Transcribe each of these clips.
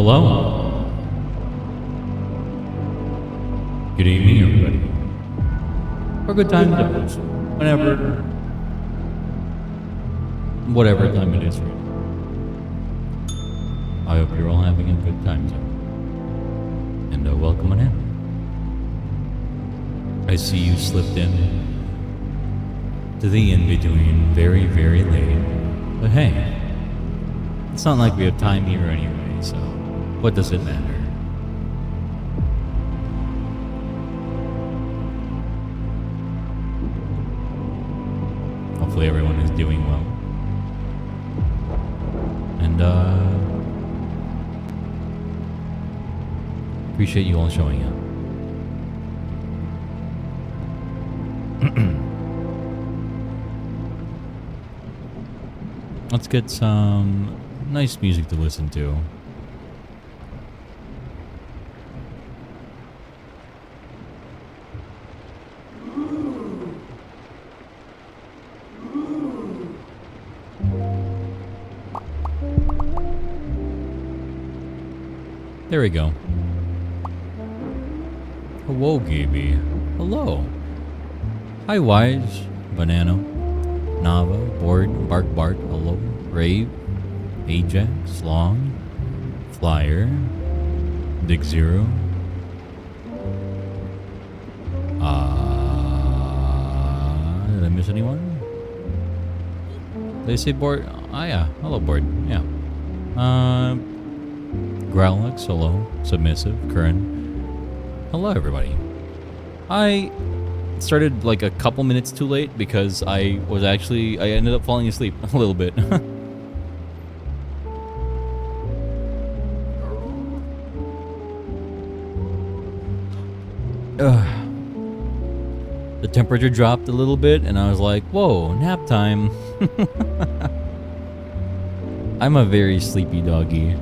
Hello. Good evening, everybody. Or good time zones. Whatever time it is for you. I hope you're all having a good time zone. And welcome on in. I see you slipped in to the in-between very, very late. But hey, it's not like we have time here anyway, so what does it matter? Hopefully everyone is doing well. And appreciate you all showing up. Let's get some nice music to listen to. There we go. Hello, Gaby. Hello. Hi, Wise, Banana, Nava, Board, Bark, hello, Rave, Ajax, Long, Flyer, Dick Zero. Did I miss anyone? Did I say Board? Ah, yeah. Hello, Board. Yeah. Growlix, hello. Submissive, Curran. Hello, everybody. I started like a couple minutes too late because I ended up falling asleep a little bit. The temperature dropped a little bit and I was like, whoa, nap time. I'm a very sleepy doggy.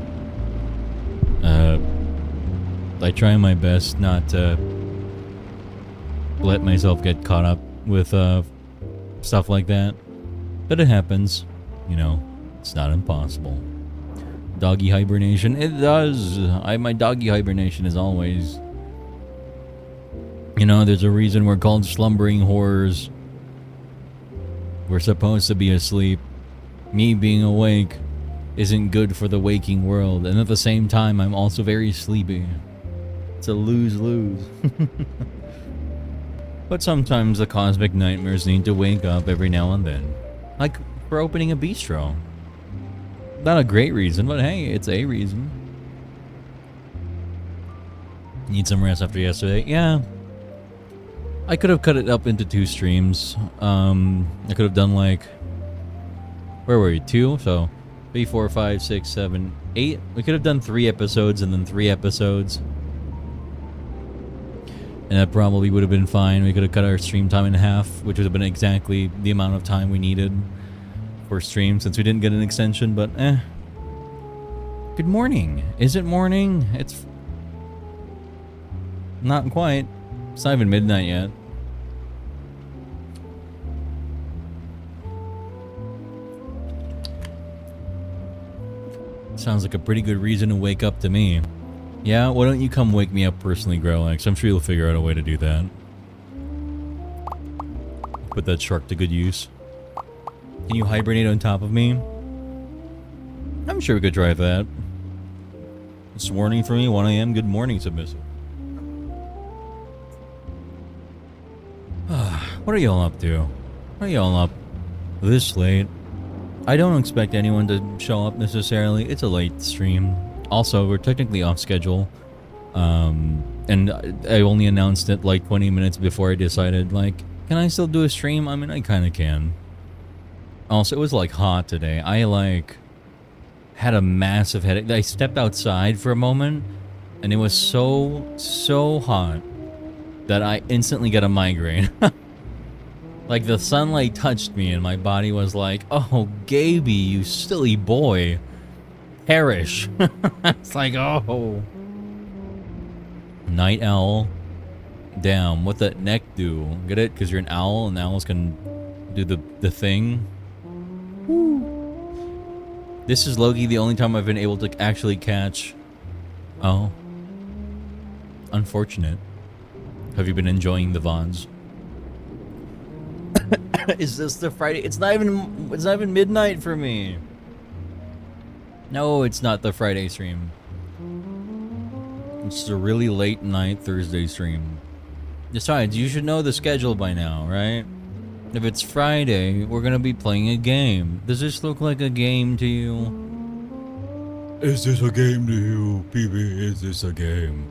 I try my best not to let myself get caught up with stuff like that, but it happens. You know, it's not impossible. Doggy hibernation, it does. My doggy hibernation is always, you know, there's a reason we're called slumbering horrors. We're supposed to be asleep. Me being awake isn't good for the waking world, and at the same time I'm also very sleepy. It's a lose-lose. But sometimes the cosmic nightmares need to wake up every now and then. Like for opening a bistro. Not a great reason, but hey, it's a reason. Need some rest after yesterday? Yeah. I could have cut it up into 2 streams. I could have done like... Where were we? 2? So 3, 4, 5, 6, 7, 8. We could have done 3 episodes and then 3 episodes. And that probably would have been fine. We could have cut our stream time in half, which would have been exactly the amount of time we needed for stream since we didn't get an extension, but Good morning. Is it morning? It's not quite. It's not even midnight yet. Sounds like a pretty good reason to wake up to me. Yeah, why don't you come wake me up personally, Growlix? I'm sure you'll figure out a way to do that. Put that shark to good use. Can you hibernate on top of me? I'm sure we could try that. It's morning for me, 1 a.m. Good morning, Submissive. What are y'all up to? What are y'all up this late? I don't expect anyone to show up necessarily. It's a late stream. Also, we're technically off schedule, and I only announced it like 20 minutes before I decided, like, can I still do a stream? I mean, I kind of can. Also, it was like hot today. I like had a massive headache. I stepped outside for a moment, and it was so hot that I instantly got a migraine. Like the sunlight touched me, and my body was like, "Oh, Gaby, you silly boy." Perish. It's like, oh. Night owl. Damn, what that neck do? Get it? Because you're an owl and owls can do the thing. Woo. This is low-key the only time I've been able to actually catch Oh, unfortunate. Have you been enjoying the VODs? Is this the Friday? It's not even midnight for me. No, it's not the Friday stream. It's a really late night Thursday stream. Besides, you should know the schedule by now, right? If it's Friday, we're gonna be playing a game. Does this look like a game to you? Is this a game to you, PB? Is this a game?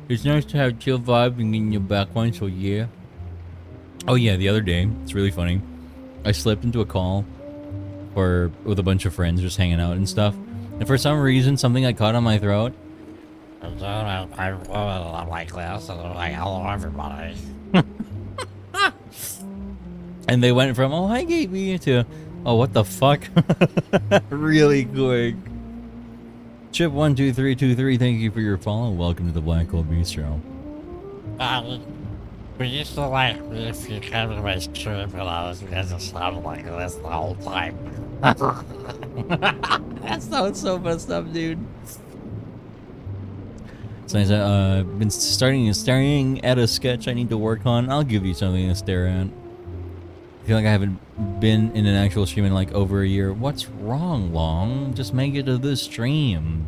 It's nice to have chill vibe in your background, so yeah. Oh yeah, the other day, it's really funny. I slipped into a call with a bunch of friends just hanging out and stuff. And for some reason, something got caught on my throat. I'm like this, and I'm like, hello everybody. And they went from, oh hi Gaby, to, oh what the fuck? Really quick. Chip12323, thank you for your follow. Welcome to the Black Hole Bistro. We used to like me if you came to my stream and I was going to sound like this the whole time. That sounds so messed up, dude. It's nice. I've been staring at a sketch I need to work on. I'll give you something to stare at. I feel like I haven't been in an actual stream in like over a year. What's wrong, Long? Just make it to the stream.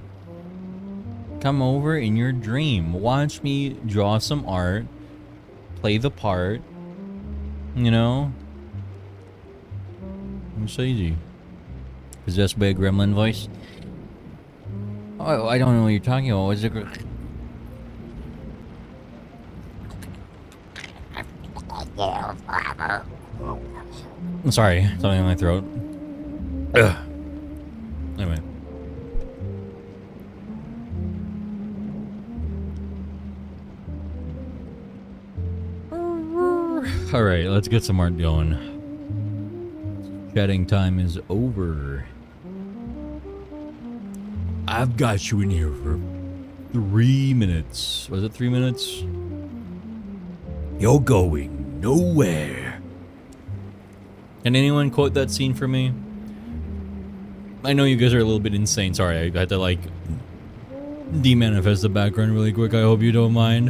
Come over in your dream. Watch me draw some art. Play the part. You know? It's so easy. Possessed by a gremlin voice? Oh, I don't know what you're talking about. What's it? I'm sorry, something in my throat. Ugh. Anyway. Alright, let's get some art going. Chatting time is over. I've got you in here for 3 minutes. Was it 3 minutes? You're going nowhere. Can anyone quote that scene for me? I know you guys are a little bit insane. Sorry, I had to like demanifest the background really quick. I hope you don't mind.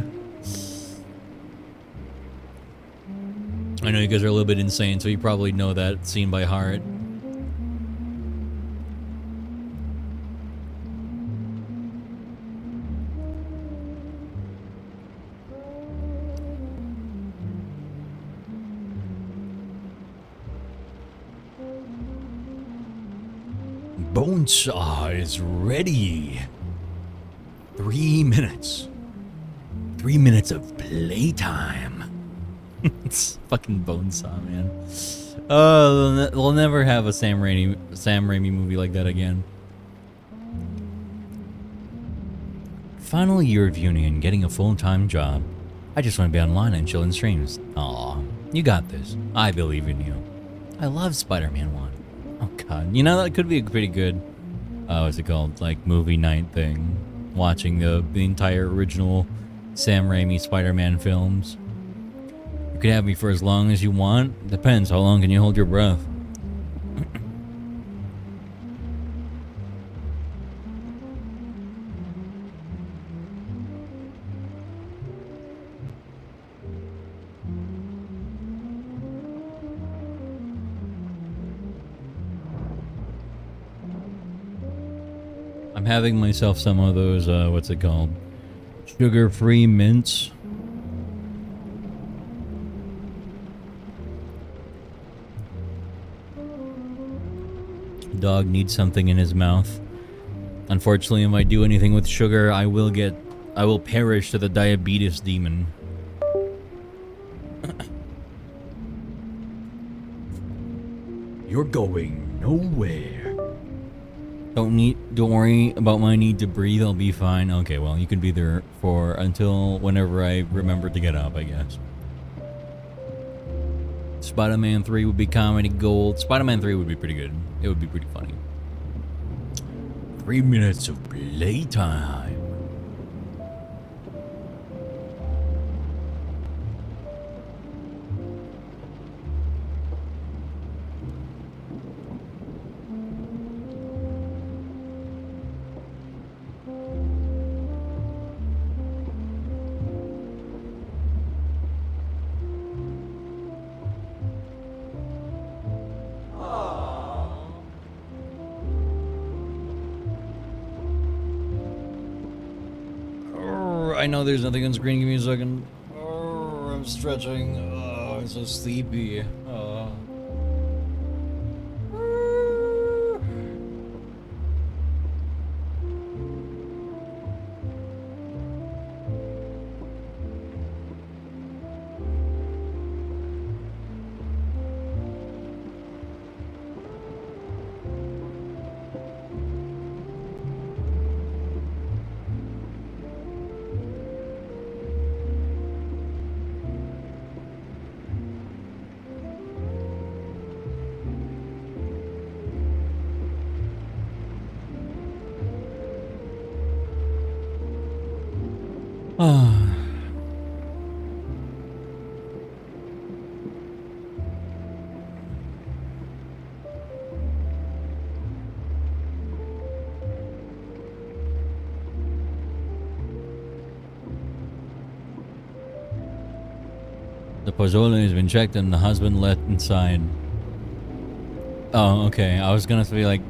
I know you guys are a little bit insane, so you probably know that scene by heart. Bonesaw is ready. 3 minutes. 3 minutes of playtime. It's fucking Bonesaw, man. Oh, we'll never have a Sam Raimi movie like that again. Final year of uni and getting a full-time job. I just want to be online and chill in streams. Aw, you got this. I believe in you. I love Spider-Man 1. Oh god, you know that could be a pretty good, what's it called, like movie night thing. Watching the entire original Sam Raimi Spider-Man films. You could have me for as long as you want. Depends, how long can you hold your breath? I'm having myself some of those, what's it called? Sugar-free mints. Dog needs something in his mouth. Unfortunately, if I do anything with sugar, I will perish to the diabetes demon. You're going nowhere. Don't worry about my need to breathe, I'll be fine. Okay, well, you can be there for until whenever I remember to get up, I guess. Spider-Man 3 would be comedy gold. Spider-Man 3 would be pretty good. It would be pretty funny. 3 minutes of playtime. I know there's nothing on screen. Give me a second. Oh, I'm stretching. Oh, I'm so sleepy. Oh. Ah. The pozole has been checked and the husband let inside. Oh, okay. I was gonna be like,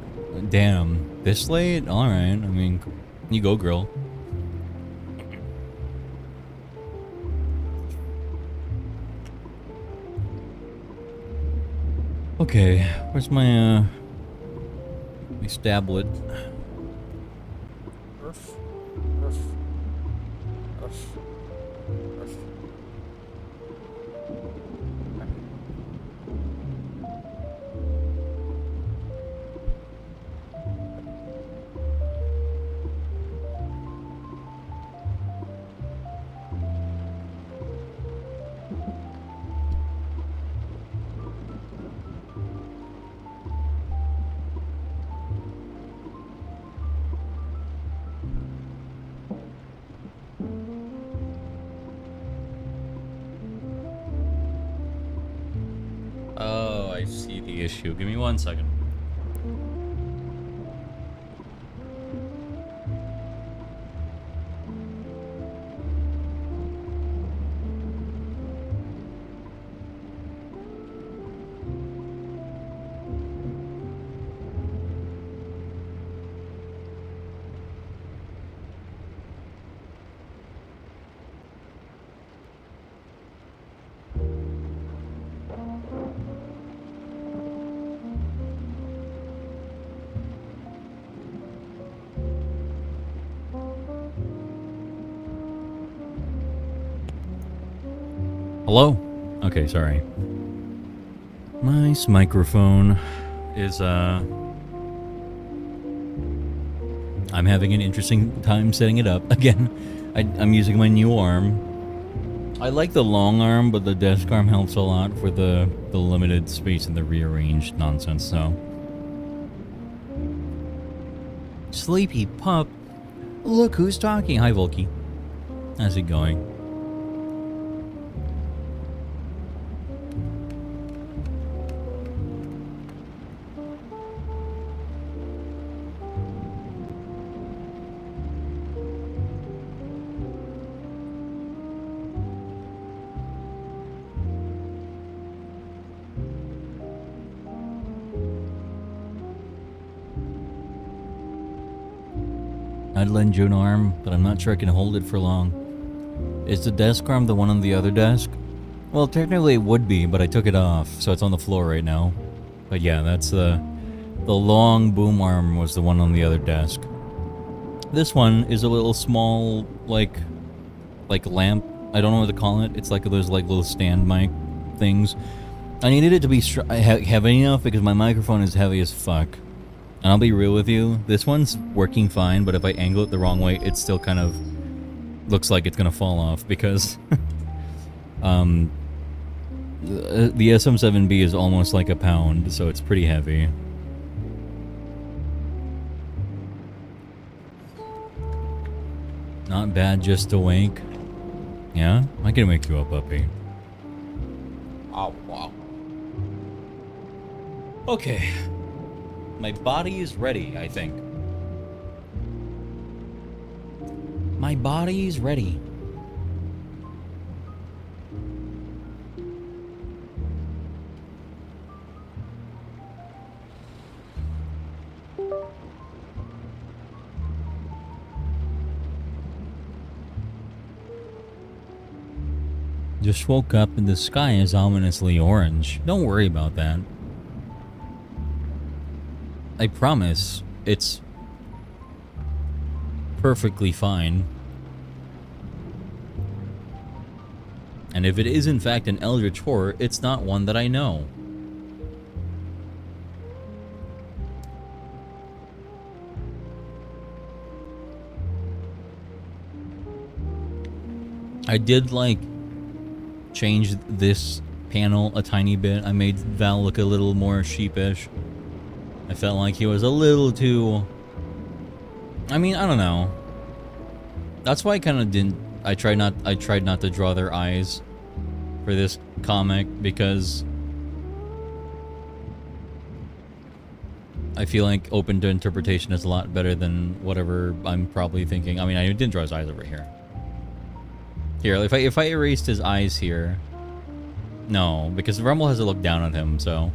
damn, this late? Alright, I mean, you go, girl. Okay, where's my stablet? Oh, I see the issue. Give me 1 second. Hello? Okay, sorry. Nice microphone is, I'm having an interesting time setting it up. Again, I'm using my new arm. I like the long arm, but the desk arm helps a lot for the limited space and the rearranged nonsense, so. Sleepy pup. Look who's talking. Hi, Volky. How's it going? I'd lend you an arm, but I'm not sure I can hold it for long. Is the desk arm the one on the other desk? Well, technically it would be, but I took it off, so it's on the floor right now. But yeah, that's the long boom arm was the one on the other desk. This one is a little small, like lamp. I don't know what to call it. It's like those like little stand mic things. I needed it to be heavy enough because my microphone is heavy as fuck. And I'll be real with you, this one's working fine, but if I angle it the wrong way, it still kind of looks like it's gonna fall off because the SM7B is almost like a pound, so it's pretty heavy. Not bad, just awake. Yeah? I can wake you up, puppy. Oh, wow. Okay. My body is ready, I think. My body is ready. Just woke up and the sky is ominously orange. Don't worry about that. I promise, it's perfectly fine. And if it is in fact an eldritch horror, it's not one that I know. I did, like, change this panel a tiny bit. I made Val look a little more sheepish. I felt like he was a little too... I mean, I don't know. That's why I kind of didn't... I tried not to draw their eyes for this comic, because I feel like open to interpretation is a lot better than whatever I'm probably thinking. I mean, I didn't draw his eyes over here. Here, if I erased his eyes here... No, because Rumble has to look down at him, so...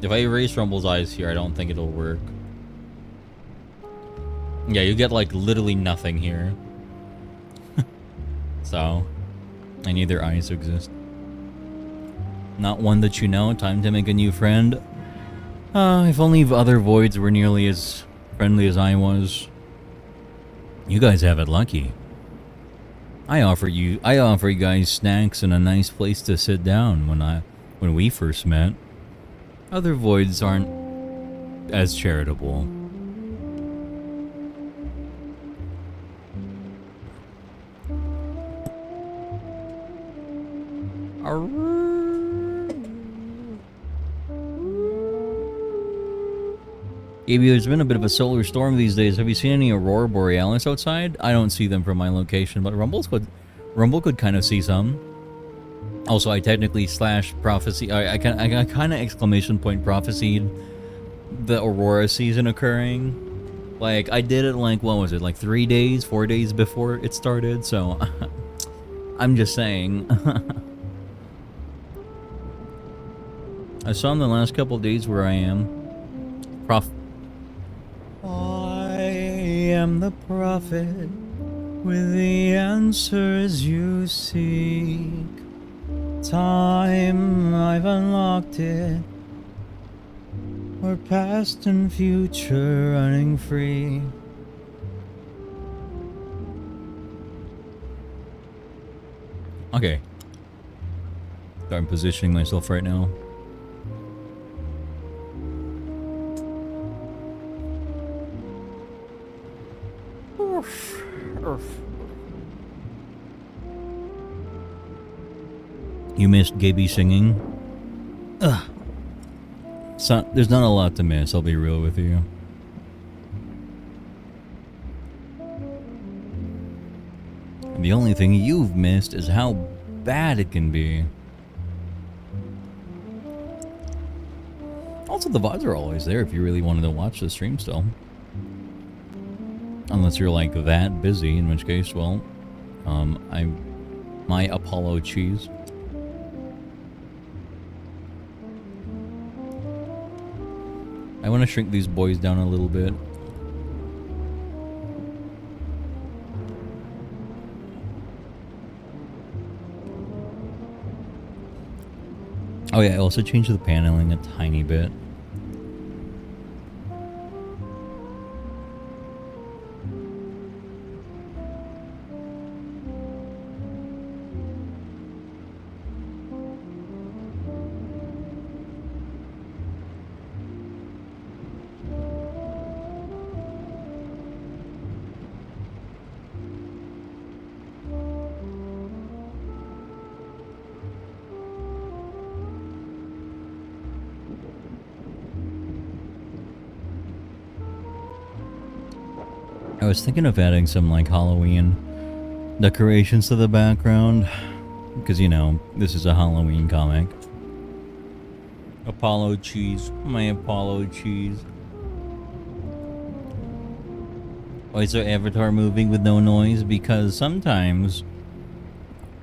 If I erase Rumble's eyes here, I don't think it'll work. Yeah, you get, like, literally nothing here. So, I need their eyes to exist. Not one that you know. Time to make a new friend. If only other voids were nearly as friendly as I was. You guys have it lucky. I offer you guys snacks and a nice place to sit down when we first met. Other voids aren't as charitable. Gaby, there's been a bit of a solar storm these days. Have you seen any aurora borealis outside? I don't see them from my location, but Rumble could kind of see some. Also, I technically / prophecy. I kind of exclamation point prophesied the aurora season occurring. Like, I did it, like, what was it, like 4 days before it started, so I'm just saying. I saw him the last couple days where I am. I am the prophet with the answers you seek. Time, I've unlocked it. We're past and future running free. Okay. I'm positioning myself right now. You missed Gaby singing? Ugh. So, there's not a lot to miss, I'll be real with you. And the only thing you've missed is how bad it can be. Also, the VODs are always there if you really wanted to watch the stream still. Unless you're like that busy, in which case, well, my Apollo cheese. I want to shrink these boys down a little bit. Oh yeah, I also changed the paneling a tiny bit. I was thinking of adding some, like, Halloween decorations to the background. Because, you know, this is a Halloween comic. Apollo cheese. My Apollo cheese. Why is there Avatar moving with no noise? Because sometimes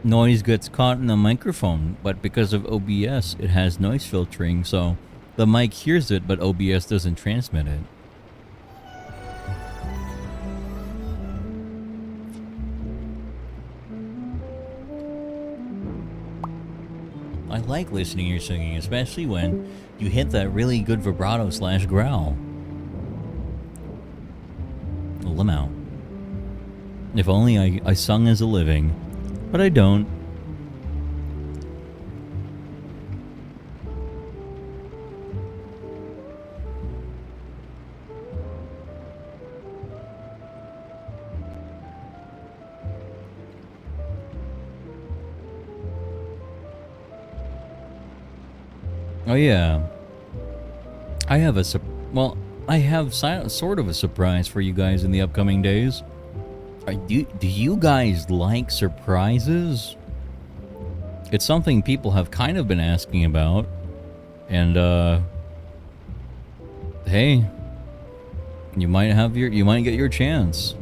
noise gets caught in the microphone, but because of OBS, it has noise filtering, so the mic hears it, but OBS doesn't transmit it. I like listening to your singing, especially when you hit that really good vibrato / growl. Limo. If only I sung as a living, but I don't. Oh yeah, I have a I have sort of a surprise for you guys in the upcoming days. Do you guys like surprises? It's something people have kind of been asking about, and hey, you might get your chance.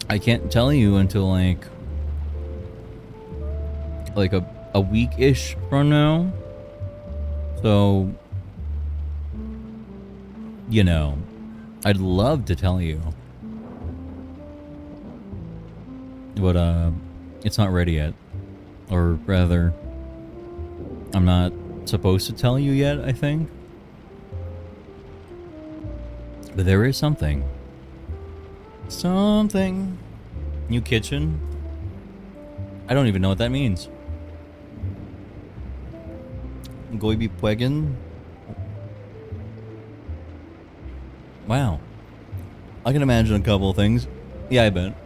I can't tell you until like a week-ish from now. So, you know, I'd love to tell you. But, it's not ready yet. Or rather, I'm not supposed to tell you yet, I think. But there is something. Something. New kitchen? I don't even know what that means. Goibi Puegan? Wow. I can imagine a couple of things. Yeah, I bet.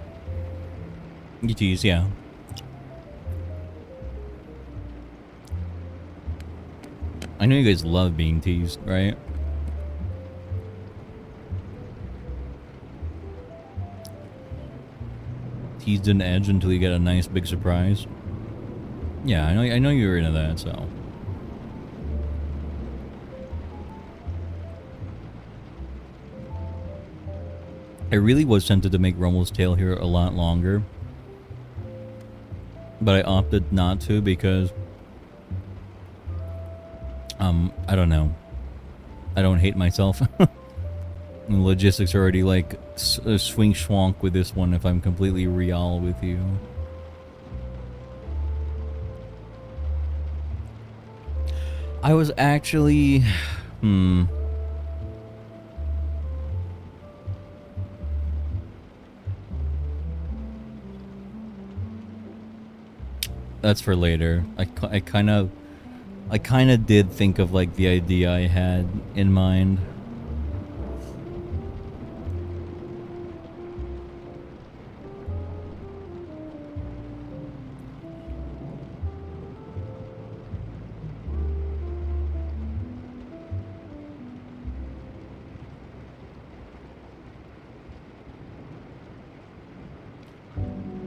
You tease, yeah. I know you guys love being teased, right? Teased an edge until you get a nice big surprise. Yeah, I know you were into that, so. I really was tempted to make Rummel's Tale here a lot longer, but I opted not to because, I don't know. I don't hate myself. The logistics are already like swing schwonk with this one if I'm completely real with you. I was actually, that's for later. I kind of did think of like the idea I had in mind.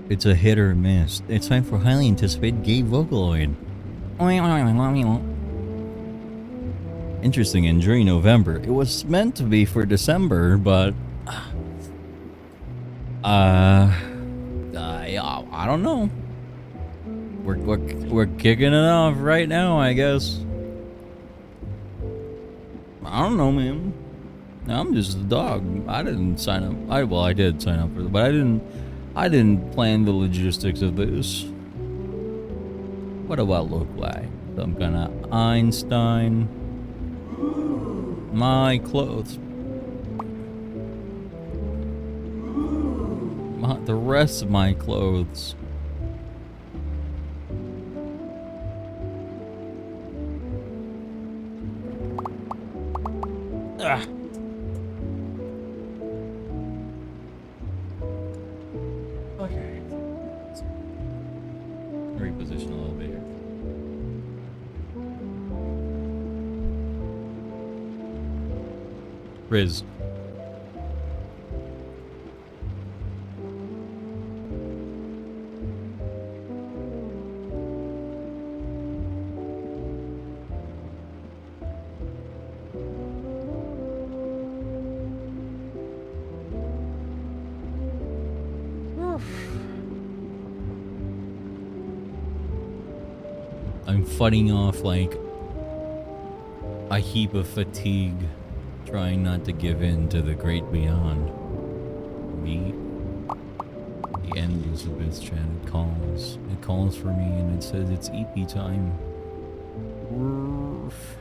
It's a hit or miss. It's time for highly anticipated gay Vocaloid. Interesting, and during November. It was meant to be for December, but I don't know. We're kicking it off right now, I guess. I don't know, man. I'm just a dog. I didn't sign up. I did sign up for it, but I didn't plan the logistics of this. What do I look like? Some kind of Einstein. My clothes. The rest of my clothes. Ugh. Okay. Reposition a little bit here. Riz. I'm fighting off like a heap of fatigue, trying not to give in to the great beyond. Me, the endless Elizabeth chat. It calls. It calls for me and it says it's EP time. Roof.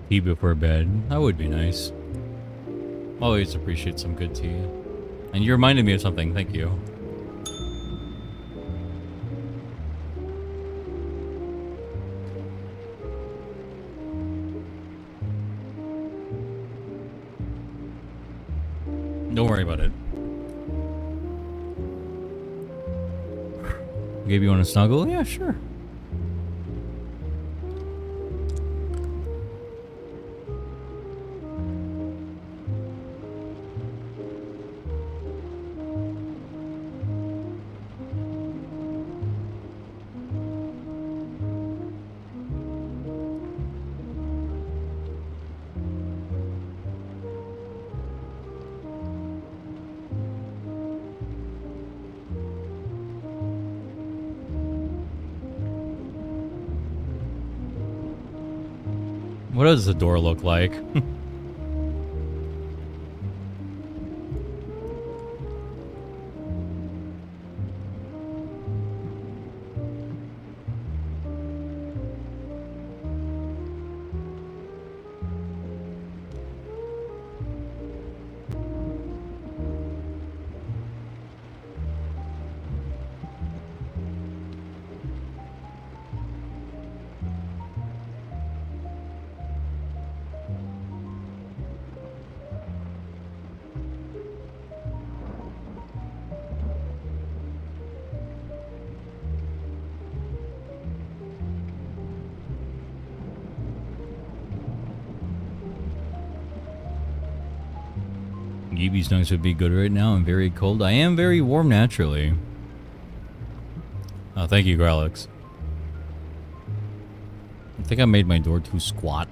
Tea before bed. That would be nice. Always appreciate some good tea. And you reminded me of something. Thank you. Don't worry about it. Gabe, you want to snuggle? Yeah, sure. What does the door look like? GB Snugs would be good right now. I'm very cold. I am very warm naturally. Oh, thank you, Gralex. I think I made my door too squat.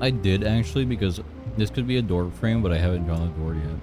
I did actually, because this could be a door frame, but I haven't drawn the door yet.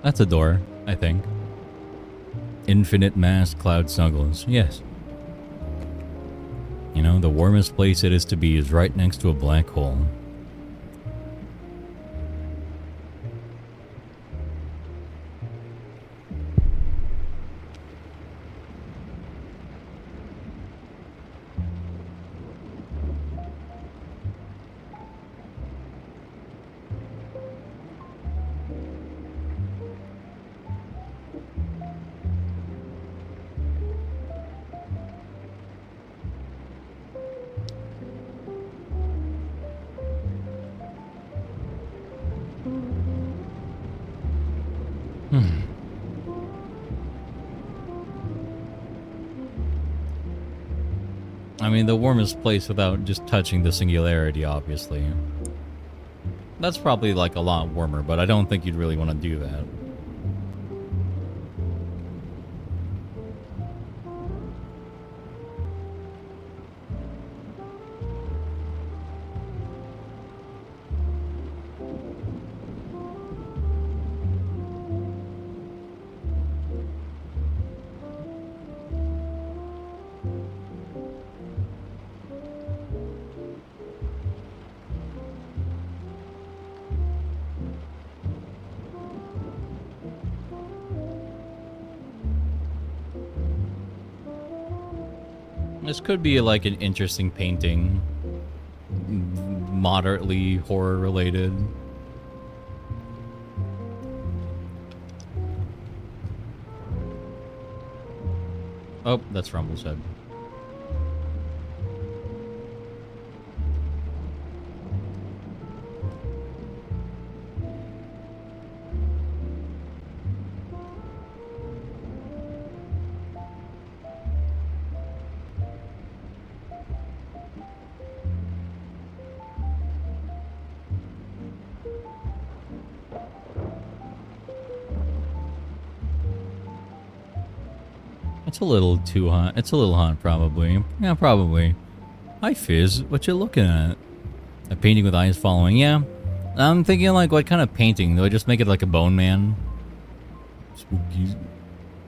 That's a door, I think. Infinite mass cloud snuggles. Yes. You know, the warmest place it is to be is right next to a black hole. Hmm. I mean, the warmest place without just touching the singularity, obviously. That's probably like a lot warmer, but I don't think you'd really want to do that. This could be like an interesting painting. Moderately horror related. Oh, that's Rumble's head. It's a little too hot. It's a little hot, probably. Yeah, probably. Hi, Fizz. What you looking at? A painting with eyes following. Yeah. I'm thinking like, what kind of painting? Do I just make it like a bone man?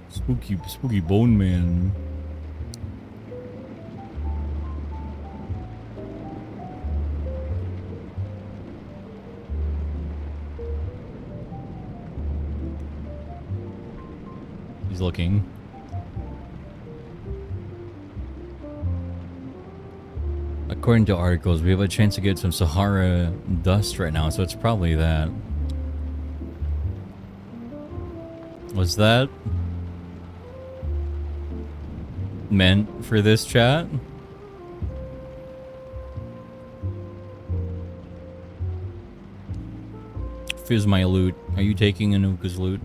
Spooky bone man. He's looking. According to articles, we have a chance to get some Sahara dust right now, so it's probably that. Was that meant for this chat? Fizz my loot. Are you taking Anuka's loot?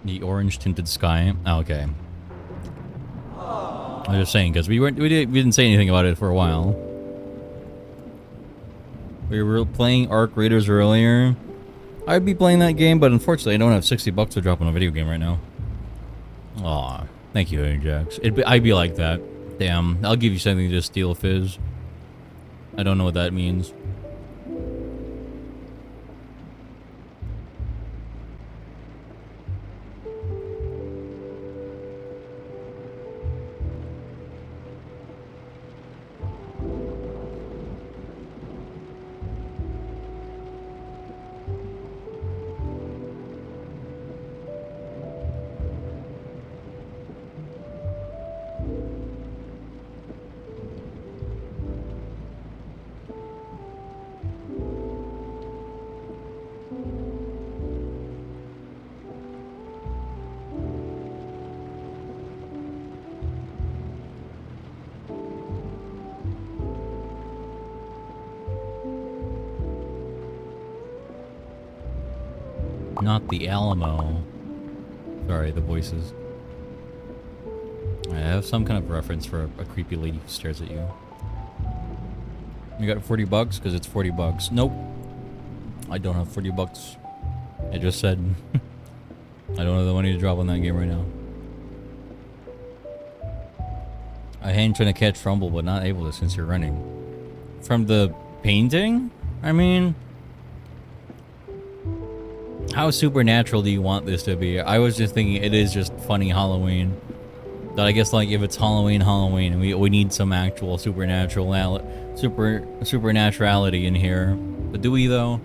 The orange tinted sky. Oh, okay. I was just saying because we didn't say anything about it for a while. We were playing Arc Raiders earlier. I'd be playing that game, but unfortunately, I don't have $60 to drop on a video game right now. Aw, thank you, Ajax. I'd be like that. Damn, I'll give you something to steal, Fizz. I don't know what that means. Not the Alamo. Sorry, the voices. I have some kind of reference for a creepy lady who stares at you. You got $40 because it's $40. Nope. I don't have $40. I just said I don't have the money to drop on that game right now. I am trying to catch Rumble, but not able to since you're running. From the painting? I mean, how supernatural do you want this to be? I was just thinking it is just funny Halloween. But I guess like if it's Halloween, we need some actual supernaturality in here. But do we though?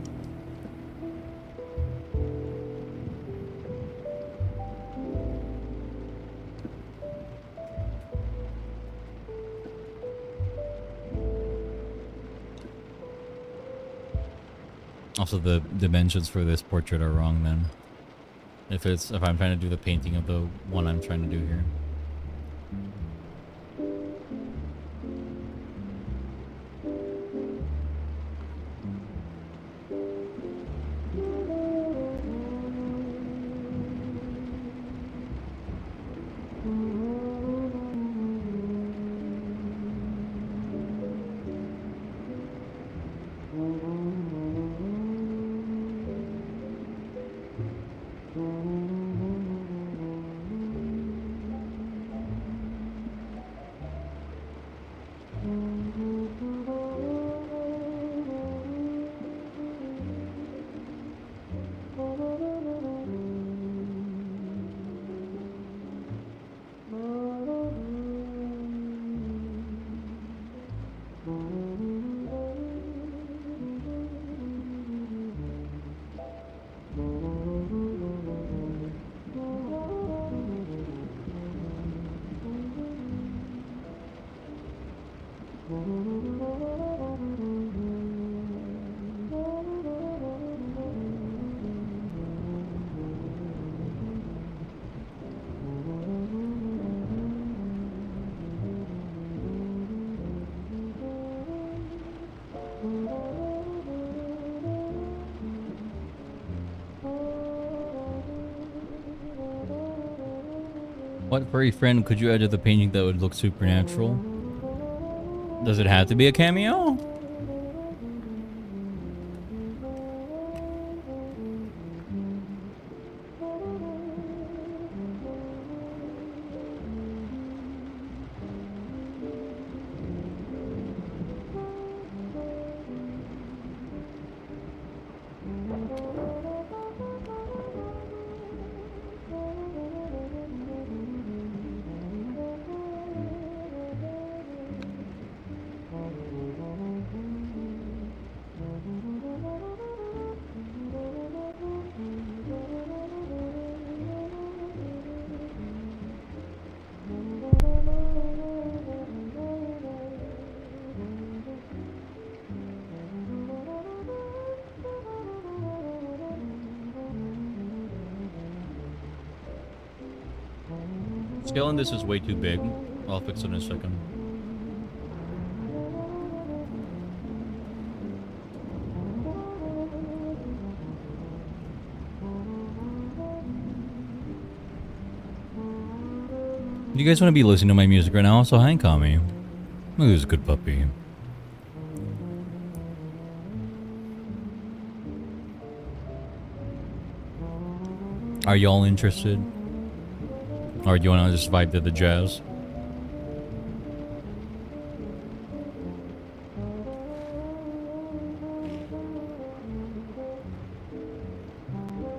Also, the dimensions for this portrait are wrong then. If I'm trying to do the painting of the one I'm trying to do here. What furry friend could you add to the painting that would look supernatural? Does it have to be a cameo? Scaling this is way too big. I'll fix it in a second. You guys want to be listening to my music right now? So hi, Kami. Look at this good puppy. Are y'all interested? Or do you want to just vibe to the jazz?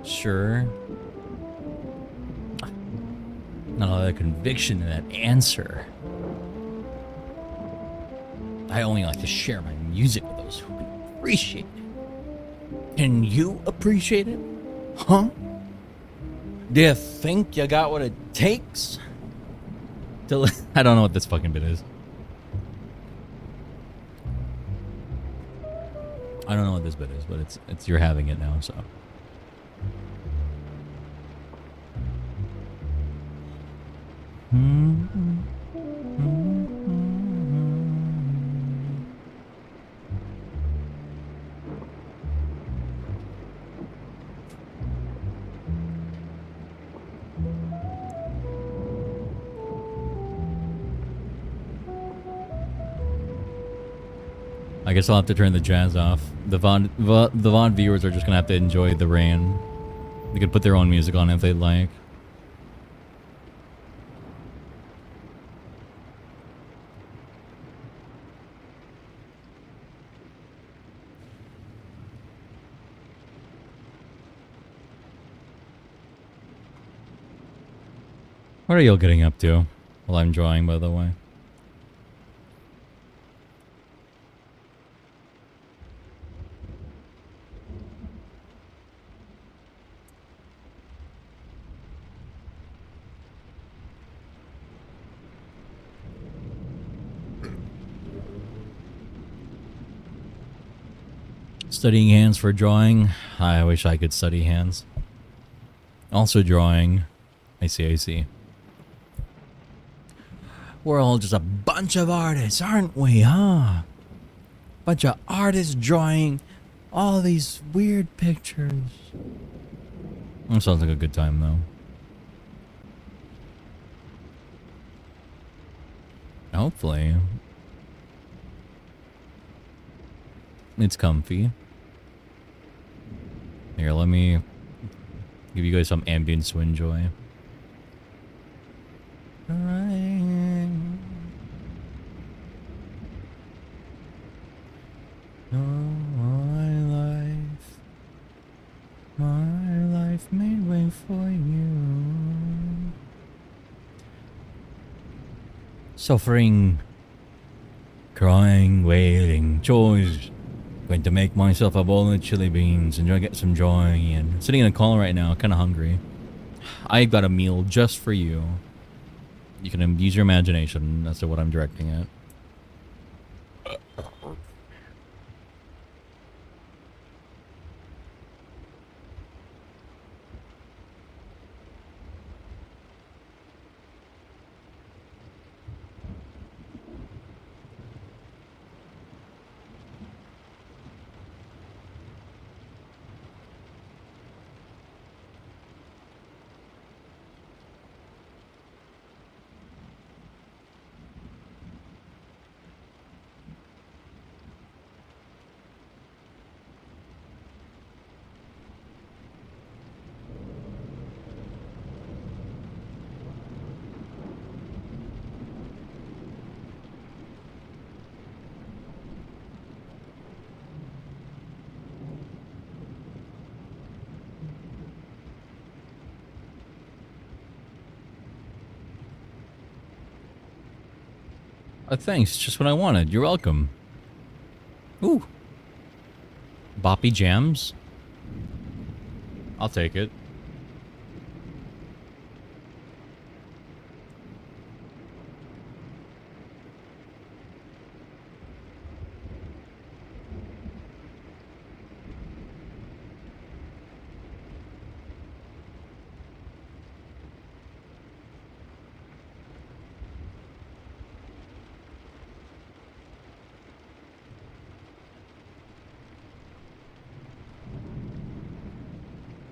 Sure. Not a lot of conviction in that answer. I only like to share my music with those who can appreciate it. Can you appreciate it? Huh? Do you think you got what it takes? I don't know what this fucking bit is. I don't know what this bit is, but it's you're having it now, so. I guess I'll have to turn the jazz off. The VOD viewers are just gonna have to enjoy the rain. They could put their own music on if they'd like. What are y'all getting up to while I'm drawing, by the way? Studying hands for drawing. I wish I could study hands. Also drawing. I see, I see. We're all just a bunch of artists, aren't we, huh? Bunch of artists drawing all these weird pictures. That sounds like a good time, though. Hopefully. It's comfy. Here, let me give you guys some ambience to enjoy. My life made way for you. Suffering, crying, wailing, chores. Going to make myself a bowl of chili beans and get some joy. And sitting in a call right now, kind of hungry. I got a meal just for you. You can use your imagination as to what I'm directing at. Thanks, just what I wanted. You're welcome. Ooh. Boppy jams? I'll take it.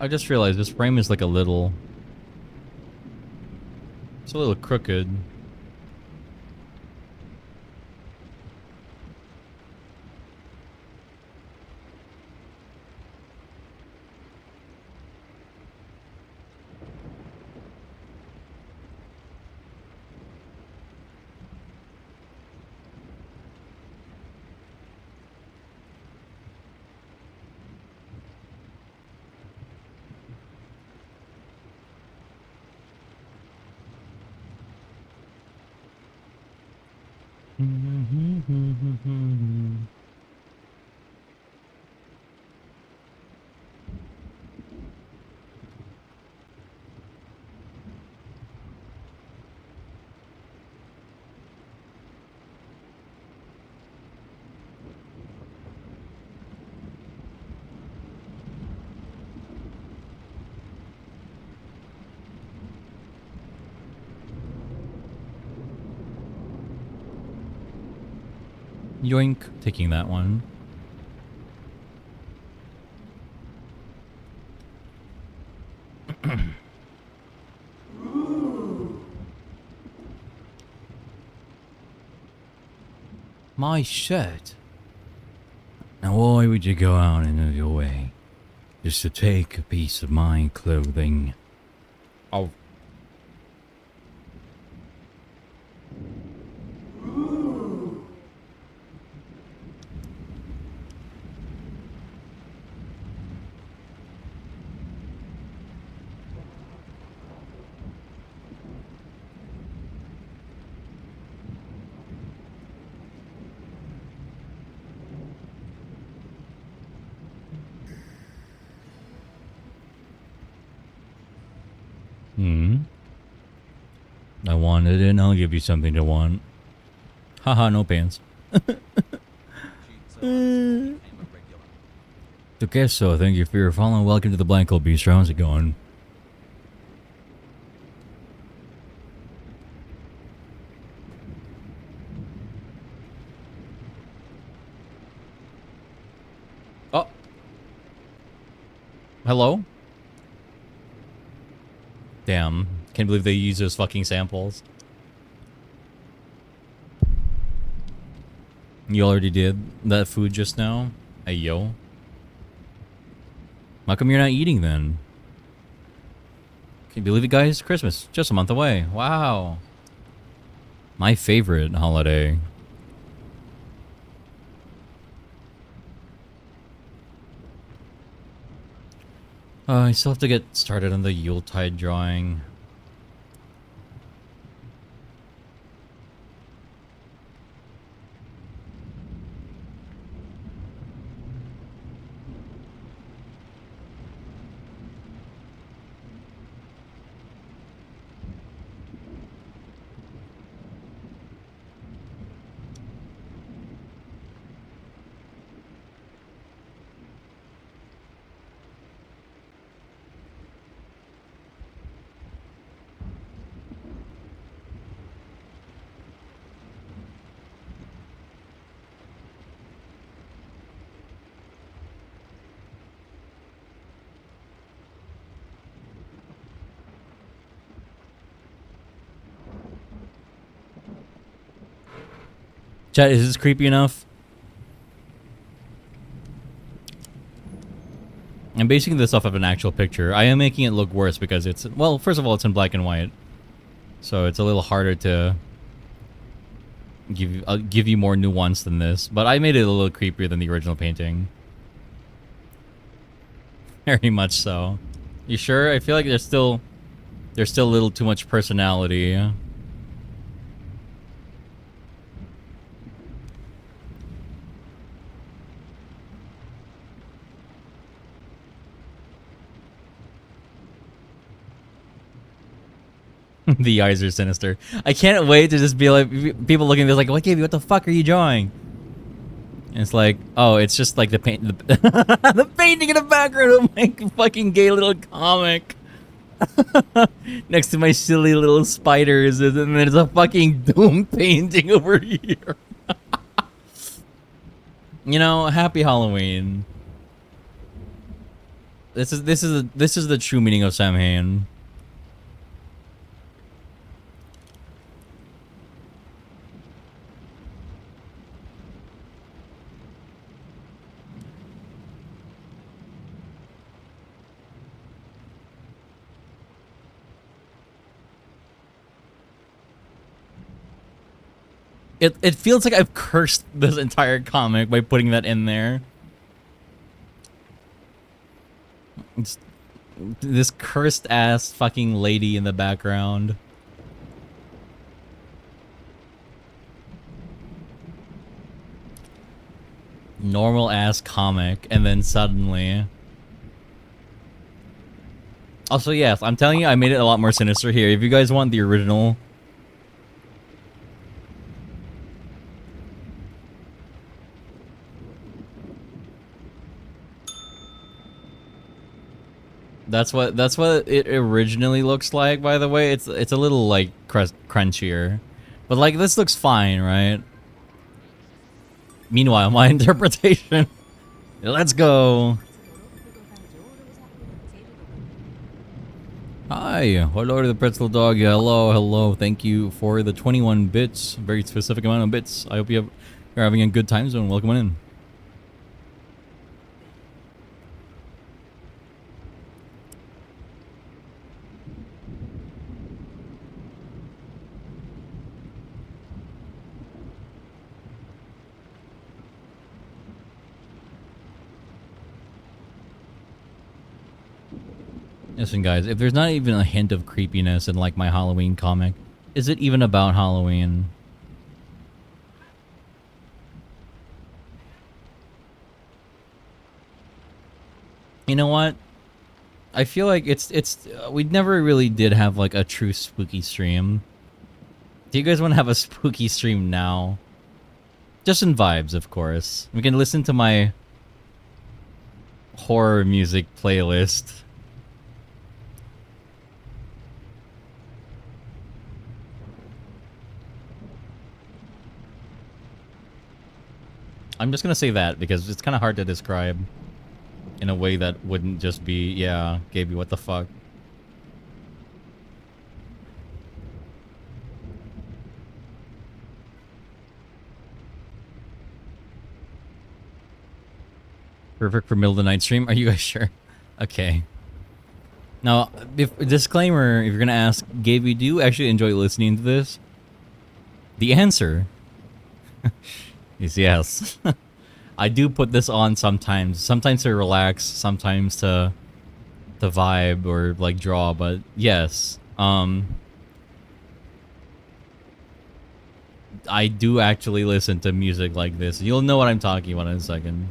I just realized this frame is like a little... It's a little crooked. Yoink, taking that one. My shirt. Now why would you go out of your way just to take a piece of my clothing? Oh. I wanted it, and I'll give you something to want. Haha, no pants. 𝚑𝚘𝚤𝚜, thank you for your follow. Welcome to the Blank Hole Bistro. How's it going? Oh. Hello? Damn. Can't believe they use those fucking samples. You already did that food just now? Hey, yo. How come you're not eating then? Can you believe it, guys? Christmas, just a month away. Wow. My favorite holiday. I still have to get started on the Yuletide drawing. Chat, is this creepy enough? I'm basing this off of an actual picture. I am making it look worse because it's... Well, first of all, it's in black and white. So it's a little harder to give you more nuance than this. But I made it a little creepier than the original painting. Very much so. You sure? I feel like there's still a little too much personality. The eyes are sinister. I can't wait to just be like, people looking at this like, "What, Gabe, what the fuck are you drawing?" And it's like, oh, it's just like the paint, the painting in the background of my fucking gay little comic. Next to my silly little spiders, and there's a fucking Doom painting over here. You know, happy Halloween. This is the true meaning of Samhain. It feels like I've cursed this entire comic by putting that in there. It's this cursed ass fucking lady in the background. Normal ass comic, and then suddenly... Also, yes, I'm telling you, I made it a lot more sinister here. If you guys want the original... That's what it originally looks like, by the way. It's a little like crunchier. But like this looks fine, right? Meanwhile, my interpretation. Let's go. Hi, hello to the pretzel dog. Hello, hello. Thank you for the 21 bits. Very specific amount of bits. I hope you're having a good time zone. Welcome in. Listen, guys, if there's not even a hint of creepiness in, like, my Halloween comic, is it even about Halloween? You know what? I feel like we never really did have, like, a true spooky stream. Do you guys want to have a spooky stream now? Just in vibes, of course. We can listen to my horror music playlist. I'm just gonna say that because it's kind of hard to describe in a way that wouldn't just be, yeah, Gaby, what the fuck. Perfect for middle of the night stream. Are you guys sure? Okay. Now, if disclaimer, if you're gonna ask, Gaby, do you actually enjoy listening to this? The answer is yes. I do put this on sometimes. Sometimes to relax, sometimes to vibe or like draw, but yes. I do actually listen to music like this. You'll know what I'm talking about in a second.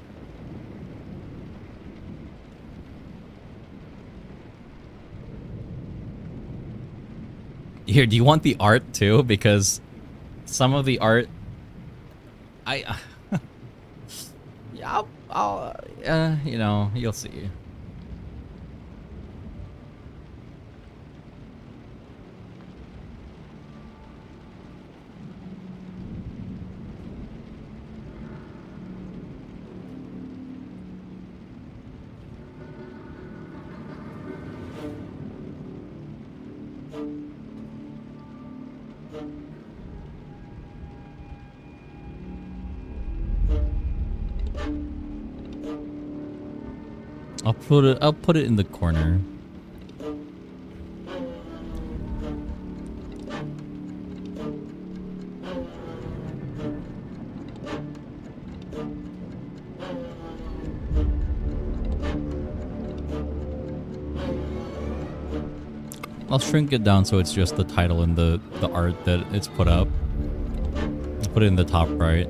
Here, do you want the art too? Because some of the art, yeah, you know, you'll see. I'll put it in the corner. I'll shrink it down so it's just the title and the art that it's put up. I'll put it in the top right.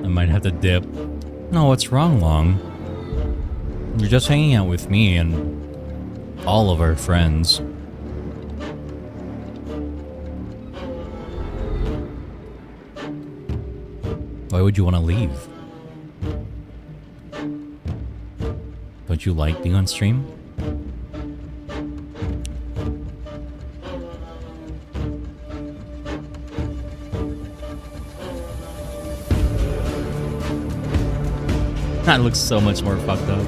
I might have to dip. No, what's wrong, Long? You're just hanging out with me and all of our friends. Why would you want to leave? Don't you like being on stream? That looks so much more fucked up.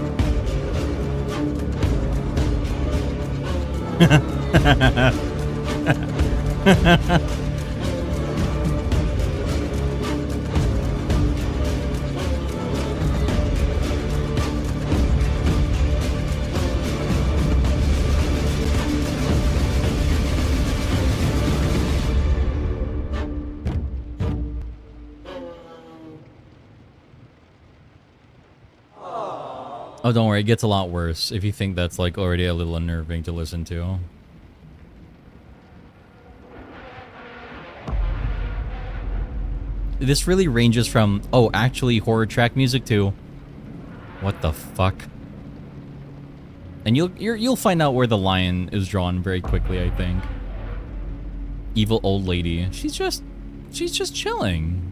Oh, don't worry, it gets a lot worse if you think that's like already a little unnerving to listen to. This really ranges from, oh, actually horror track music to, what the fuck? And you'll find out where the line is drawn very quickly, I think. Evil old lady. She's just chilling.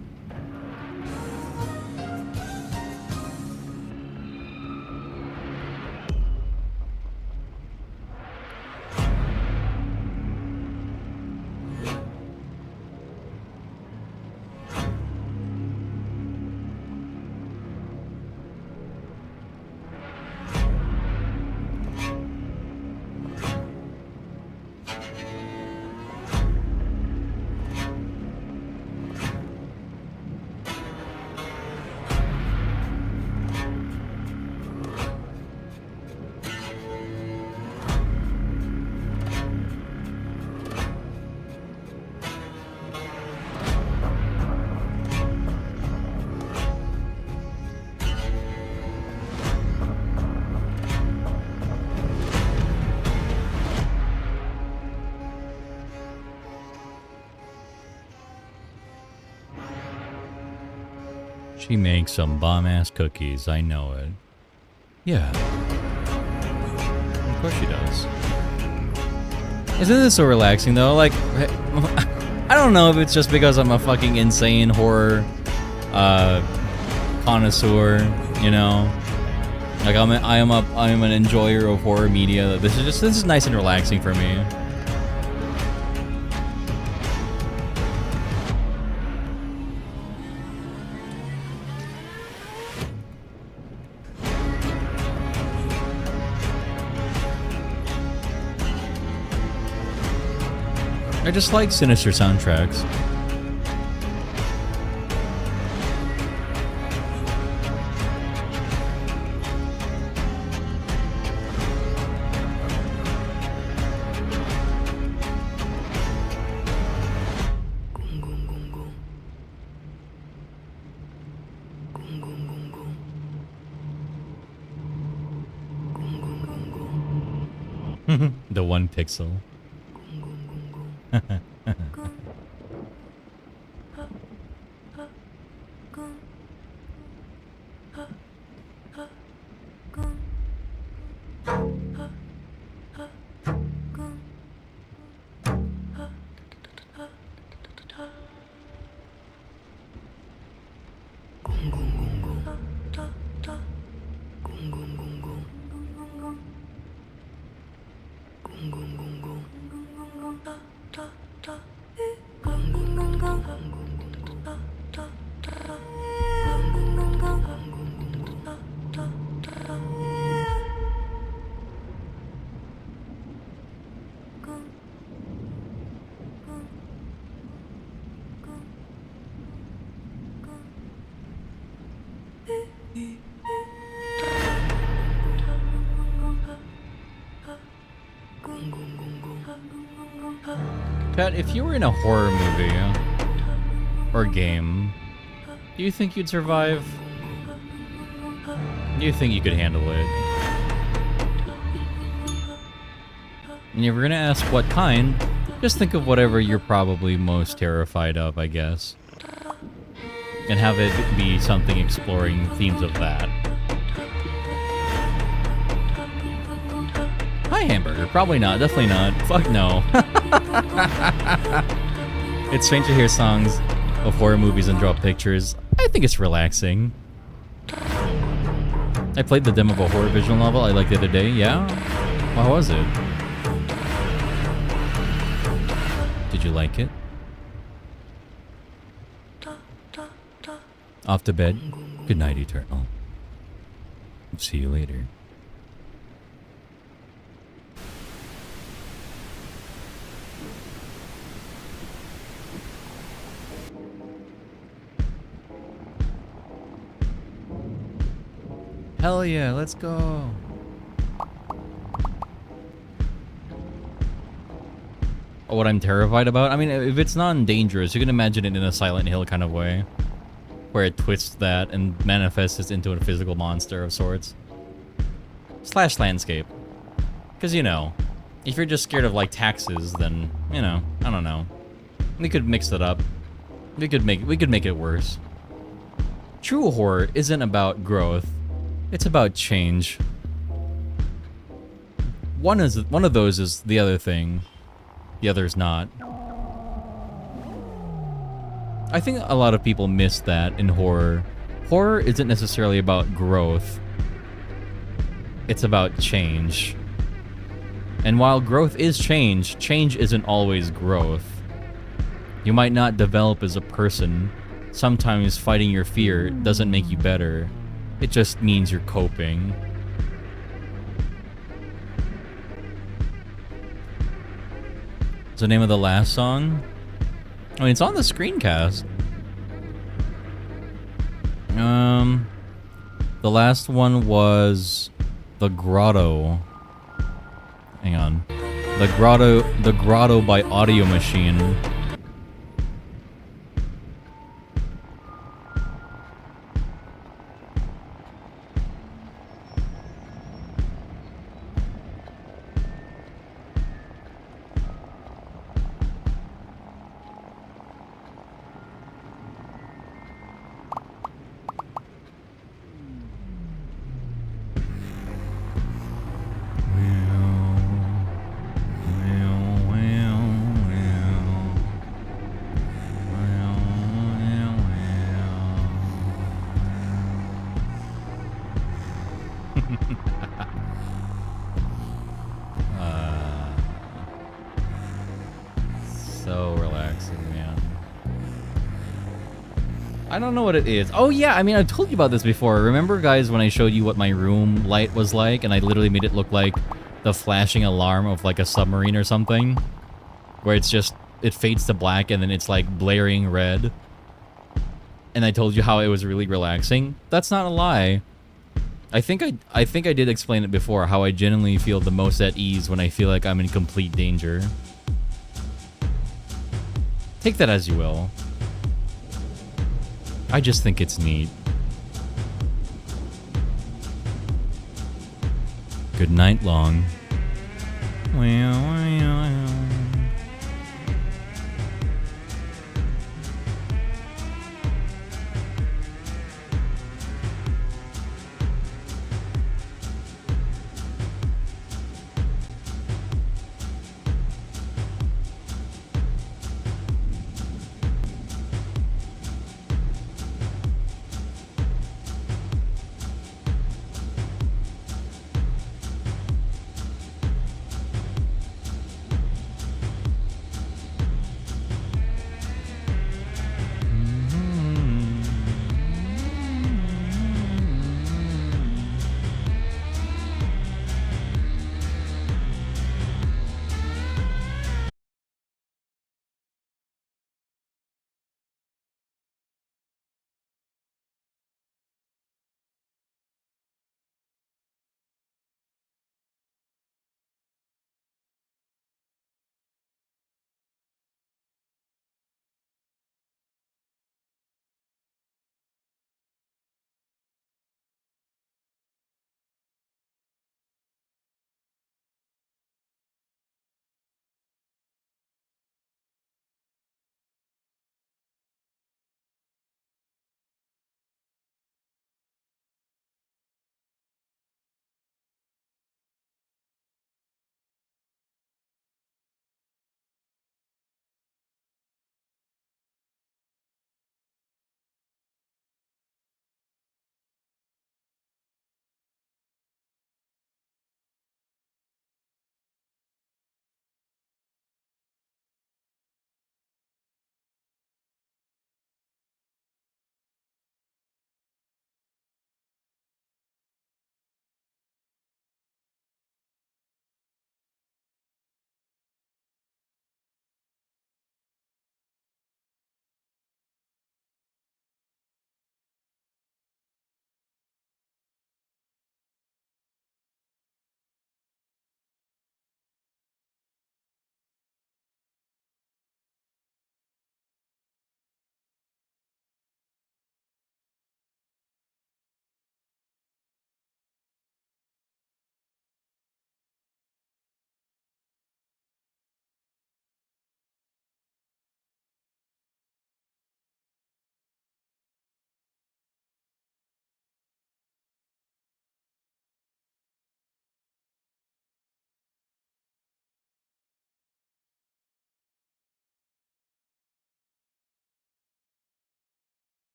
She makes some bomb-ass cookies, I know it. Yeah. Of course she does. Isn't this so relaxing though? Like, I don't know if it's just because I'm a fucking insane horror connoisseur, you know. Like I am an enjoyer of horror media. This is nice and relaxing for me. I just like sinister soundtracks. The one pixel. Pat, if you were in a horror movie or game, do you think you'd survive? Do you think you could handle it? And if you're gonna ask what kind, just think of whatever you're probably most terrified of, I guess. And have it be something exploring themes of that. Hi, Hamburger. Probably not. Definitely not. Fuck no. It's strange to hear songs of horror movies and draw pictures. I think it's relaxing. I played the demo of a horror visual novel I liked the other day. Yeah? How was it? Did you like it? Off to bed. Good night, Eternal. See you later. Hell yeah, let's go. Oh, what I'm terrified about? I mean, if it's non-dangerous, you can imagine it in a Silent Hill kind of way. Where it twists that and manifests into a physical monster of sorts. Slash landscape. Because, you know, if you're just scared of, like, taxes, then, you know, I don't know. We could mix it up. We could make it worse. True horror isn't about growth. It's about change. One of those is the other thing. The other's not. I think a lot of people miss that in horror. Horror isn't necessarily about growth. It's about change. And while growth is change, change isn't always growth. You might not develop as a person. Sometimes fighting your fear doesn't make you better. It just means you're coping. What's the name of the last song? I mean, it's on the screencast. The last one was The Grotto. Hang on. The Grotto by Audio Machine. so relaxing, man. I don't know what it is. Oh yeah, I mean, I've told you about this before. Remember, guys, when I showed you what my room light was like, and I literally made it look like the flashing alarm of like a submarine or something? Where it's just, it fades to black and then it's like blaring red. And I told you how it was really relaxing. That's not a lie. I think I did explain it before, how I genuinely feel the most at ease when I feel like I'm in complete danger. Take that as you will. I just think it's neat. Good night, Long.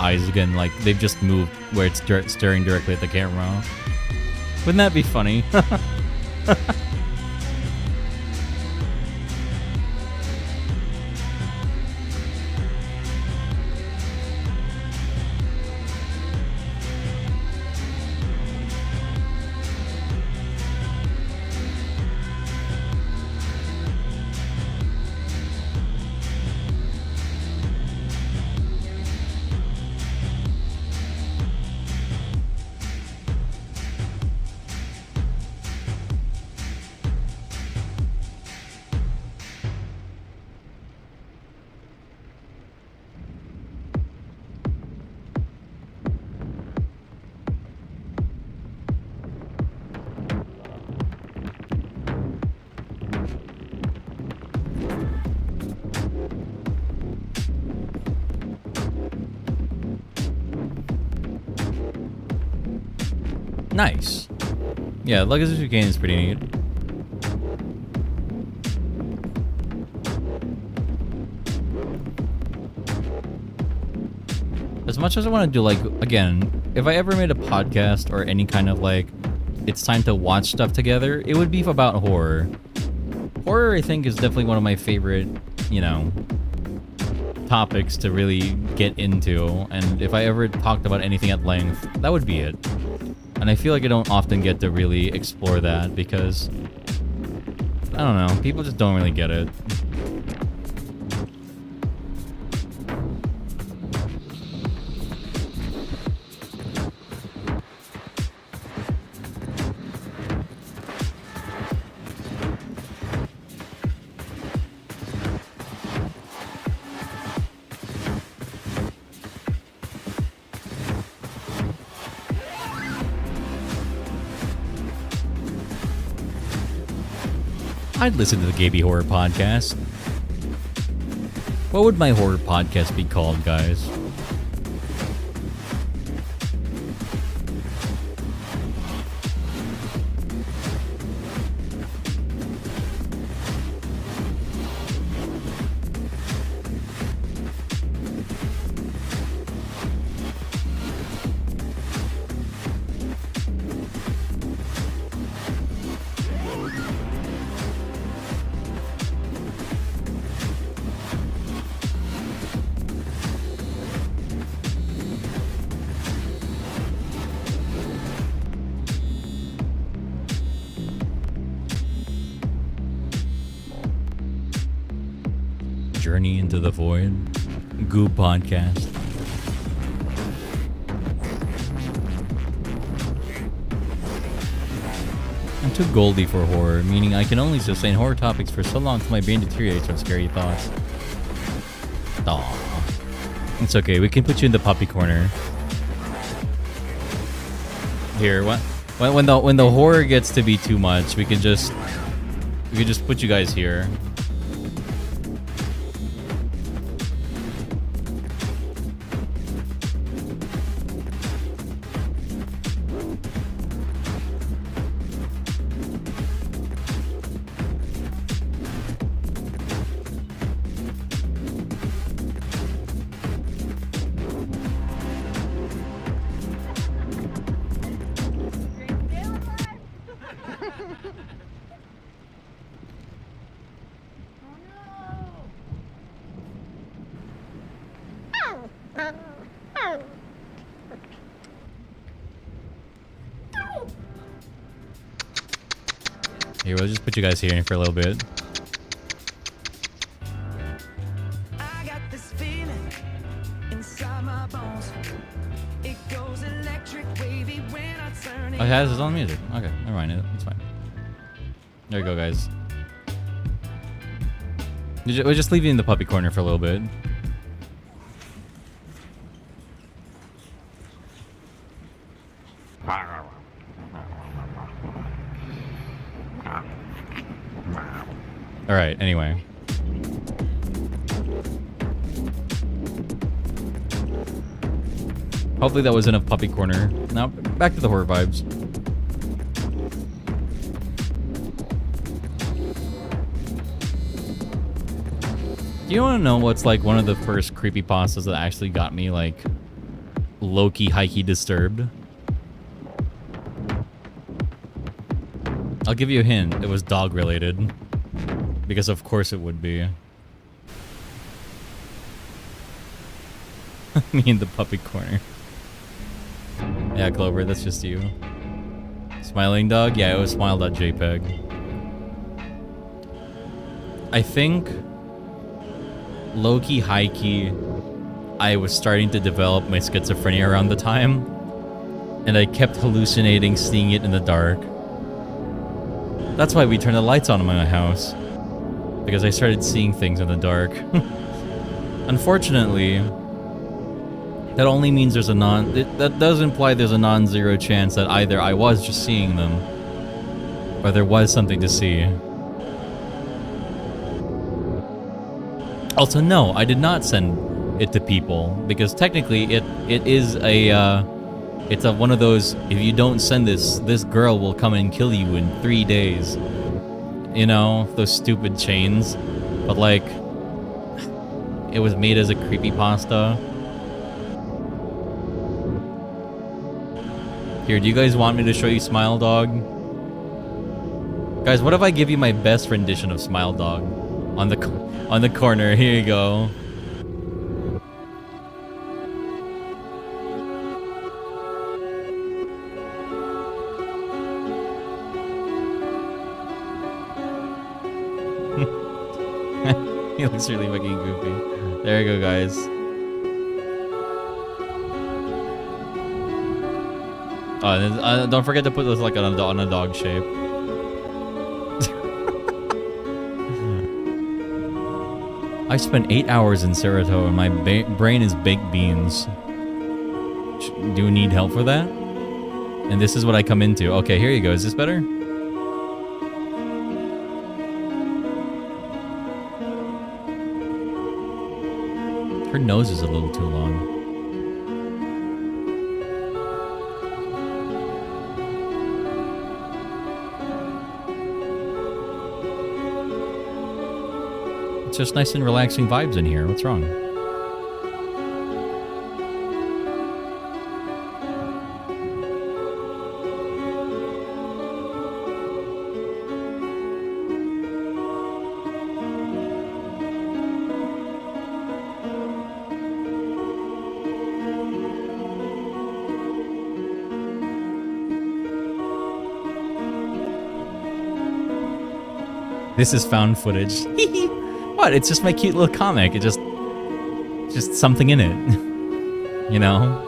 eyes again, like they've just moved where it's staring directly at the camera. Wouldn't that be funny? Nice. Yeah, Legacy game is pretty neat. As much as I want to do, like, again, if I ever made a podcast or any kind of, like, it's time to watch stuff together, it would be about horror. Horror, I think, is definitely one of my favorite, you know, topics to really get into. And if I ever talked about anything at length, that would be it. And I feel like I don't often get to really explore that because, I don't know, people just don't really get it. I'd listen to the Gaby Horror Podcast. What would my horror podcast be called, guys? Journey into the Void, Goob Podcast. I'm too goldy for horror, meaning I can only sustain horror topics for so long till my brain deteriorates from scary thoughts. Aw. It's okay, we can put you in the puppy corner. Here, when the horror gets to be too much, we can just put you guys here. Here, we'll just put you guys here for a little bit. I got this feeling inside my bones. It goes electric wavy when I turn it. Oh, it has its own music. Okay, never mind. It's fine. There you go, guys. We'll just leave you in the puppy corner for a little bit. Alright, anyway. Hopefully that was enough puppy corner. Now, back to the horror vibes. Do you want to know what's like one of the first creepypastas that actually got me like low-key, high-key disturbed. I'll give you a hint. It was dog-related. Because of course it would be. Me in the puppy corner. Yeah, Clover, that's just you. Smiling dog? Yeah, it was smile.jpg. I think low-key, high-key, I was starting to develop my schizophrenia around the time, and I kept hallucinating seeing it in the dark. That's why we turned the lights on in my house, because I started seeing things in the dark. Unfortunately, that only means there's a that does imply there's a non-zero chance that either I was just seeing them, or there was something to see. Also, no, I did not send it to people, because technically it is a it's a one of those, if you don't send this girl will come and kill you in 3 days. You know, those stupid chains. But like, it was made as a creepypasta. Here, do you guys want me to show you Smile Dog? Guys, what if I give you my best rendition of Smile Dog? On the corner, here you go. He looks really fucking goofy. There you go, guys. Oh, don't forget to put this like on a dog shape. I spent 8 hours in 𝚬𝚜 and my brain is baked beans. Do you need help for that? And this is what I come into. Okay, here you go. Is this better? Her nose is a little too long. It's just nice and relaxing vibes in here. What's wrong? This is found footage. What? It's just my cute little comic. It just something in it. You know?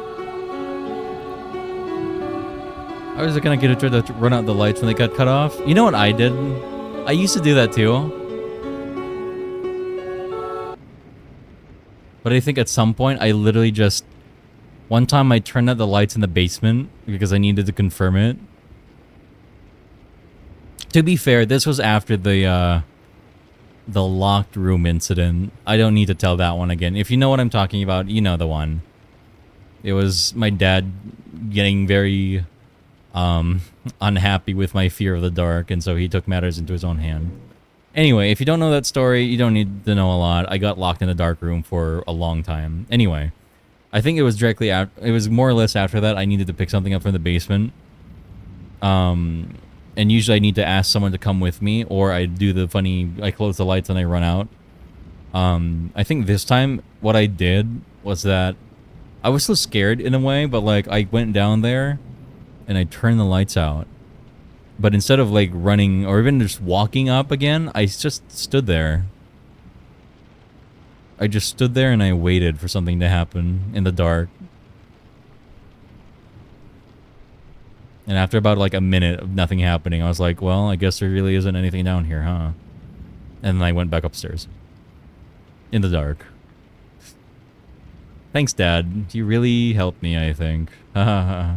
I was gonna get her to run out the lights when they got cut off. You know what I did? I used to do that too. But I think at some point I literally just... One time I turned out the lights in the basement because I needed to confirm it. To be fair, this was after the locked room incident. I don't need to tell that one again. If you know what I'm talking about, you know the one. It was my dad getting very unhappy with my fear of the dark, and so he took matters into his own hand. Anyway, if you don't know that story, you don't need to know a lot. I got locked in a dark room for a long time. Anyway, I think it was directly after, it was more or less after that I needed to pick something up from the basement. And usually I need to ask someone to come with me, or I do the funny, I close the lights and I run out. I think this time what I did was that I was so scared in a way, but like I went down there and I turned the lights out. But instead of like running or even just walking up again, I just stood there. I just stood there and I waited for something to happen in the dark. And after about like a minute of nothing happening, I was like, well, I guess there really isn't anything down here, huh? And then I went back upstairs. In the dark. Thanks, Dad. You really helped me, I think. Haha.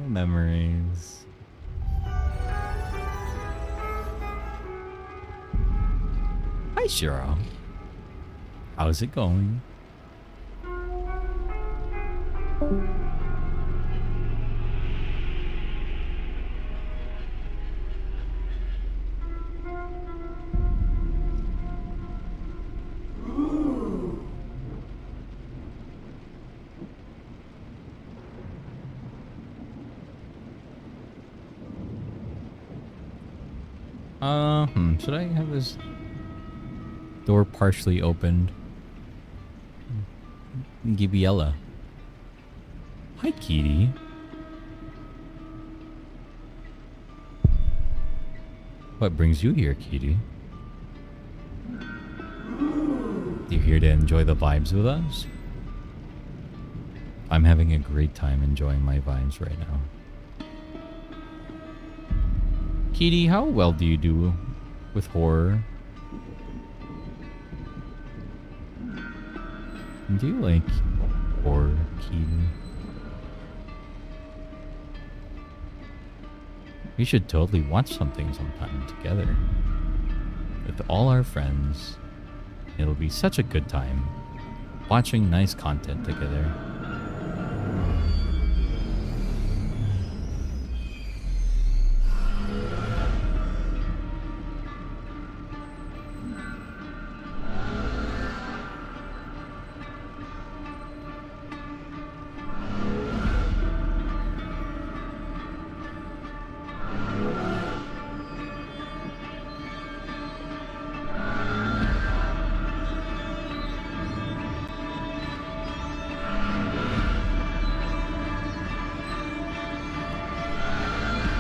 Memories. Hi, Shira. How's it going? Should I have this door partially opened? Gibiella. Hi, Kitty. What brings you here, Kitty? You here to enjoy the vibes with us? I'm having a great time enjoying my vibes right now. Kitty, how well do you do with horror? Do you like horror, Kitty? We should totally watch something sometime together. With all our friends. It'll be such a good time. Watching nice content together.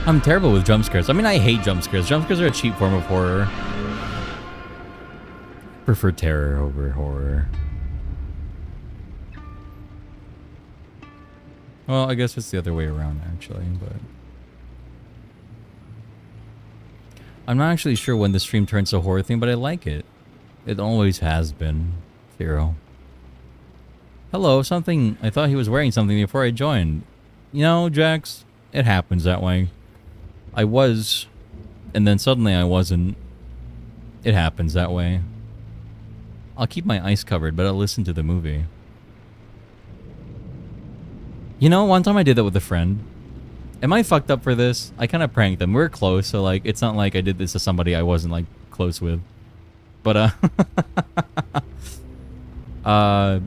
I'm terrible with jump scares. I mean, I hate jump scares. Jump scares are a cheap form of horror. Prefer terror over horror. Well, I guess it's the other way around, actually, but... I'm not actually sure when the stream turns a horror thing, but I like it. It always has been. Zero. Hello, something... I thought he was wearing something before I joined. You know, Jax, it happens that way. I was, and then suddenly I wasn't. It happens that way. I'll keep my eyes covered, but I'll listen to the movie. You know, one time I did that with a friend. Am I fucked up for this? I kind of pranked them. We're close, so like, it's not like I did this to somebody I wasn't like close with. But I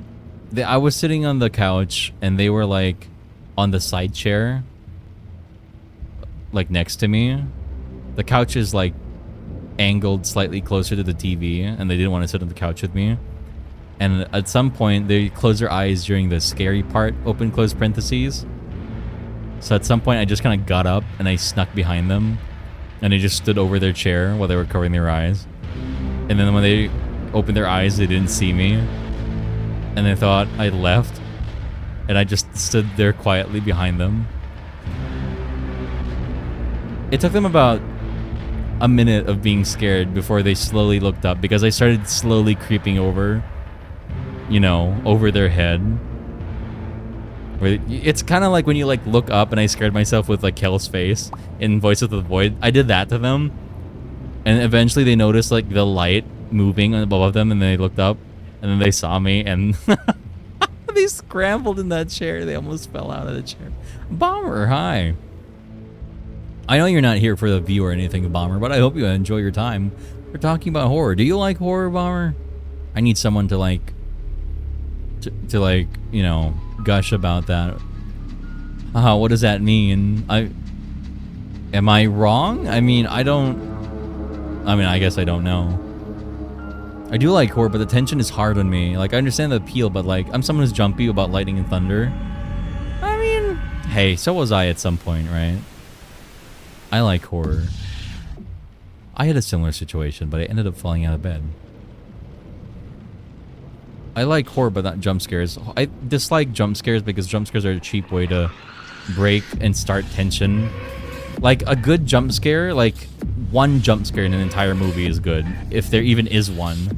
was sitting on the couch, and they were like on the side chair. Like next to me. The couch is like angled slightly closer to the TV, and they didn't want to sit on the couch with me. And at some point they closed their eyes during the scary part, open close parentheses. So at some point I just kind of got up and I snuck behind them, and I just stood over their chair while they were covering their eyes. And then when they opened their eyes, they didn't see me, and they thought I left, and I just stood there quietly behind them. It took them about a minute of being scared before they slowly looked up, because I started slowly creeping over, you know, over their head. It's kind of like when you like look up, and I scared myself with like Kel's face in Voice of the Void. I did that to them, and eventually they noticed like the light moving above them, and they looked up, and then they saw me, and they scrambled in that chair. They almost fell out of the chair. Bomber, hi. I know you're not here for the view or anything, Bomber, but I hope you enjoy your time. We're talking about horror. Do you like horror, Bomber? I need someone to like, to like, you know, gush about that. What does that mean? Am I wrong? I mean, I guess I don't know. I do like horror, but the tension is hard on me. Like, I understand the appeal, but like, I'm someone who's jumpy about lightning and thunder. I mean, hey, so was I at some point, right? I like horror. I had a similar situation, but I ended up falling out of bed. I like horror, but not jump scares. I dislike jump scares because jump scares are a cheap way to break and start tension. Like, a good jump scare, like, one jump scare in an entire movie is good, if there even is one.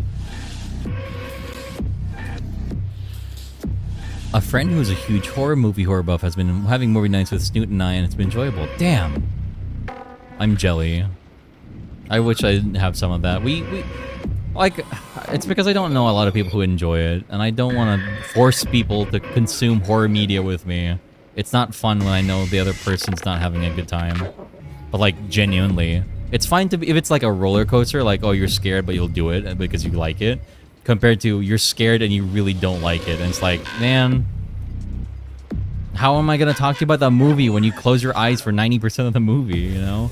A friend who is a huge horror buff has been having movie nights with Snoot and I, and it's been enjoyable. Damn. I'm jelly. I wish I didn't have some of that. Like, it's because I don't know a lot of people who enjoy it, and I don't want to force people to consume horror media with me. It's not fun when I know the other person's not having a good time. But like, genuinely. It's fine to be, if it's like a roller coaster, like, oh, you're scared, but you'll do it because you like it. Compared to, you're scared and you really don't like it. And it's like, man, how am I going to talk to you about that movie when you close your eyes for 90% of the movie, you know?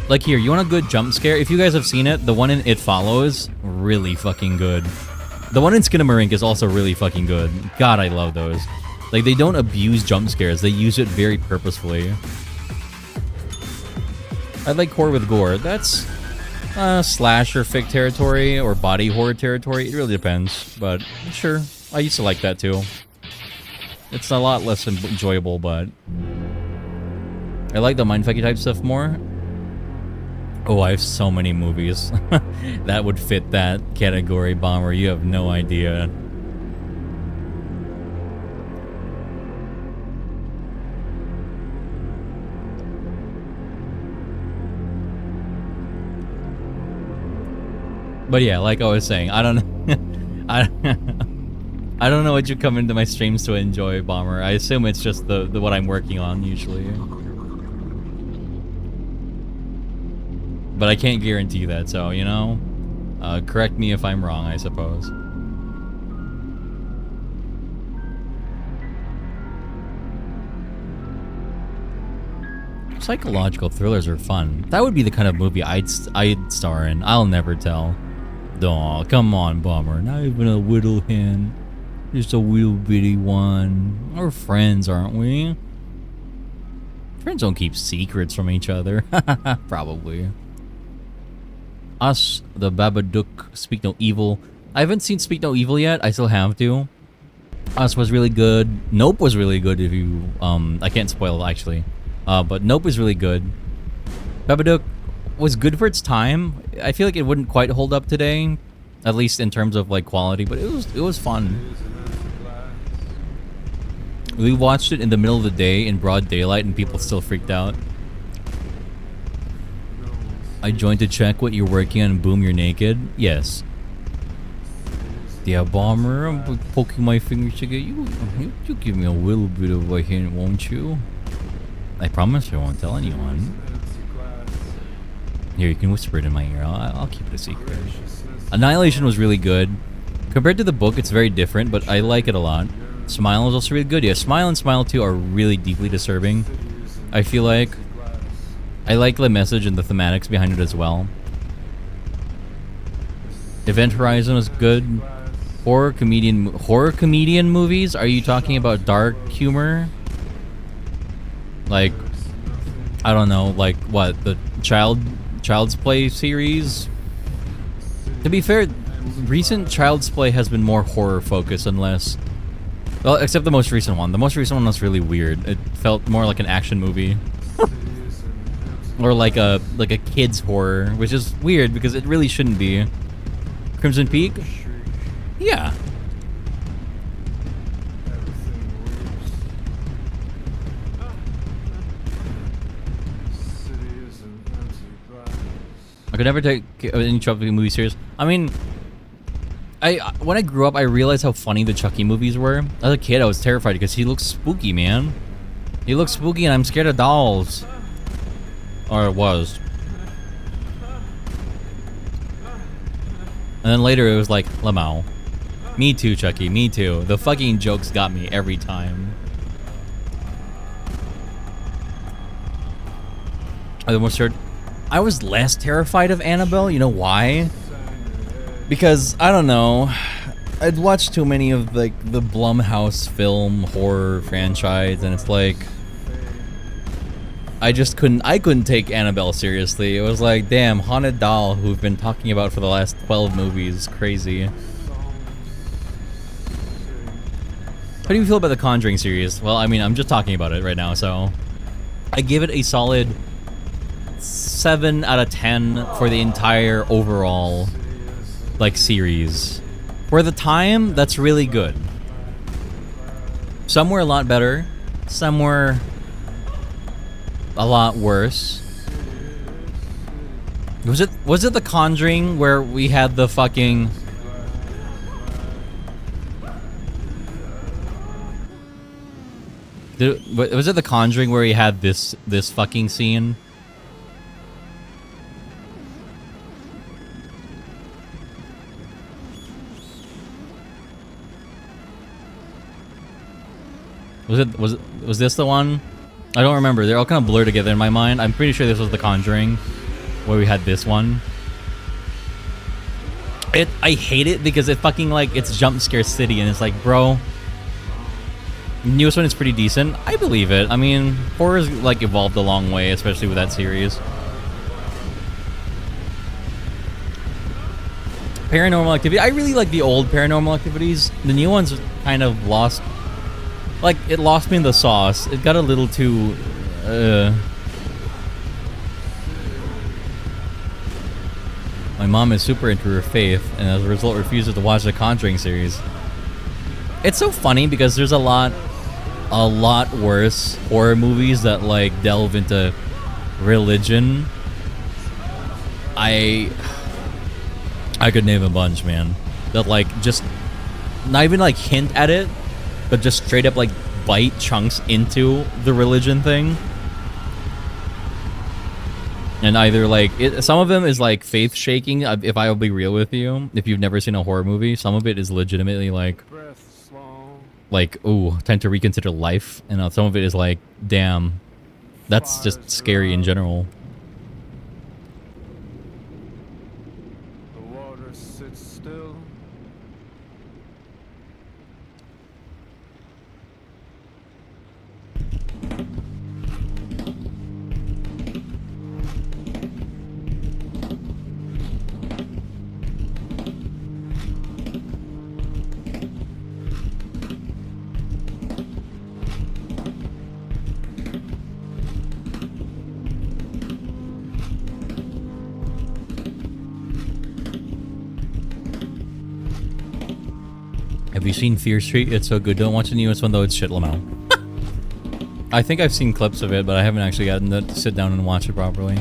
Like here, you want a good jump scare? If you guys have seen it, the one in It Follows, really fucking good. The one in 𝚎𝚘𝚜𝚜𝚜 is also really fucking good. God, I love those. Like, they don't abuse jump scares. They use it very purposefully. I like horror with gore. That's slasher fic territory or body horror territory. It really depends, but sure. I used to like that too. It's a lot less enjoyable, but I like the mindfucky type stuff more. Oh, I have so many movies that would fit that category, Bomber. You have no idea. But yeah, like I was saying, I don't know. I don't know what you come into my streams to enjoy, Bomber. I assume it's just the what I'm working on usually. But I can't guarantee that, so, you know, correct me if I'm wrong, I suppose. Psychological thrillers are fun. That would be the kind of movie I'd star in. I'll never tell. Aw, come on, Bomber. Not even a little hen. Just a little bitty one. We're friends, aren't we? Friends don't keep secrets from each other. Probably. Us, the Babadook, Speak No Evil. I haven't seen Speak No Evil yet. I still have to. Us was really good. Nope was really good if you... I can't spoil it, actually. But Nope was really good. Babadook was good for its time. I feel like it wouldn't quite hold up today. At least in terms of, like, quality. But it was fun. We watched it in the middle of the day in broad daylight and people still freaked out. I joined to check what you're working on and boom, you're naked. Yes. Yeah, Bomber, I'm poking my fingers to get you. You give me a little bit of a hint, won't you? I promise I won't tell anyone. Here, you can whisper it in my ear. I'll keep it a secret. Annihilation was really good. Compared to the book, it's very different, but I like it a lot. Smile is also really good. Yeah, Smile and Smile 2 are really deeply disturbing. I feel like... I like the message and the thematics behind it as well. Event Horizon was good. Horror comedian movies? Are you talking about dark humor? Like, I don't know, like what, the Child's Play series? To be fair, recent Child's Play has been more horror focused and less, well, except the most recent one. The most recent one was really weird. It felt more like an action movie. Or like a kid's horror, which is weird because it really shouldn't be. Crimson Peak? Yeah. I could never take any Chucky movie serious. I mean, when I grew up, I realized how funny the Chucky movies were. As a kid, I was terrified because he looks spooky, man. He looks spooky and I'm scared of dolls. Or it was. And then later it was like, Lamau. Me too, Chucky, me too. The fucking jokes got me every time. I was less terrified of Annabelle. You know why? Because, I don't know. I'd watched too many of like the Blumhouse film horror franchise and it's like... I couldn't take Annabelle seriously. It was like, damn, haunted doll who we've been talking about for the last 12 movies. Crazy. How do you feel about the Conjuring series? Well, I mean, I'm just talking about it right now, so... I give it a solid 7 out of 10 for the entire overall, like, series. For the time, that's really good. Some were a lot better. Some were... a lot worse. Was it The Conjuring where we had the fucking... Was it The Conjuring where he had this fucking scene? Was this the one? I don't remember. They're all kind of blurred together in my mind. I'm pretty sure this was The Conjuring where we had this one. I hate it because it fucking like it's jump scare city and it's like, bro, the newest one is pretty decent. I believe it. I mean, horror's like evolved a long way, especially with that series. Paranormal Activity. I really like the old Paranormal Activities. The new ones kind of lost, like, it lost me in the sauce. It got a little too, My mom is super into her faith, and as a result refuses to watch the Conjuring series. It's so funny because there's a lot worse horror movies that like delve into religion. I could name a bunch, man. That like just not even like hint at it, but just straight up like bite chunks into the religion thing. And either like some of them is like faith shaking. If I will be real with you, if you've never seen a horror movie, some of it is legitimately like ooh, time to reconsider life. And some of it is like, damn, that's just scary in general. The water sits still. Have you seen Fear Street? It's so good. Don't watch the newest one though, it's 𝚎𝚘𝚜𝚢. I think I've seen clips of it, but I haven't actually gotten to sit down and watch it properly. I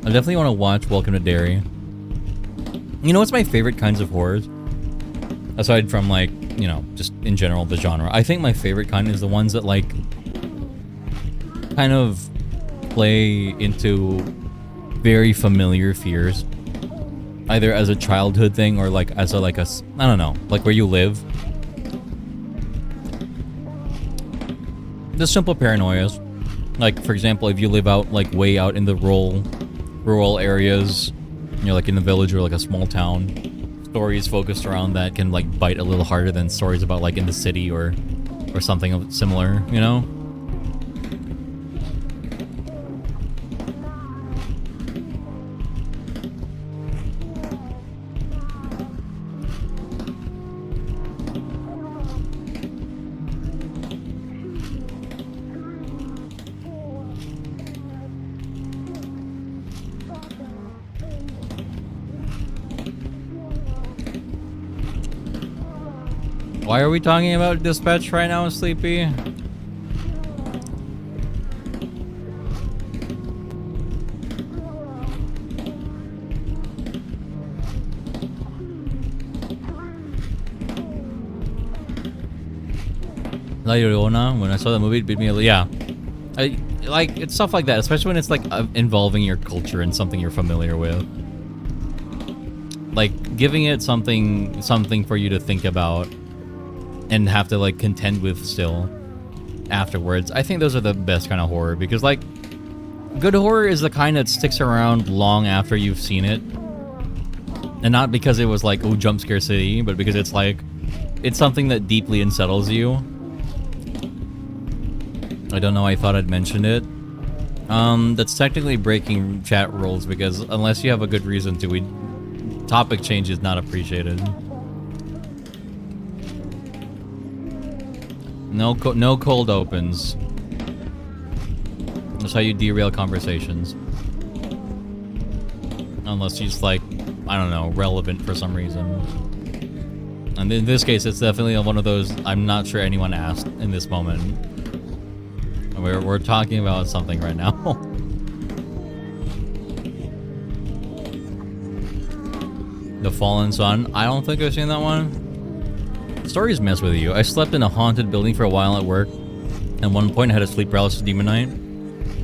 definitely want to watch Welcome to Derry. You know what's my favorite kinds of horrors? Aside from like, you know, just in general the genre. I think my favorite kind is the ones that like kind of play into very familiar fears. Either as a childhood thing or like as a I don't know, like where you live. The simple paranoias. Like for example, if you live out like way out in the rural areas, you're like in the village or like a small town, stories focused around that can like bite a little harder than stories about like in the city or something similar, you know? Why are we talking about Dispatch right now, Sleepy? La Llorona, when I saw that movie, it beat me. Yeah, I like it's stuff like that, especially when it's like involving your culture and something you're familiar with. Like giving it something for you to think about and have to like contend with still afterwards. I think those are the best kind of horror because like good horror is the kind that sticks around long after you've seen it, and not because it was like, oh, jump scare city, but because it's like it's something that deeply unsettles you. I don't know, I thought I'd mentioned it. That's technically breaking chat rules because unless you have a good reason to, topic change is not appreciated. No cold opens. That's how you derail conversations. Unless she's like, I don't know, relevant for some reason. And in this case, it's definitely one of those I'm not sure anyone asked in this moment. We're talking about something right now. The Fallen Sun. I don't think I've seen that one. Stories mess with you. I slept in a haunted building for a while at work. At one point, I had a sleep paralysis demon night.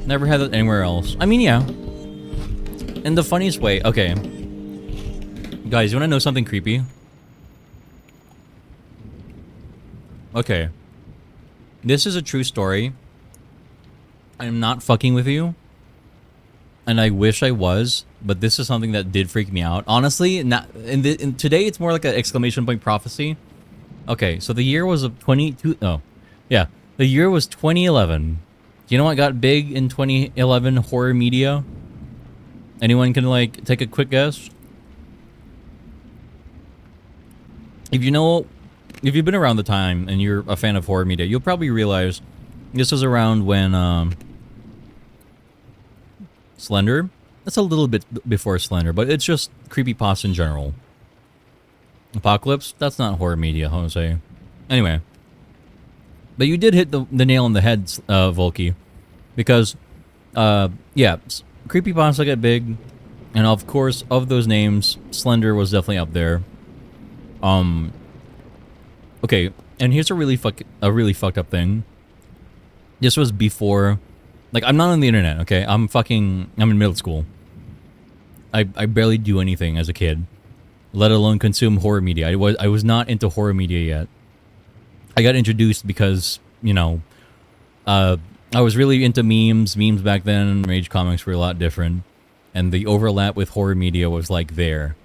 Never had that anywhere else. I mean, yeah. In the funniest way. Okay. Guys, you want to know something creepy? Okay. This is a true story. I'm not fucking with you. And I wish I was, but this is something that did freak me out. Honestly, not in today it's more like an exclamation point prophecy. Okay, so the year was of 22. Oh, yeah, the year was 2011. Do you know what got big in 2011 horror media? Anyone can like take a quick guess? If you know, if you've been around the time and you're a fan of horror media, you'll probably realize this was around when Slender. That's a little bit before Slender, but it's just creepypasta in general. Apocalypse? That's not horror media, Jose. Anyway. But you did hit the nail on the head, Volky. Because, yeah, creepypasta got big. And of course, of those names, Slender was definitely up there. Okay, and here's a really fucked up thing. This was before... Like, I'm not on the internet, okay? I'm in middle school. I barely do anything as a kid, let alone consume horror media. I was not into horror media yet. I got introduced because, you know, I was really into memes. Memes back then, Rage comics were a lot different. And the overlap with horror media was, like, there.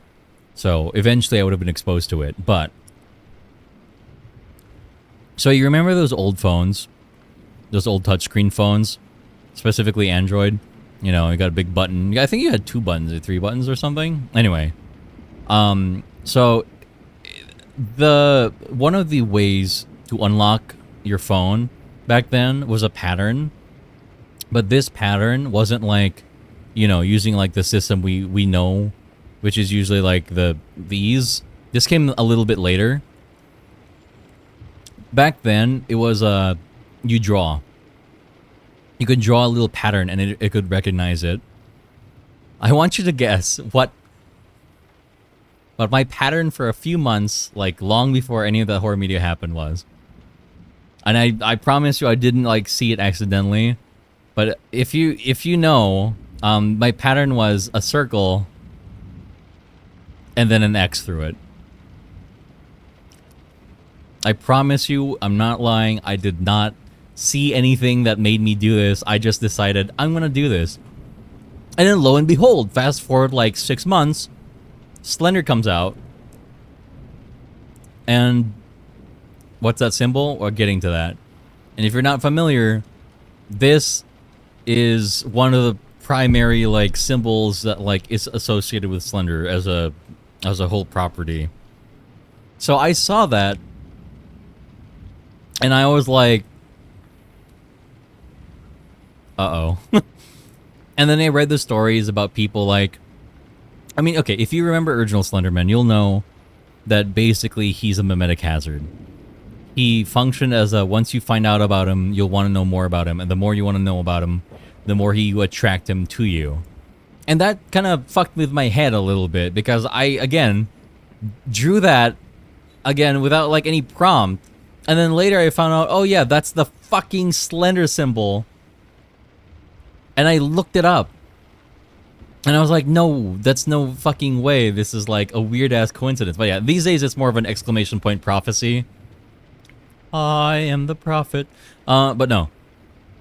So, eventually I would have been exposed to it. But... So, you remember those old phones? Those old touchscreen phones? Specifically Android. You know, you got a big button. I think you had 2 buttons or 3 buttons or something. Anyway. So one of the ways to unlock your phone back then was a pattern. But this pattern wasn't like, you know, using like the system we know, which is usually like these. This came a little bit later. Back then, it was you draw. You could draw a little pattern and it could recognize it. I want you to guess what my pattern for a few months, like long before any of that horror media happened, was. And I promise you I didn't like see it accidentally. But if you know, my pattern was a circle and then an X through it. I promise you, I'm not lying, I did not see anything that made me do this. I just decided I'm gonna do this. And then lo and behold, fast forward like 6 months, Slender comes out. And what's that symbol? We're getting to that. And if you're not familiar, this is one of the primary like symbols that like is associated with Slender as a whole property. So I saw that and I was like, uh-oh. And then I read the stories about people like... I mean, okay, if you remember original Slenderman, you'll know that basically he's a mimetic hazard. He functioned as a... Once you find out about him, you'll want to know more about him. And the more you want to know about him, the more you attract him to you. And that kind of fucked with my head a little bit. Because I, again, drew that, again, without like any prompt. And then later I found out, oh yeah, that's the fucking Slender symbol. And I looked it up. And I was like, no, that's no fucking way. This is like a weird-ass coincidence. But yeah, these days it's more of an exclamation point prophecy. I am the prophet. But no.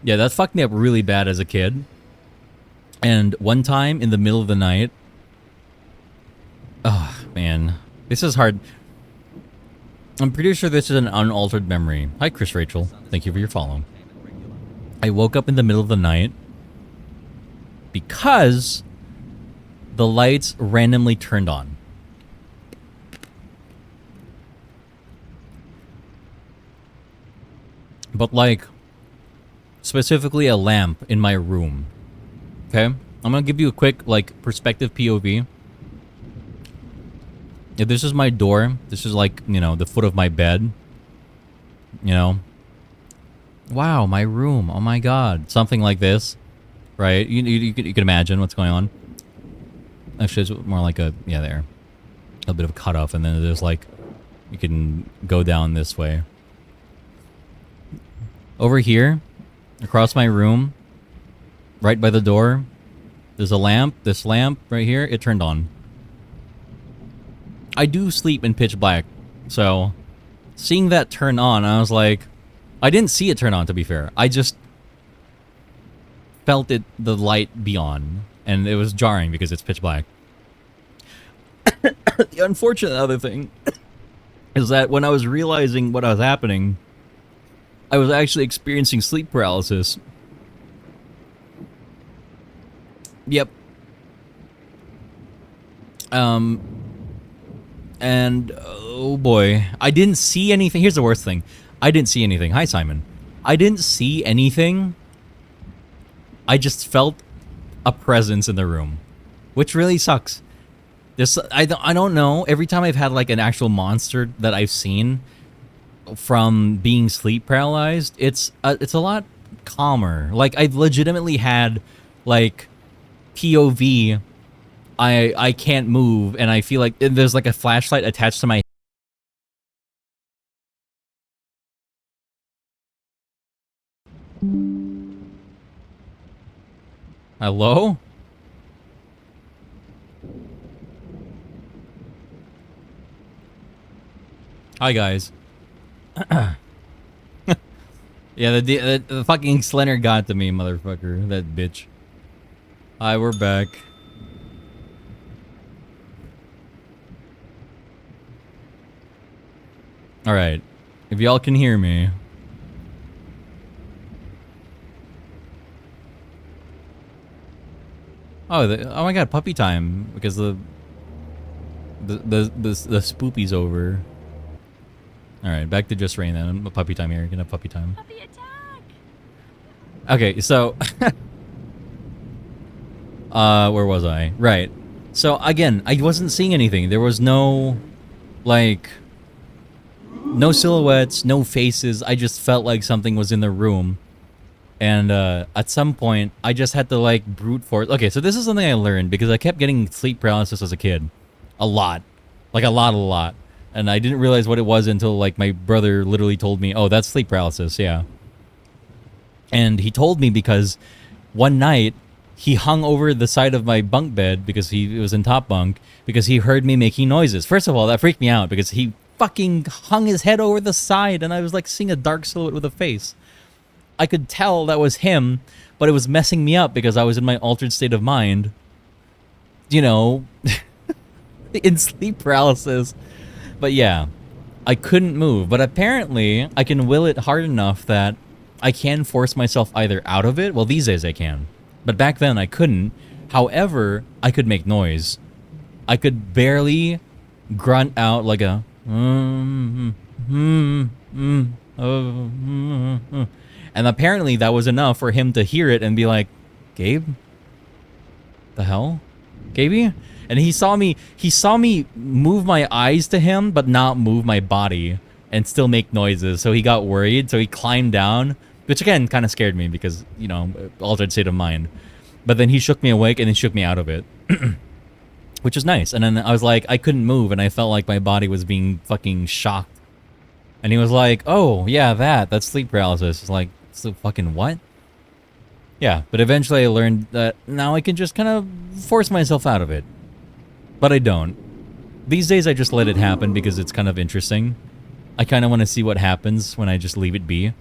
Yeah, that fucked me up really bad as a kid. And one time in the middle of the night... Oh, man. This is hard. I'm pretty sure this is an unaltered memory. Hi, Chris Rachel. Thank you for your follow. I woke up in the middle of the night because the lights randomly turned on. But like, specifically a lamp in my room. Okay? I'm gonna give you a quick, like, perspective POV. If this is my door, this is like, you know, the foot of my bed. You know? Wow, my room. Oh my god. Something like this. Right? You can imagine what's going on. Actually, it's more like a... Yeah, there. a bit of cutoff, and then there's like, you can go down this way. Over here, across my room, right by the door, there's a lamp. This lamp right here, it turned on. I do sleep in pitch black, so seeing that turn on, I was like, I didn't see it turn on, to be fair. I just felt the light be on, and it was jarring because it's pitch black. The unfortunate other thing is that when I was realizing what was happening, I was actually experiencing sleep paralysis. Yep. And oh boy, I didn't see anything. Here's the worst thing. I didn't see anything. Hi, Simon. I didn't see anything. I just felt a presence in the room, which really sucks. This I don't know. Every time I've had like an actual monster that I've seen from being sleep paralyzed, it's a lot calmer. Like I've legitimately had like POV. I can't move, and I feel like there's like a flashlight attached to my. Hello? Hi guys. Yeah, the fucking Slender got to me, motherfucker. That bitch. Hi, we're back. Alright. If y'all can hear me. Oh, oh my god, puppy time. Because the spoopy's over. Alright, back to just rain then. Puppy time here. Gonna have puppy time. Puppy attack! Okay, so where was I? Right. So again, I wasn't seeing anything. There was no like no silhouettes, no faces. I just felt like something was in the room. And at some point, I just had to like brute force. Okay, so this is something I learned because I kept getting sleep paralysis as a kid. A lot. Like a lot. And I didn't realize what it was until like my brother literally told me, "Oh, that's sleep paralysis." Yeah. And he told me because one night he hung over the side of my bunk bed because he was in top bunk because he heard me making noises. First of all, that freaked me out because he fucking hung his head over the side and I was like seeing a dark silhouette with a face. I could tell that was him, but it was messing me up because I was in my altered state of mind. You know, in sleep paralysis. But yeah, I couldn't move. But apparently, I can will it hard enough that I can force myself either out of it. Well, these days I can. But back then I couldn't. However, I could make noise. I could barely grunt out like a... And apparently that was enough for him to hear it and be like, "Gabe? The hell? Gabe?" And he saw me move my eyes to him, but not move my body and still make noises. So he got worried. So he climbed down, which again kind of scared me because, you know, altered state of mind. But then he shook me awake and then shook me out of it, which is nice. And then I was like, I couldn't move and I felt like my body was being fucking shocked. And he was like, "Oh, yeah, that's sleep paralysis." It's like, so fucking what? Yeah, but eventually I learned that now I can just kind of force myself out of it. But I don't. These days I just let it happen because it's kind of interesting. I kind of want to see what happens when I just leave it be.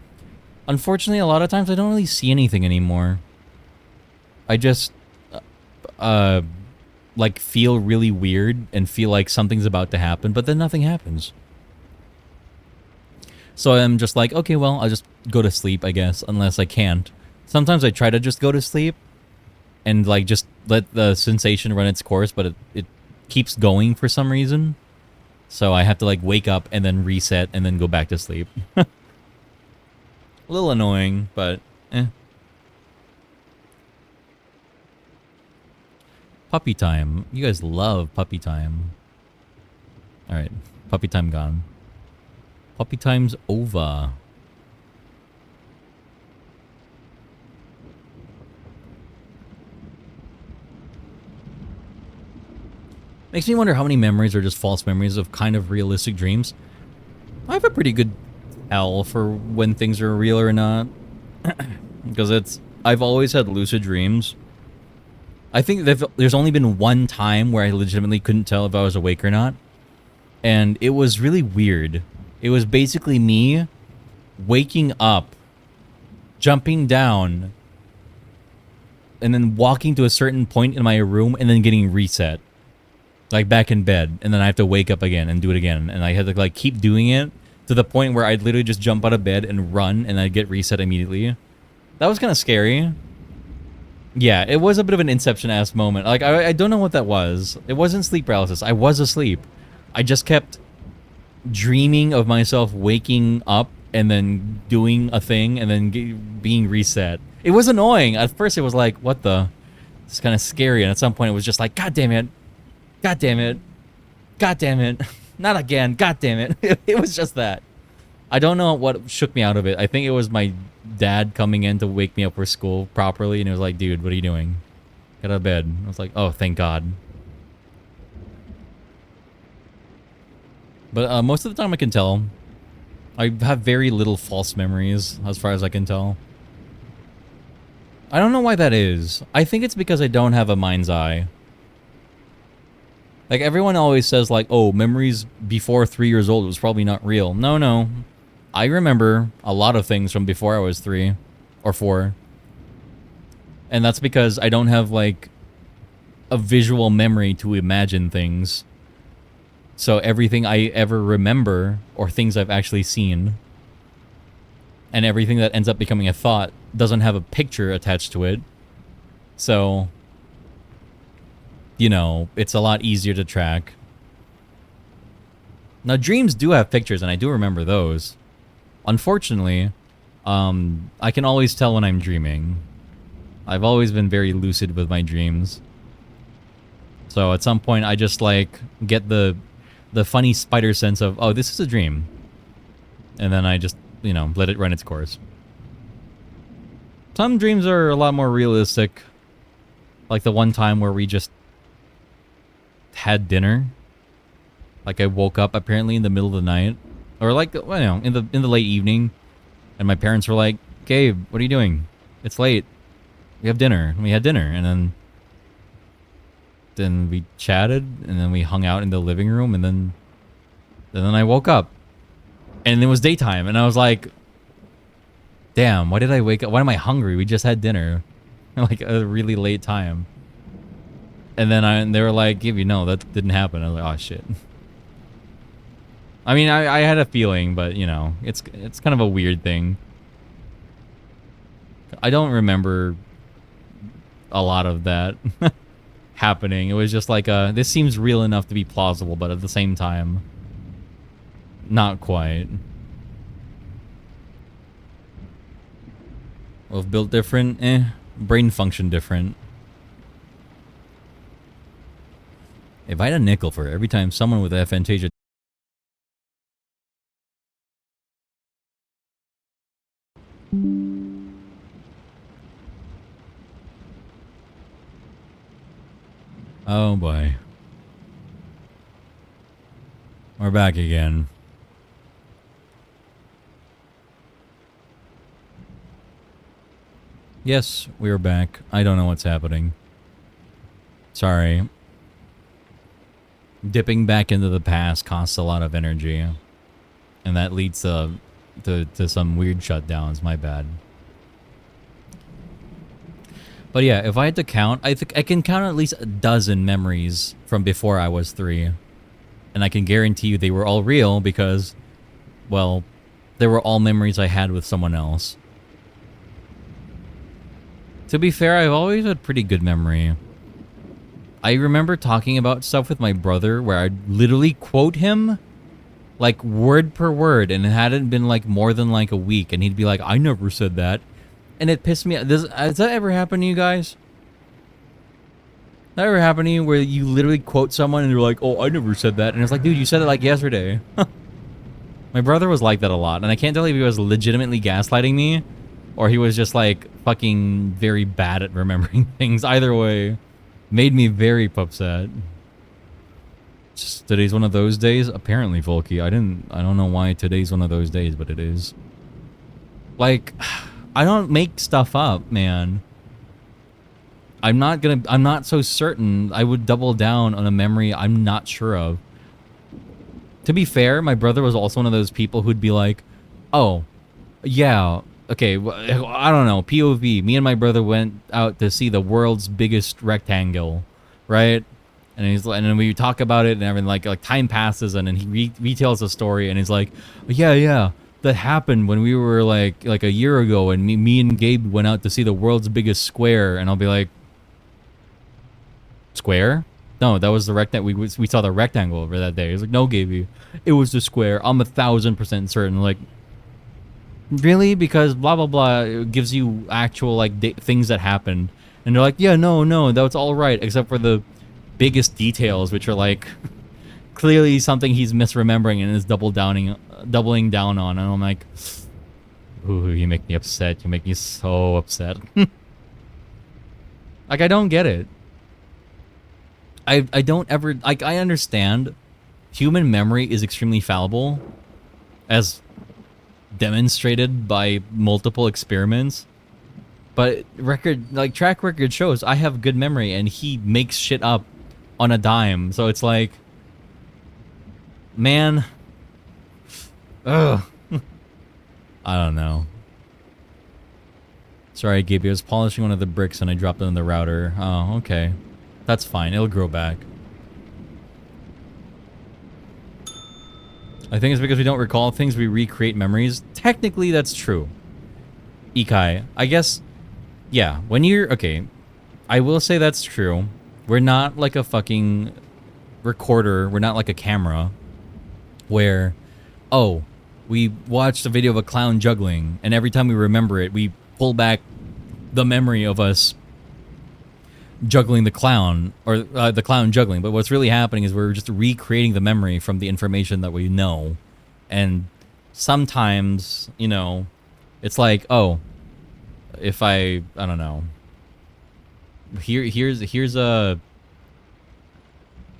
Unfortunately, a lot of times I don't really see anything anymore. I just, like feel really weird and feel like something's about to happen, but then nothing happens. So I'm just like, okay, well, I'll just go to sleep, I guess, unless I can't. Sometimes I try to just go to sleep and like just let the sensation run its course, but it keeps going for some reason. So I have to like wake up and then reset and then go back to sleep. A little annoying, but eh. Puppy time. You guys love puppy time. Alright, puppy time gone. Puppy time's over. Makes me wonder how many memories are just false memories of kind of realistic dreams. I have a pretty good tell for when things are real or not. Because I've always had lucid dreams. I think there's only been one time where I legitimately couldn't tell if I was awake or not. And it was really weird. It was basically me waking up, jumping down, and then walking to a certain point in my room and then getting reset. Like back in bed. And then I have to wake up again and do it again. And I had to like keep doing it to the point where I'd literally just jump out of bed and run and I'd get reset immediately. That was kind of scary. Yeah, it was a bit of an Inception-ass moment. Like, I don't know what that was. It wasn't sleep paralysis. I was asleep. I just kept dreaming of myself waking up and then doing a thing and then being reset. It was annoying. At first, it was like, what the? It's kind of scary. And at some point, it was just like, God damn it. God damn it. God damn it. Not again. God damn it. It was just that. I don't know what shook me out of it. I think it was my dad coming in to wake me up for school properly, and it was like, dude, what are you doing? Get out of bed. I was like, oh, thank God. But most of the time I can tell. I have very little false memories, as far as I can tell. I don't know why that is. I think it's because I don't have a mind's eye. Like, everyone always says, like, oh, memories before 3 years old was probably not real. No, no. I remember a lot of things from before I was 3 or 4. And that's because I don't have, like, a visual memory to imagine things. So everything I ever remember, or things I've actually seen, and everything that ends up becoming a thought doesn't have a picture attached to it. So, you know, it's a lot easier to track. Now, dreams do have pictures, and I do remember those. Unfortunately, I can always tell when I'm dreaming. I've always been very lucid with my dreams. So at some point, I just, like, get the funny spider sense of, oh, this is a dream. And then I just, you know, let it run its course. Some dreams are a lot more realistic. Like the one time where we just had dinner. Like I woke up apparently in the middle of the night. Or like, well, you know, in the late evening. And my parents were like, Gabe, what are you doing? It's late. We have dinner. And we had dinner. And then we chatted. And then we hung out in the living room. And then I woke up. And it was daytime. And I was like, damn, why did I wake up? Why am I hungry? We just had dinner. Like a really late time. And then they were like, Gabe, you know, that didn't happen. I was like, oh shit. I mean, I had a feeling, but you know, it's kind of a weird thing. I don't remember a lot of that happening. It was just like, this seems real enough to be plausible, but at the same time, not quite. Well, built different, brain function different. If I had a nickel for every time someone with aphantasia oh boy. We're back again. Yes, we're back. I don't know what's happening. Sorry. Dipping back into the past costs a lot of energy. And that leads to some weird shutdowns. My bad. But yeah, if I had to count, I think I can count at least a dozen memories from before I was 3. And I can guarantee you they were all real because, well, they were all memories I had with someone else. To be fair, I've always had pretty good memory. I remember talking about stuff with my brother where I'd literally quote him like word per word, and it hadn't been like more than like a week, and he'd be like, I never said that. And it pissed me off. Has that ever happened to you guys? That ever happened to you where you literally quote someone and you're like, oh, I never said that. And it's like, dude, you said it like yesterday. My brother was like that a lot, and I can't tell if he was legitimately gaslighting me or he was just like fucking very bad at remembering things. Either way, made me very upset. Just today's one of those days. Apparently, Volky. I don't know why today's one of those days, but it is. Like, I don't make stuff up, man. I'm not so certain. I would double down on a memory I'm not sure of. To be fair, my brother was also one of those people who'd be like, oh, yeah, okay, I don't know, POV. Me and my brother went out to see the world's biggest rectangle, right? And then we talk about it and everything, like time passes and then he retells the story and he's like, yeah, that happened when we were like a year ago and me and Gabe went out to see the world's biggest square. And I'll be like, square? No, that was the rectangle. We saw the rectangle over that day. He's like, no, Gabe, it was the square. I'm 1000% certain. Like, really? Because blah blah blah, it gives you actual like things that happened, and they're like, yeah, no, that's all right, except for the biggest details, which are like clearly something he's misremembering and is doubling down on. And I'm like, ooh, you make me upset. You make me so upset. Like, I don't get it. I don't ever, like, I understand human memory is extremely fallible, as demonstrated by multiple experiments, but track record shows I have good memory and he makes shit up on a dime. So it's like, man, ugh. I don't know. Sorry, Gabe, I was polishing one of the bricks and I dropped it on the router. Oh, okay. That's fine. It'll grow back. I think it's because we don't recall things, we recreate memories. Technically, that's true. Ikai, I guess, yeah, when you're, okay, I will say that's true. We're not like a fucking recorder. We're not like a camera where, oh, we watched a video of a clown juggling and every time we remember it, we pull back the memory of us juggling the clown, or the clown juggling. But what's really happening is we're just recreating the memory from the information that we know. And sometimes, you know, it's like, oh, if I don't know, here's a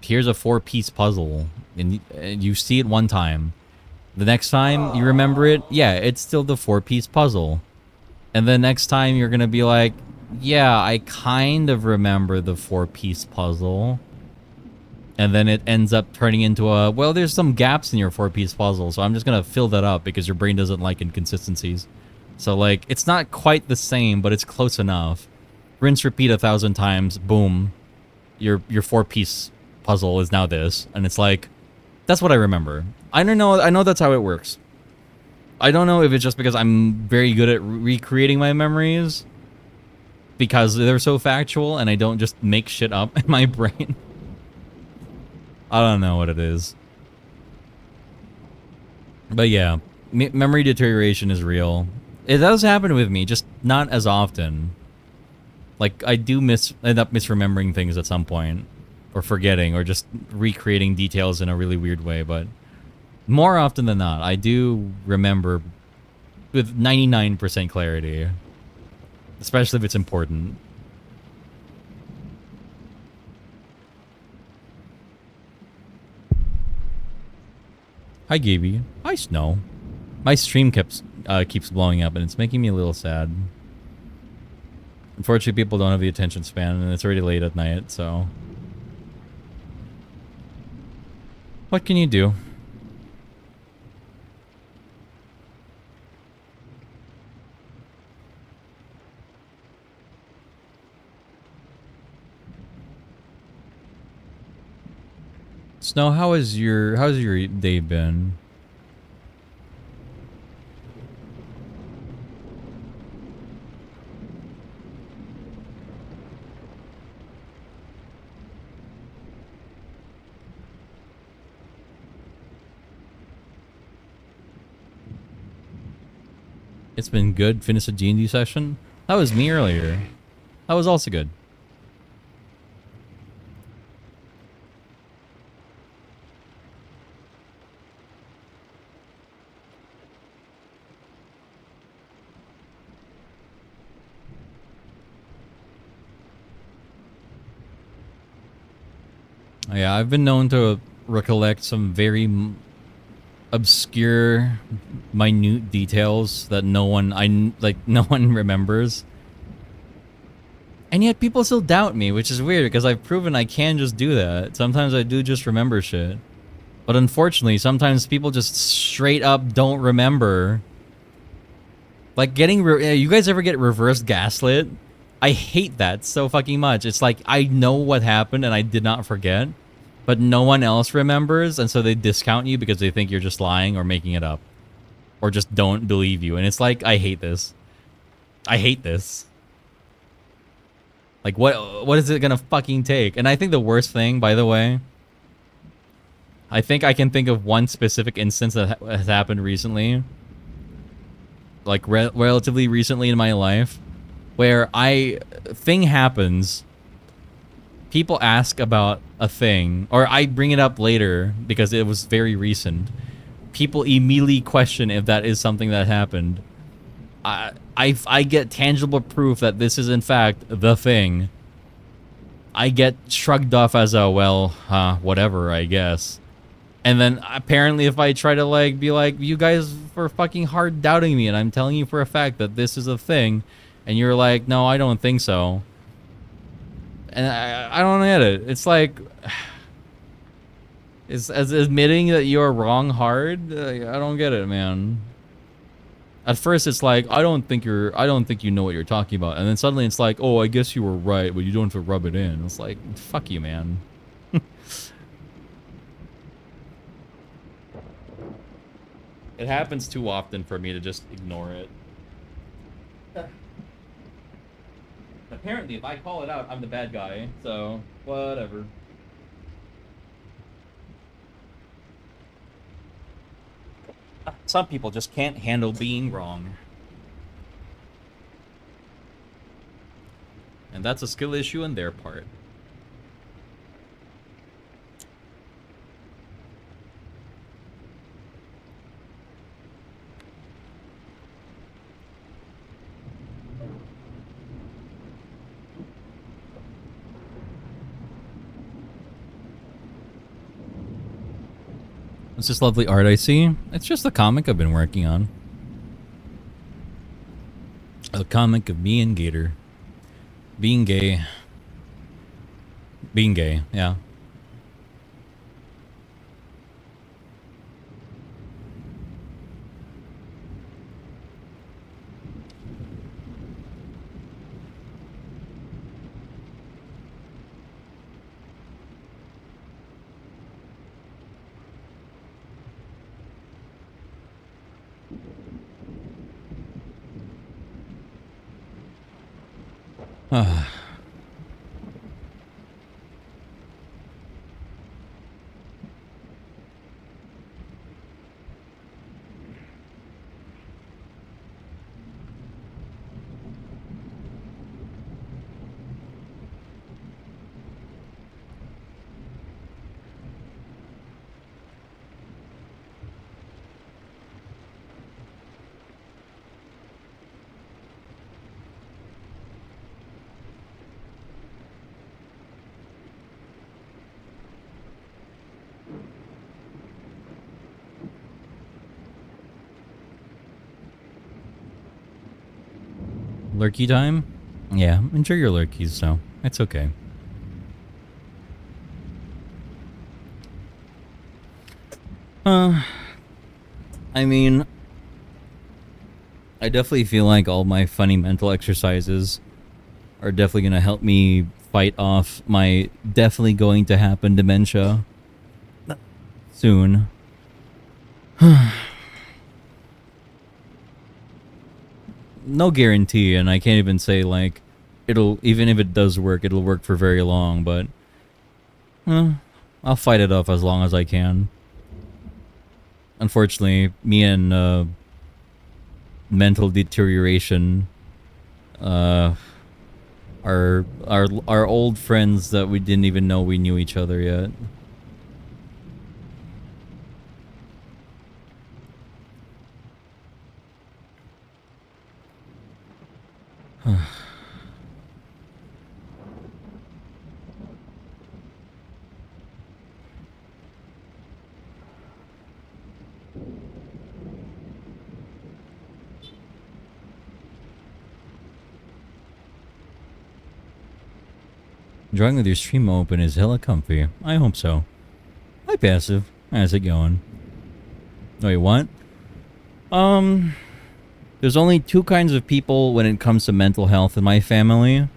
4-piece puzzle and you see it one time, the next time you remember it, yeah, it's still the 4-piece puzzle, and the next time you're gonna be like, yeah, I kind of remember the 4-piece puzzle. And then it ends up turning into a, well, there's some gaps in your 4-piece puzzle, so I'm just going to fill that up because your brain doesn't like inconsistencies. So, like, it's not quite the same, but it's close enough. Rinse, repeat 1,000 times, boom. Your 4-piece puzzle is now this. And it's like, that's what I remember. I don't know, I know that's how it works. I don't know if it's just because I'm very good at recreating my memories, because they're so factual and I don't just make shit up in my brain. I don't know what it is. But yeah, memory deterioration is real. It does happen with me, just not as often. Like, I do end up misremembering things at some point, or forgetting, or just recreating details in a really weird way, but more often than not, I do remember with 99% clarity. Especially if it's important. Hi, Gaby. Hi, Snow. My stream keeps blowing up, and it's making me a little sad. Unfortunately, people don't have the attention span, and it's already late at night, so... what can you do? Snow, how's your day been? It's been good. Finished a D&D session. That was me earlier. That was also good. Yeah, I've been known to recollect some very obscure, minute details that no one no one remembers. And yet people still doubt me, which is weird because I've proven I can just do that. Sometimes I do just remember shit. But unfortunately, sometimes people just straight up don't remember. Like getting, you guys ever get reverse gaslit? I hate that so fucking much. It's like, I know what happened and I did not forget, but no one else remembers, and so they discount you because they think you're just lying or making it up. Or just don't believe you. And it's like, I hate this. I hate this. Like, what is it gonna fucking take? And I think the worst thing, by the way, I think I can think of one specific instance that has happened recently. Like, relatively recently in my life. Where thing happens, people ask about a thing, or I bring it up later because it was very recent. People immediately question if that is something that happened. I get tangible proof that this is in fact the thing. I get shrugged off as a, well, whatever, I guess. And then apparently if I try to like be like, you guys were fucking hard doubting me and I'm telling you for a fact that this is a thing, and you're like, no, I don't think so. And I don't get it. It's like, is as admitting that you're wrong hard? I don't get it, man. At first it's like, I don't think you know what you're talking about. And then suddenly it's like, oh, I guess you were right, but you don't have to rub it in. It's like, fuck you, man. It happens too often for me to just ignore it. Apparently, if I call it out, I'm the bad guy, so whatever. Some people just can't handle being wrong. And that's a skill issue on their part. What's this lovely art I see? It's just the comic I've been working on. A comic of me and Gator. Being gay. Being gay, yeah. Lurky time? Yeah, enjoy your lurkies, so it's okay. I mean, I definitely feel like all my funny mental exercises are definitely gonna help me fight off my definitely going to happen dementia soon. No guarantee, and I can't even say like even if it does work, it'll work for very long, but I'll fight it off as long as I can. Unfortunately, me and mental deterioration are old friends that we didn't even know we knew each other yet. Drawing with your stream open is hella comfy. I hope so. Hi, Passive. How's it going? Wait, what? There's only two kinds of people when it comes to mental health in my family.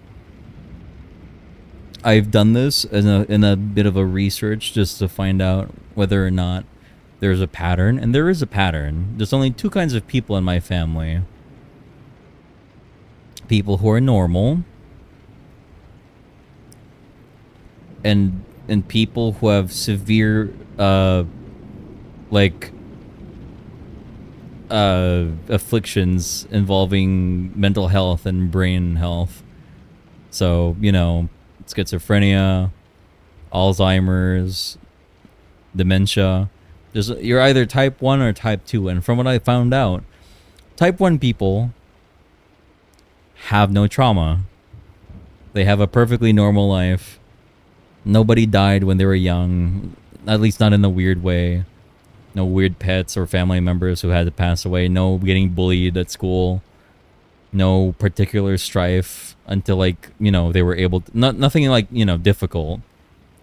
I've done this in a bit of a research just to find out whether or not there's a pattern, and there is a pattern. There's only two kinds of people in my family. People who are normal, and people who have severe afflictions involving mental health and brain health. So, you know, schizophrenia, Alzheimer's, dementia. You're either type 1 or type 2. And from what I found out, type 1 people have no trauma. They have a perfectly normal life. Nobody died when they were young, at least not in a weird way. No weird pets or family members who had to pass away. No getting bullied at school. No particular strife until, like, you know, they were able to... Nothing, like, you know, difficult.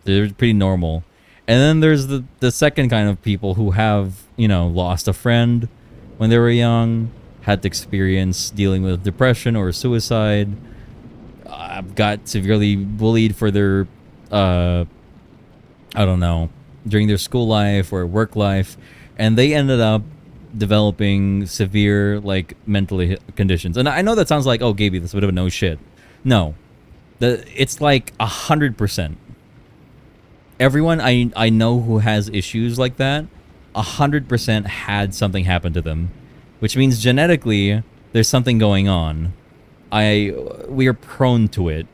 They're pretty normal. And then there's the second kind of people who have, you know, lost a friend when they were young, had to experience dealing with depression or suicide, got severely bullied for their, I don't know, during their school life or work life, and they ended up developing severe, like, mental conditions. And I know that sounds like, oh, Gaby, that's a bit of a no shit. No. It's like 100%. Everyone I know who has issues like that, 100% had something happen to them. Which means genetically, there's something going on. We are prone to it.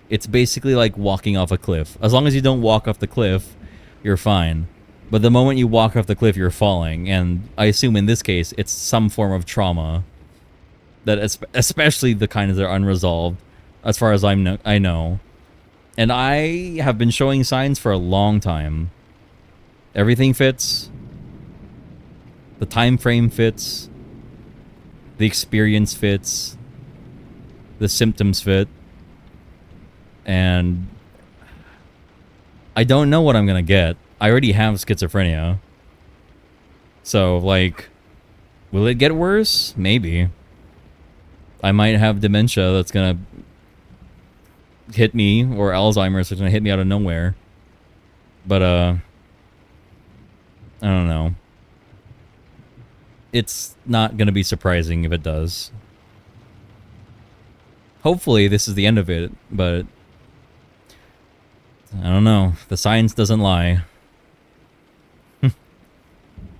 It's basically like walking off a cliff. As long as you don't walk off the cliff, you're fine. But the moment you walk off the cliff, you're falling. And I assume in this case, it's some form of trauma. That especially the kinds that are unresolved, as far as I know. And I have been showing signs for a long time. Everything fits. The time frame fits. The experience fits. The symptoms fit. And I don't know what I'm gonna get. I already have schizophrenia. So, like, will it get worse? Maybe. I might have dementia that's gonna hit me, or Alzheimer's that's gonna hit me out of nowhere. But, I don't know. It's not gonna be surprising if it does. Hopefully this is the end of it, but I don't know. The science doesn't lie.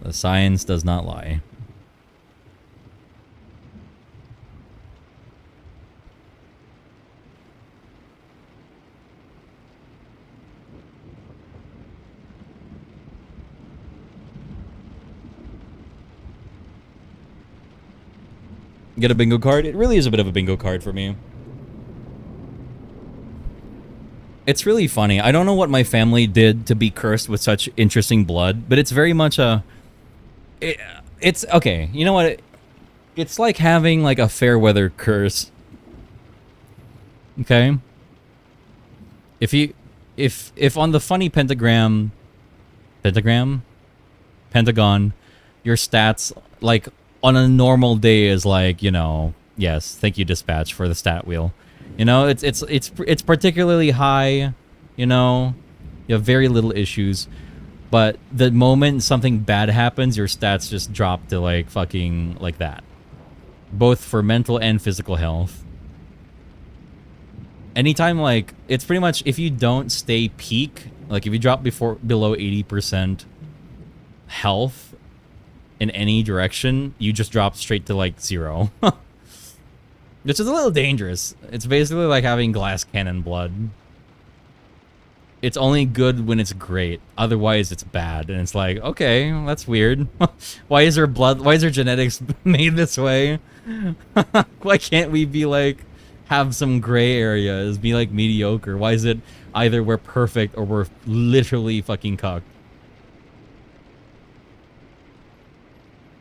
The science does not lie. Get a bingo card? It really is a bit of a bingo card for me. It's really funny. I don't know what my family did to be cursed with such interesting blood, but it's very much a... It's... Okay, you know what? It's like having, like, a fair weather curse. Okay? If on the funny pentagon, your stats, like, on a normal day is like, you know, yes, thank you dispatch for the stat wheel. You know, it's particularly high, you know, you have very little issues, but the moment something bad happens, your stats just drop to like fucking like that. Both for mental and physical health. Anytime, like, it's pretty much if you don't stay peak, like if you drop below 80% health in any direction, you just drop straight to like 0. Which is a little dangerous. It's basically like having glass cannon blood. It's only good when it's great. Otherwise, it's bad. And it's like, okay, that's weird. Why is there genetics made this way? Why can't we be like, have some gray areas, be like mediocre? Why is it either we're perfect or we're literally fucking cucked?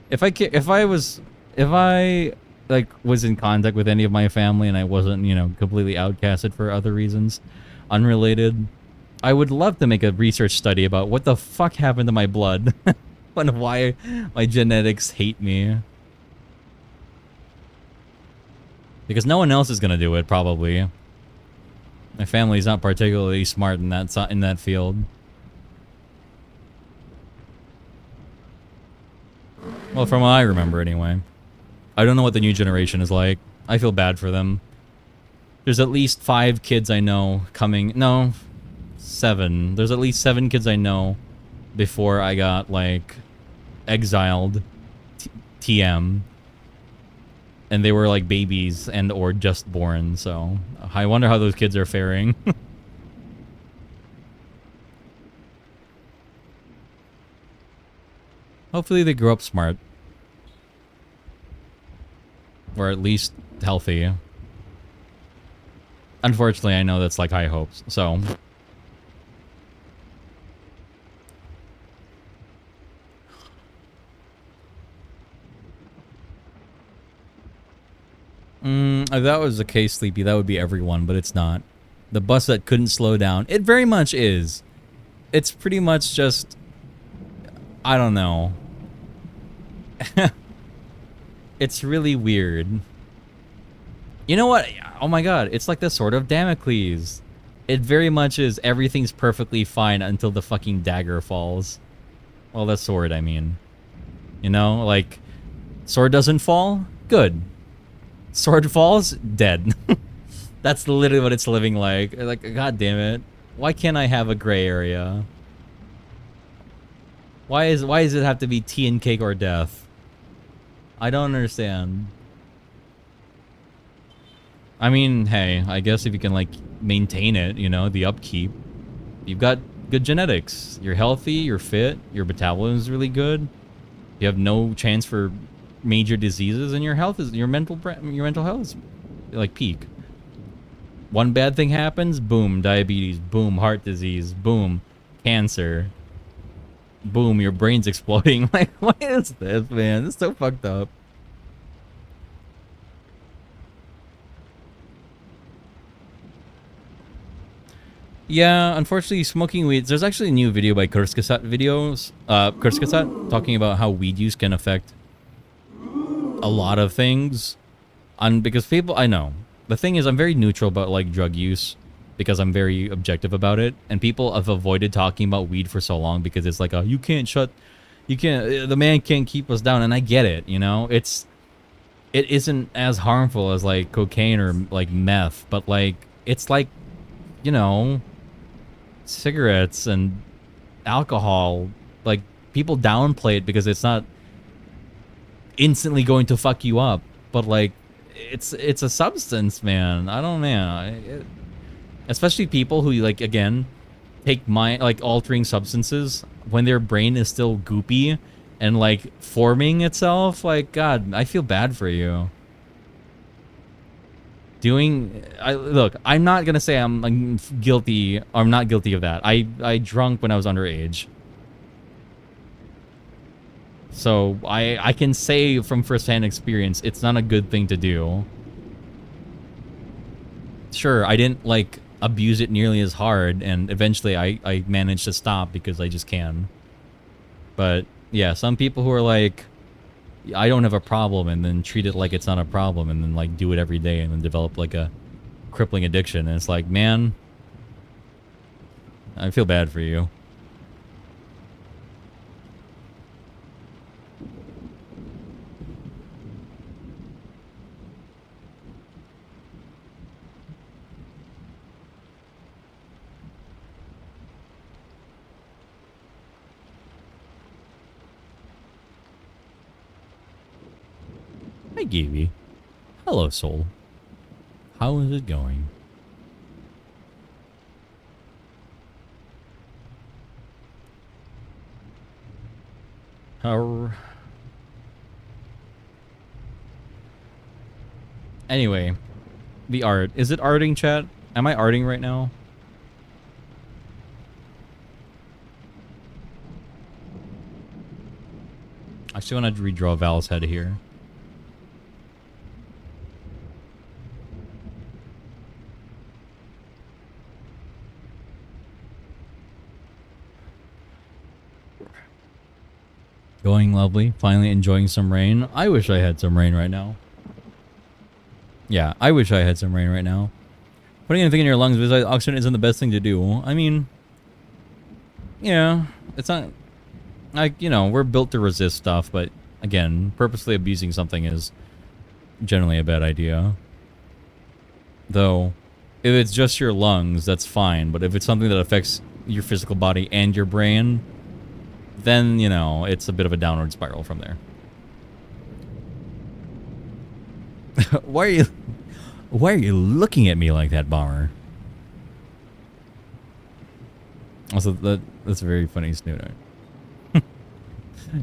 If I like was in contact with any of my family and I wasn't, you know, completely outcasted for other reasons, unrelated. I would love to make a research study about what the fuck happened to my blood and why my genetics hate me. Because no one else is gonna do it, probably. My family's not particularly smart in that field. Well, from what I remember, anyway. I don't know what the new generation is like. I feel bad for them. There's at least 5 kids I know coming... No, 7. There's at least 7 kids I know before I got, like, exiled TM. And they were, like, babies and or just born, so... I wonder how those kids are faring. Hopefully they grow up smart. Or at least healthy. Unfortunately, I know that's like high hopes, so... If that was the case, Sleepy, that would be everyone, but it's not. The bus that couldn't slow down. It very much is. It's pretty much just... I don't know. It's really weird. You know what? Oh my god, it's like the Sword of Damocles. It very much is everything's perfectly fine until the fucking dagger falls. Well, the sword, I mean. You know, like, sword doesn't fall? Good. Sword falls? Dead. That's literally what it's living like. Like, god damn it. Why can't I have a gray area? Why does it have to be tea and cake or death? I don't understand. I mean, hey, I guess if you can, like, maintain it, you know, the upkeep. You've got good genetics. You're healthy, you're fit, your metabolism is really good. You have no chance for major diseases, and your health is, your mental health is, like, peak. One bad thing happens, boom, diabetes, boom, heart disease, boom, cancer. Boom, your brain's exploding. Like, what is this, man? This is so fucked up. Yeah, unfortunately, smoking weed. There's actually a new video by 𝚑𝚘𝚜𝚜 talking about how weed use can affect a lot of things. Because people, I know. The thing is, I'm very neutral about, like, drug use. Because I'm very objective about it, and people have avoided talking about weed for so long because it's like, the man can't keep us down, and I get it, you know? It isn't as harmful as, like, cocaine or, like, meth, but, like, it's like, you know, cigarettes and alcohol. Like, people downplay it because it's not instantly going to fuck you up, but, like, it's a substance, man. I don't know. Especially people who, like, again, take altering substances when their brain is still goopy and, like, forming itself. Like, God, I feel bad for you. Look, I'm not gonna say I'm guilty, or I'm not guilty of that. I drunk when I was underage. So, I can say from firsthand experience, it's not a good thing to do. Sure, I didn't, like, abuse it nearly as hard, and eventually I managed to stop because I just can. But yeah, some people who are like, I don't have a problem, and then treat it like it's not a problem, and then, like, do it every day and then develop, like, a crippling addiction, and it's like, man, I feel bad for you. Hi, Gaby. Hello, soul. How is it going? Anyway, the art. Is it arting, chat? Am I arting right now? I still want to redraw Val's head here. Going lovely. Finally enjoying some rain. I wish I had some rain right now. Yeah, I wish I had some rain right now. Putting anything in your lungs besides oxygen isn't the best thing to do. I mean, yeah, it's not... Like, you know, we're built to resist stuff, but again, purposely abusing something is generally a bad idea. Though, if it's just your lungs, that's fine. But if it's something that affects your physical body and your brain, then, you know, it's a bit of a downward spiral from there. Why are you looking at me like that, Bomber? Also, that's a very funny snoot. It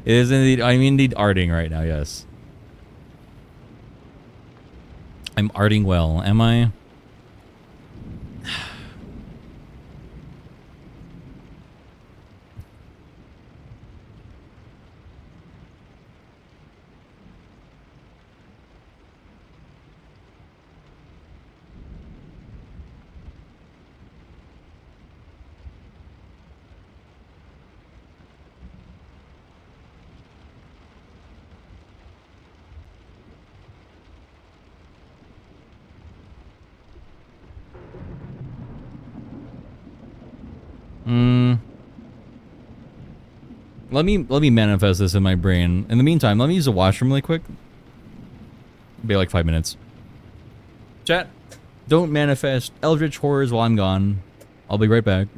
is indeed, I'm indeed arting right now, yes. I'm arting well, am I? Let me manifest this in my brain. In the meantime, let me use the washroom really quick. Be like 5 minutes. Chat, don't manifest eldritch horrors while I'm gone. I'll be right back.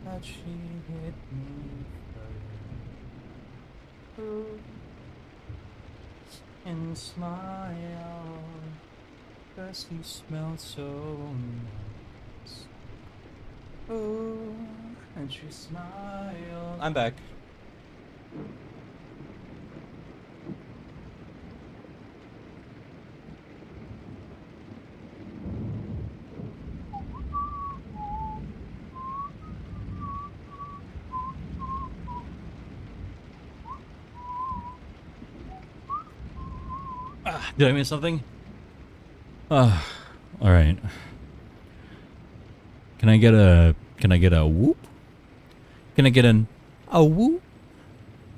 That she hit me first and smile, 'cause you smell so nice. Oh, and she smiled. I'm back. Did I miss something? All right. Can I get a whoop? Can I get a whoop?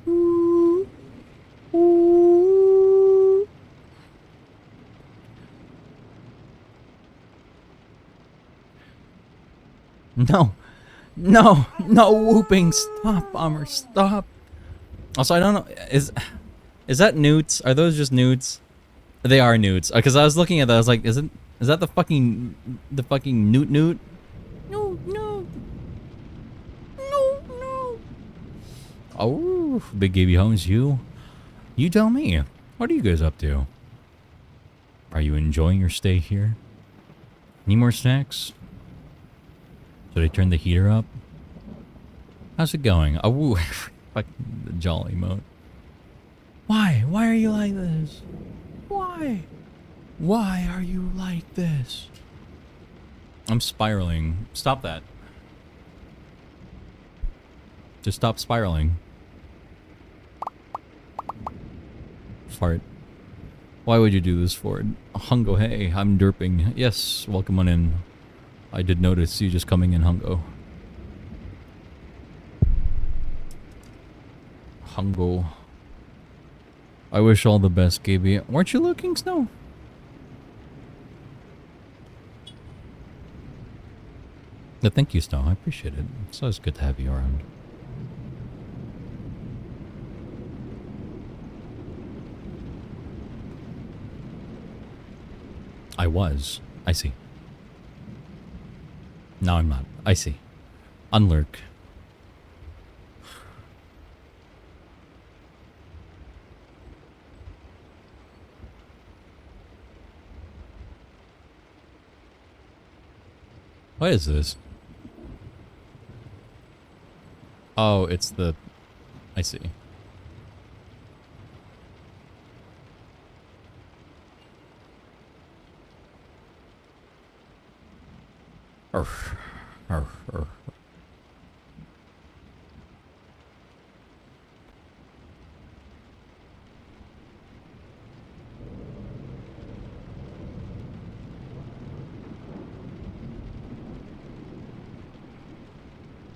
Whoop. Whoop. No. No. No whooping. Stop, Bomber. Stop. Also, I don't know. Is that newts? Are those just newts? They are newts. Because I was looking at that, I was like, is that the fucking newt? No, no. No, no. Oh, Big Gaby Holmes, you tell me. What are you guys up to? Are you enjoying your stay here? Need more snacks? Should I turn the heater up? How's it going? Oh, woo. Fucking the jolly mode. Why? Why are you like this? Why? Why are you like this? I'm spiraling. Stop that. Just stop spiraling. Fart. Why would you do this, Ford? Hungo, hey, I'm derping. Yes, welcome on in. I did notice you just coming in, Hungo. Hungo. I wish all the best, Gaby. Weren't you looking, Snow? Thank you, Snow. I appreciate it. It's always good to have you around. I was. I see. No, I'm not. I see. Unlurk. What is this? Oh, it's the... I see. Arf. Arf. Arf.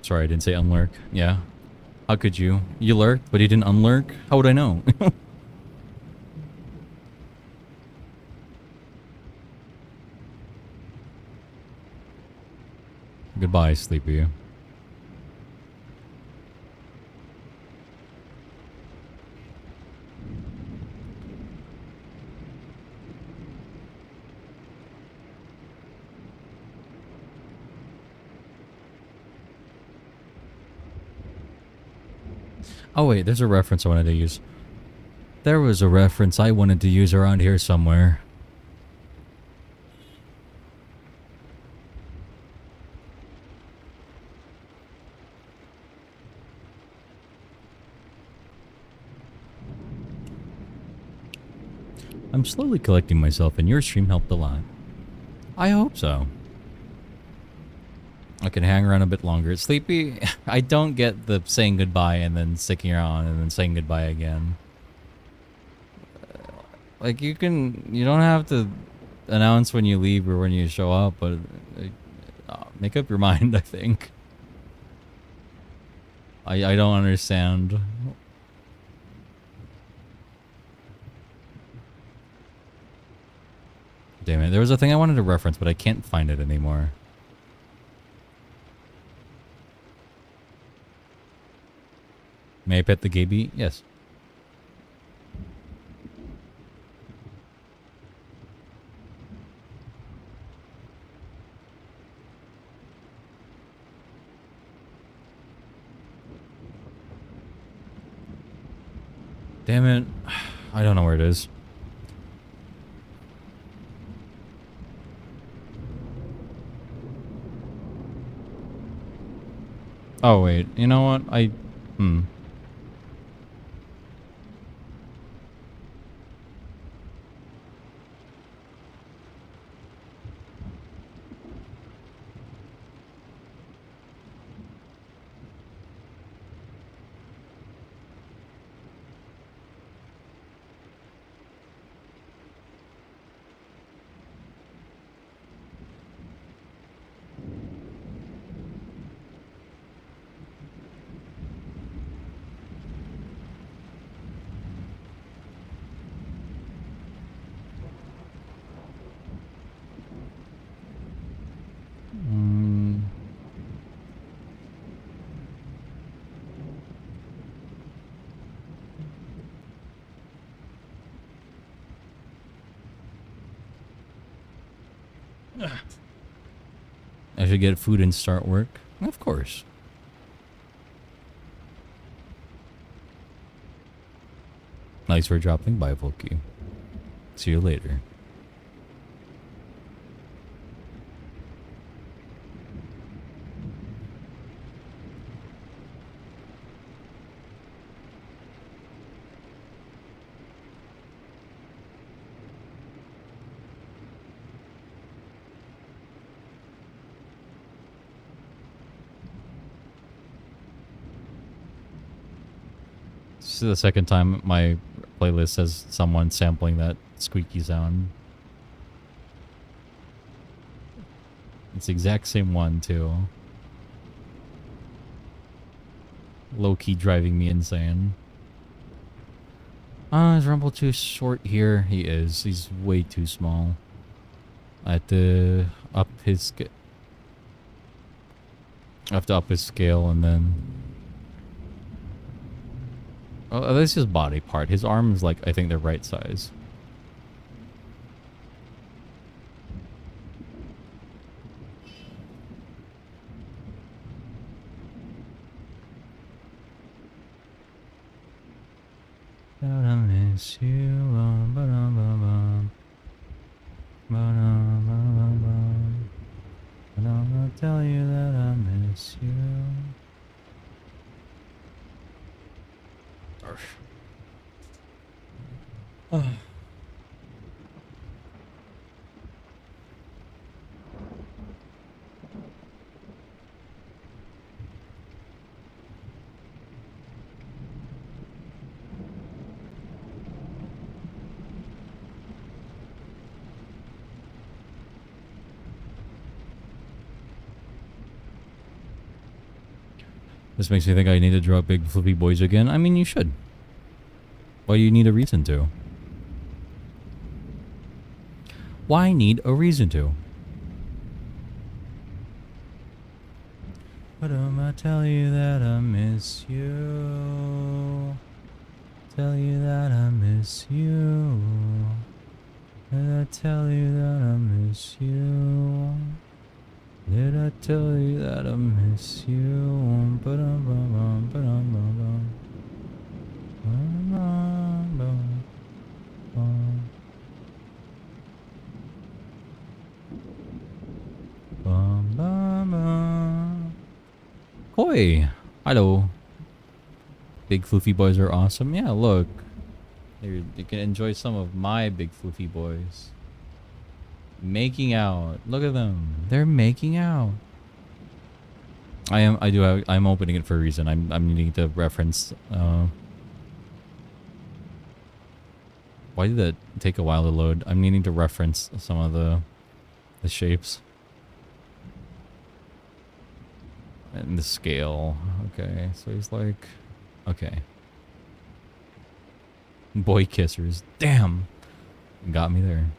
Sorry, I didn't say unlurk. Yeah. How could you? You lurked, but you didn't unlurk? How would I know? Goodbye, Sleepy. Oh wait, there's a reference I wanted to use. There was a reference I wanted to use around here somewhere. I'm slowly collecting myself, and your stream helped a lot. I hope so. I can hang around a bit longer. Sleepy, I don't get the saying goodbye and then sticking around and then saying goodbye again. Like, you don't have to announce when you leave or when you show up, but make up your mind, I think. I don't understand. Damn it. There was a thing I wanted to reference, but I can't find it anymore. May I pet the gay bee? Yes. Damn it. I don't know where it is. Oh, wait. You know what? I should get food and start work. Of course. Thanks for dropping by, Volky. See you later. This is the second time my playlist has someone sampling that squeaky sound. It's the exact same one, too. Low-key driving me insane. Is Rumble too short here? He is. He's way too small. I have to up his... I have to up his scale and then... Oh, this is his body part. His arms, like, I think they're right size. I miss you. And I'm gonna tell you that I miss you. This makes me think I need to draw big flippy boys again. I mean, you should. Why do you need a reason to? Why need a reason to? But I tell you that I miss you. Tell you that I miss you. Did I tell you that I miss you? Did I tell you that I miss you? Ba-dum-bum-bum, ba-dum-bum-bum. Ba-dum-bum-bum. Bum-bum-bum. Hoi! Hello. Big floofy boys are awesome. Yeah, look. You can enjoy some of my big floofy boys. Making out. Look at them. They're making out. I'm opening it for a reason. I'm needing to reference why did that take a while to load? I'm needing to reference some of the shapes. And the scale. Okay, so he's like, okay. Boy kissers. Damn. Got me there.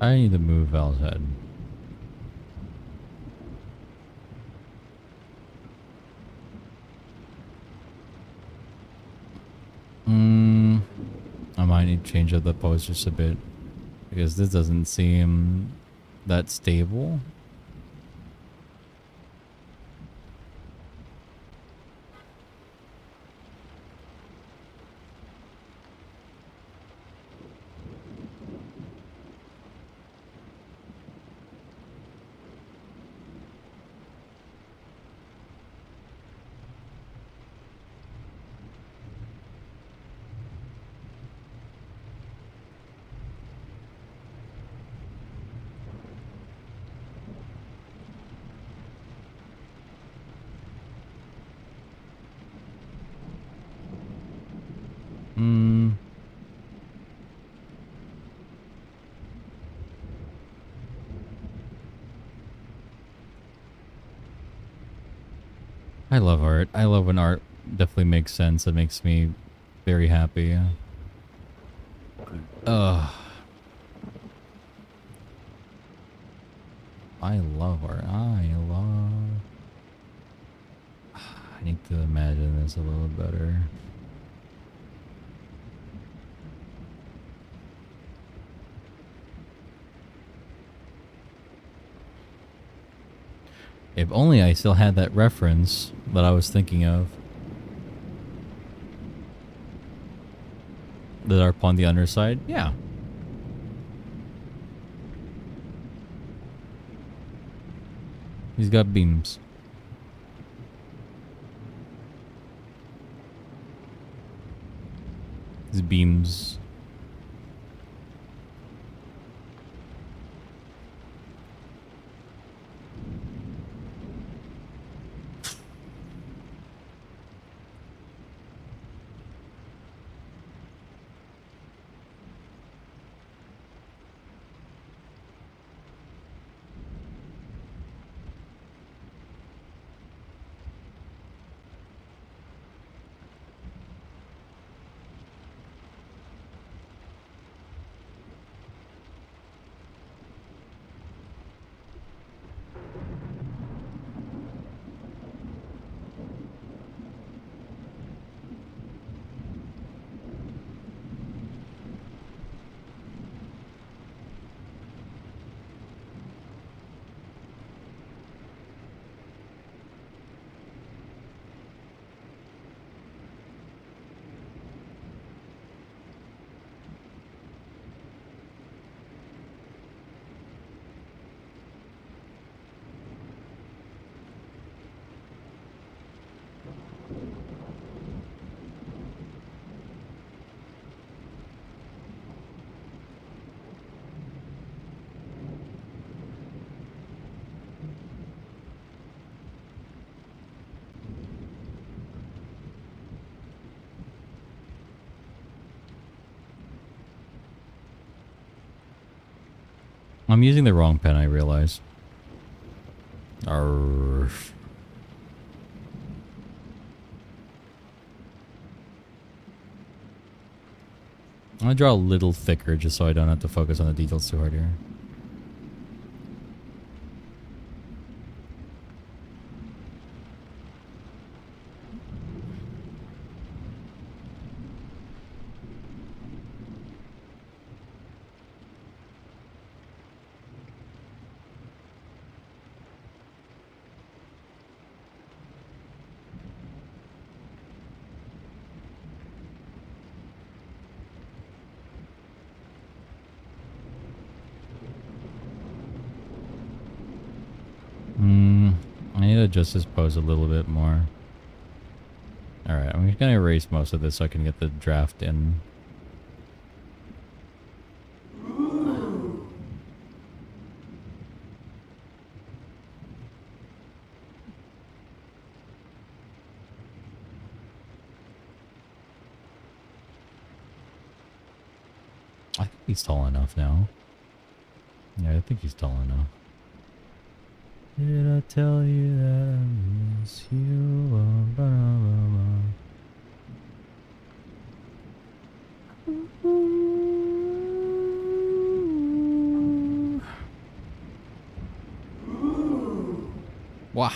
I need to move Val's head. I might need to change up the pose just a bit. Because this doesn't seem that stable. I love art. I love when art definitely makes sense. It makes me very happy. Ugh. I love art. I need to imagine this a little better. If only I still had that reference that I was thinking of. The arp on the underside? Yeah. He's got beams. His beams. I'm using the wrong pen, I realize. Arrgh. I'm gonna draw a little thicker just so I don't have to focus on the details too hard here. I need to adjust this pose a little bit more. Alright, I'm gonna erase most of this so I can get the draft in. I think he's tall enough now. Yeah, I think he's tall enough. Did I tell you that I miss you? Wow.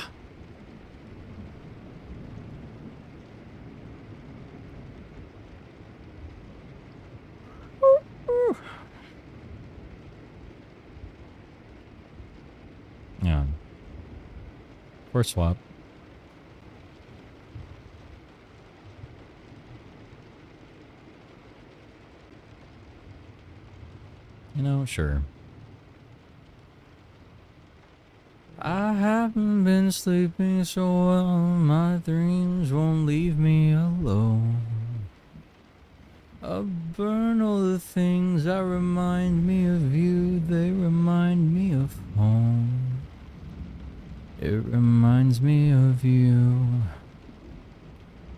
Yeah. First swap. You know, sure. I haven't been sleeping so well, my dreams won't leave me alone. I burn all the things that remind me of you, they remind me of home. It reminds me of you.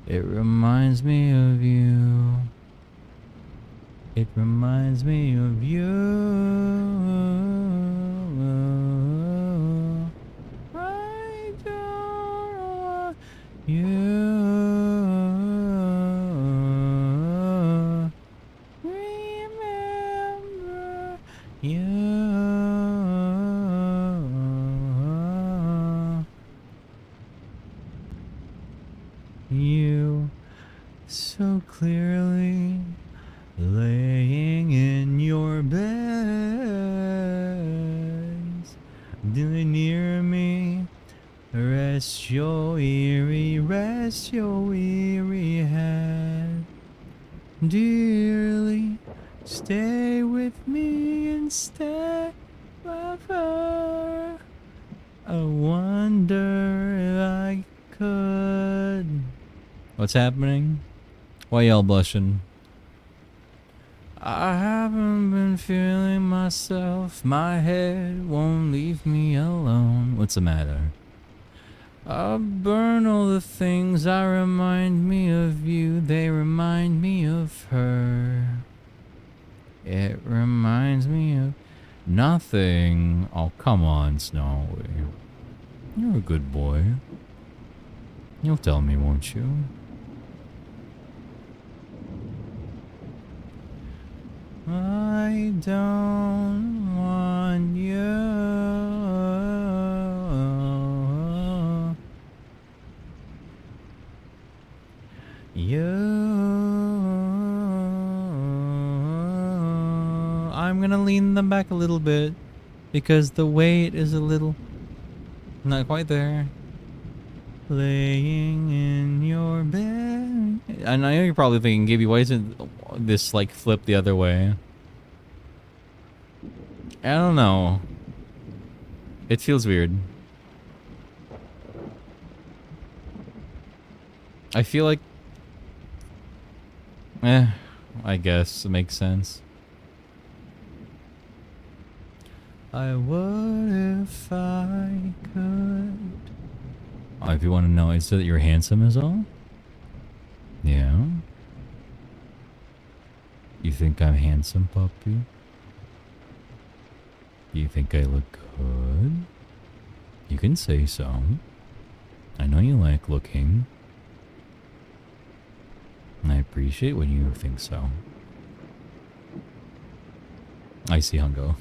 It reminds me of you. It reminds me of you. I don't want you. Remember you so clearly. Laying in your bed, near me, rest your weary head. Dearly, stay with me and stay forever. I wonder if I could. What's happening? Why y'all blushing? I haven't been feeling myself. My head won't leave me alone. What's the matter? I burn all the things that remind me of you. They remind me of her. It reminds me of nothing. Oh, come on, Snowy. You're a good boy. You'll tell me, won't you? I don't want you. I'm gonna lean them back a little bit because the weight is a little not quite there. Laying in your bed. And I know you're probably thinking, Gibby, why isn't this like flip the other way? I don't know. It feels weird. I feel like... I guess it makes sense. I would if I could. Oh, if you want to know, is that you're handsome is all? Yeah? You think I'm handsome, puppy? You think I look good? You can say so. I know you like looking. And I appreciate when you think so. I see, Hungo.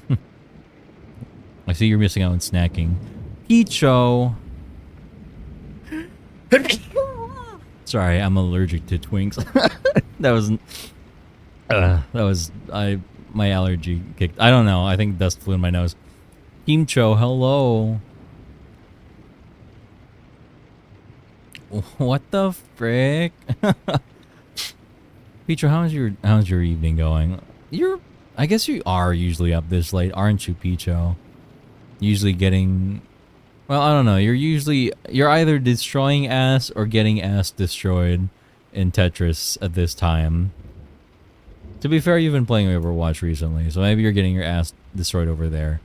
I see you're missing out on snacking. Icho! Sorry, I'm allergic to Twinks. My allergy kicked. I don't know. I think dust flew in my nose. Kimcho, hello. What the frick? Picho, how's your evening going? I guess you are usually up this late, aren't you, Picho? Usually getting, well, I don't know. You're either destroying ass or getting ass destroyed in Tetris at this time. To be fair, you've been playing Overwatch recently, so maybe you're getting your ass destroyed over there.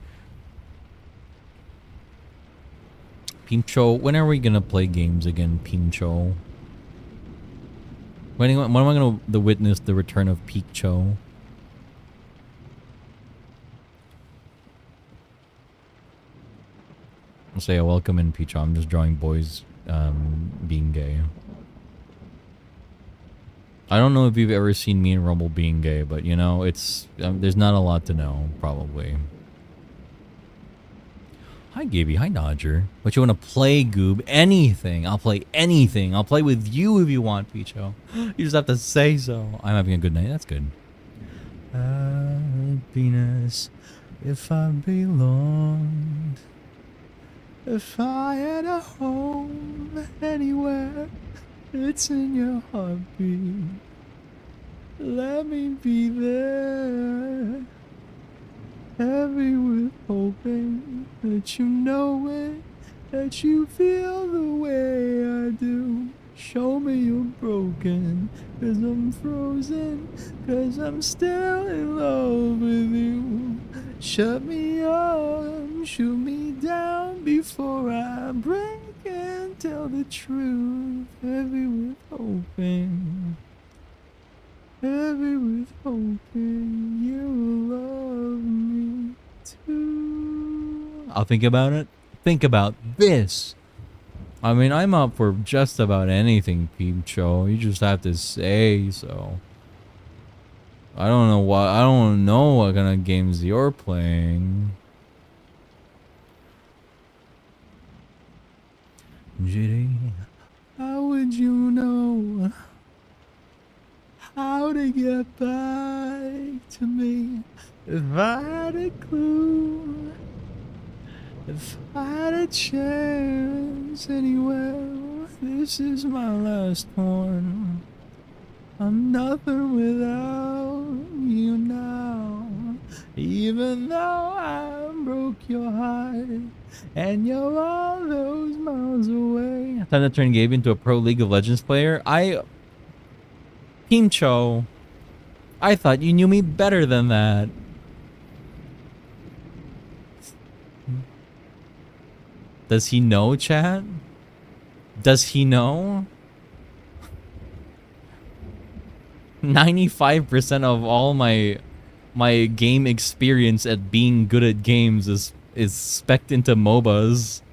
Pincho, when are we gonna play games again, Pincho? When am I gonna witness the return of Pincho? I'll say a welcome in, Pincho. I'm just drawing boys being gay. I don't know if you've ever seen me and Rumble being gay, but you know, it's there's not a lot to know, probably. Hi, Gaby. Hi, Dodger. What you want to play, Goob? Anything. I'll play anything. I'll play with you if you want, Picho. You just have to say so. I'm having a good night. That's good. Happiness, if I belonged, if I had a home anywhere, it's in your heartbeat. Let me be there. Heavy with hoping that you know it, that you feel the way I do. Show me you're broken, 'cause I'm frozen, 'cause I'm still in love with you. Shut me up, shoot me down before I break and tell the truth. Heavy with hoping. Heavy with hoping you'll love me too. I'll think about it. Think about this. I mean, I'm up for just about anything, Peepcho. You just have to say so. I don't know what kind of games you're playing. GD, how would you know how to get back to me if I had a clue? If I had a chance anywhere, this is my last one. I'm nothing without you now. Even though I broke your heart and you're all those miles away. Time to turn Gabe into a pro League of Legends player. Pincho, I thought you knew me better than that. Does he know, chat? Does he know? 95% of all my game experience at being good at games is spec'd into MOBAs.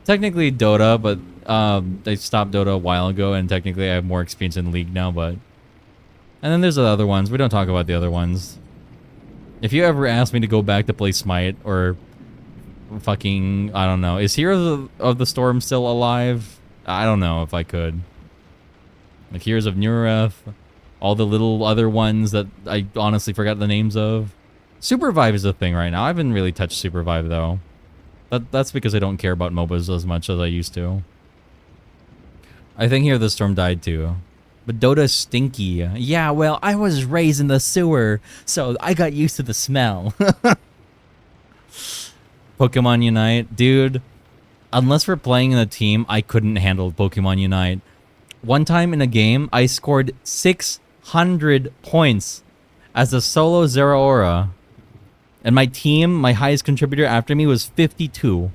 Technically Dota, but I stopped Dota a while ago, and technically I have more experience in League now, but... And then there's the other ones. We don't talk about the other ones. If you ever ask me to go back to play Smite, or fucking, I don't know. Is Heroes of the Storm still alive? I don't know if I could. Like Heroes of Nureth, all the little other ones that I honestly forgot the names of. Supervive is a thing right now. I haven't really touched Supervive though. That's because I don't care about MOBAs as much as I used to. I think Heroes of the Storm died too. But Dota's stinky. Yeah, well, I was raised in the sewer, so I got used to the smell. Pokemon Unite. Dude, unless we're playing in a team, I couldn't handle Pokemon Unite. One time in a game, I scored 600 points as a solo Zeraora. And my team, my highest contributor after me was 52.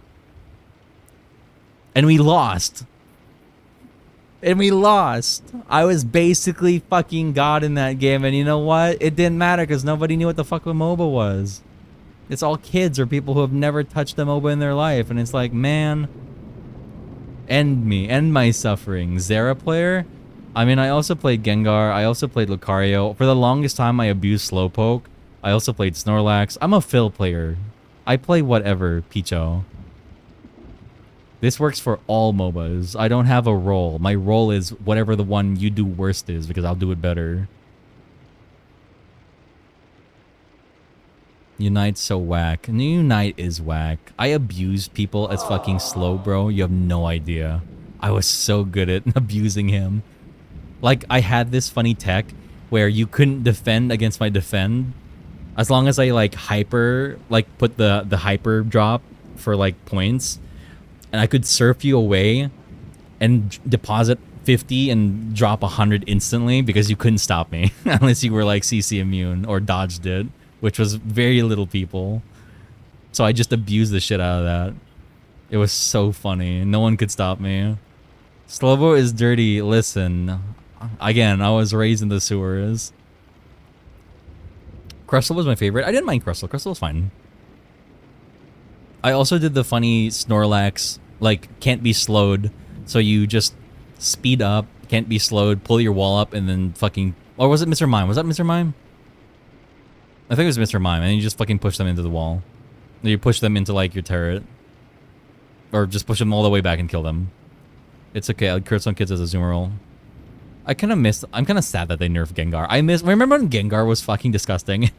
And we lost. And we lost. I was basically fucking God in that game. And you know what? It didn't matter because nobody knew what the fuck a MOBA was. It's all kids or people who have never touched a MOBA in their life. And it's like, man, end me. End my suffering. Zera player? I mean, I also played Gengar. I also played Lucario. For the longest time, I abused Slowpoke. I also played Snorlax. I'm a Phil player. I play whatever, Picho. This works for all MOBAs. I don't have a role. My role is whatever the one you do worst is, because I'll do it better. Unite's so whack. Unite is whack. I abuse people as fucking slow, bro. You have no idea. I was so good at abusing him. Like, I had this funny tech where you couldn't defend against my defend. As long as I, like, put the hyper drop for, like, points. And I could surf you away and deposit 50 and drop 100 instantly because you couldn't stop me. Unless you were, like, CC immune or dodged it. Which was very little people. So I just abused the shit out of that. It was so funny. No one could stop me. Slobo is dirty. Listen. Again, I was raised in the sewers. Crustle was my favorite. I didn't mind Crustle. Crustle was fine. I also did the funny Snorlax, like, can't be slowed. So you just speed up, can't be slowed, pull your wall up, and then fucking... Or was it Mr. Mime? Was that Mr. Mime? I think it was Mr. Mime, and you just fucking push them into the wall. You push them into, like, your turret. Or just push them all the way back and kill them. It's okay. I'll curse on kids as a zoomer roll. I kind of miss... I'm kind of sad that they nerfed Gengar. Remember when Gengar was fucking disgusting?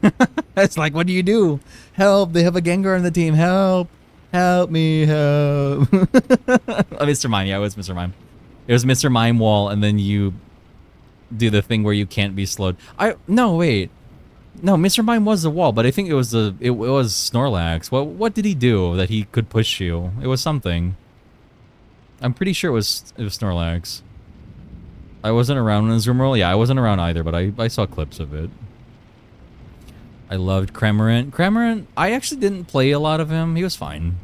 It's like, what do you do? Help! They have a Gengar on the team. Help! Help me! Help! Mr. Mime. Yeah, it was Mr. Mime. It was Mr. Mime wall, and then you do the thing where you can't be slowed. No, wait. No, Mr. Mime was the wall, but I think it was Snorlax. What did he do that he could push you? It was something. I'm pretty sure it was Snorlax. I wasn't around when Zoomerol. Yeah, I wasn't around either, but I saw clips of it. I loved Cramorant. Cramorant, I actually didn't play a lot of him. He was fine.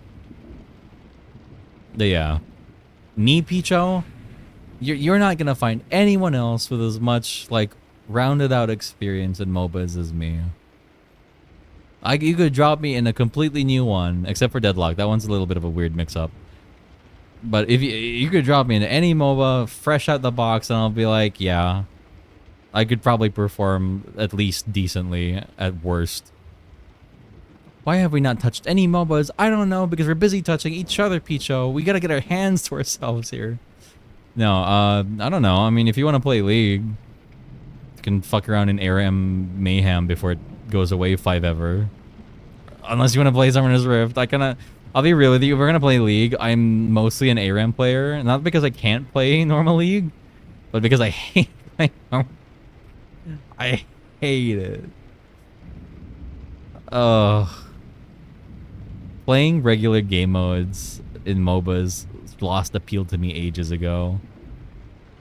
But yeah. Me, Picho, you're not gonna find anyone else with as much like rounded out experience in MOBAs as me. You could drop me in a completely new one, except for Deadlock. That one's a little bit of a weird mix-up. But if you could drop me into any MOBA, fresh out the box, and I'll be like, yeah, I could probably perform at least decently at worst. Why have we not touched any MOBAs? I don't know, because we're busy touching each other, Picho. We gotta get our hands to ourselves here. No, I don't know. I mean, if you want to play League, you can fuck around in ARAM Mayhem before it goes away 5 ever. Unless you want to play Summoner's Rift. I'll be real with you. If we're gonna play League, I'm mostly an ARAM player. Not because I can't play normal League, but because I hate I hate it. Playing regular game modes in MOBAs lost appeal to me ages ago.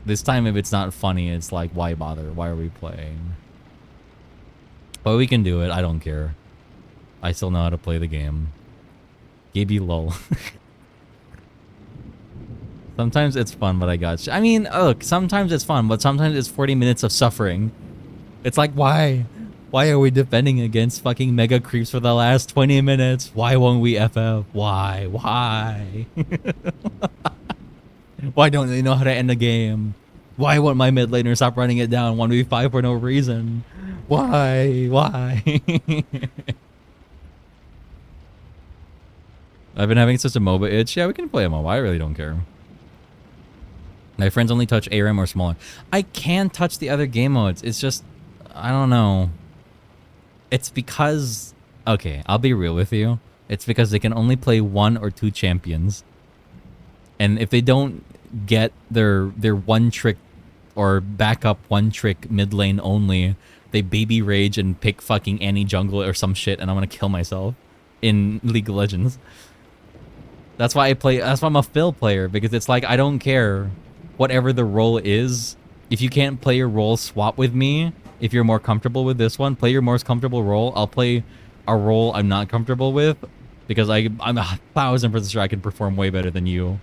This time, if it's not funny, it's like, why bother? Why are we playing? But we can do it. I don't care. I still know how to play the game. Gaby lol. Sometimes it's fun, but I got you. I mean, look, sometimes it's fun, but sometimes it's 40 minutes of suffering. It's like, why? Why are we defending against fucking mega creeps for the last 20 minutes? Why won't we FF? Why? Why? Why don't they know how to end the game? Why won't my mid laner stop running it down 1v5 for no reason? Why? Why? I've been having such a MOBA itch. Yeah, we can play a MOBA. I really don't care. My friends only touch ARAM or smaller. I can touch the other game modes. It's just, I don't know. It's because, okay, I'll be real with you. It's because they can only play 1 or 2 champions. And if they don't get their one trick or backup one trick mid lane only, they baby rage and pick fucking any jungle or some shit, and I'm gonna kill myself in League of Legends. That's why that's why I'm a Phil player, because it's like, I don't care whatever the role is. If you can't play your role, swap with me. If you're more comfortable with this one, play your most comfortable role. I'll play a role I'm not comfortable with, because I'm 1000% sure I can perform way better than you.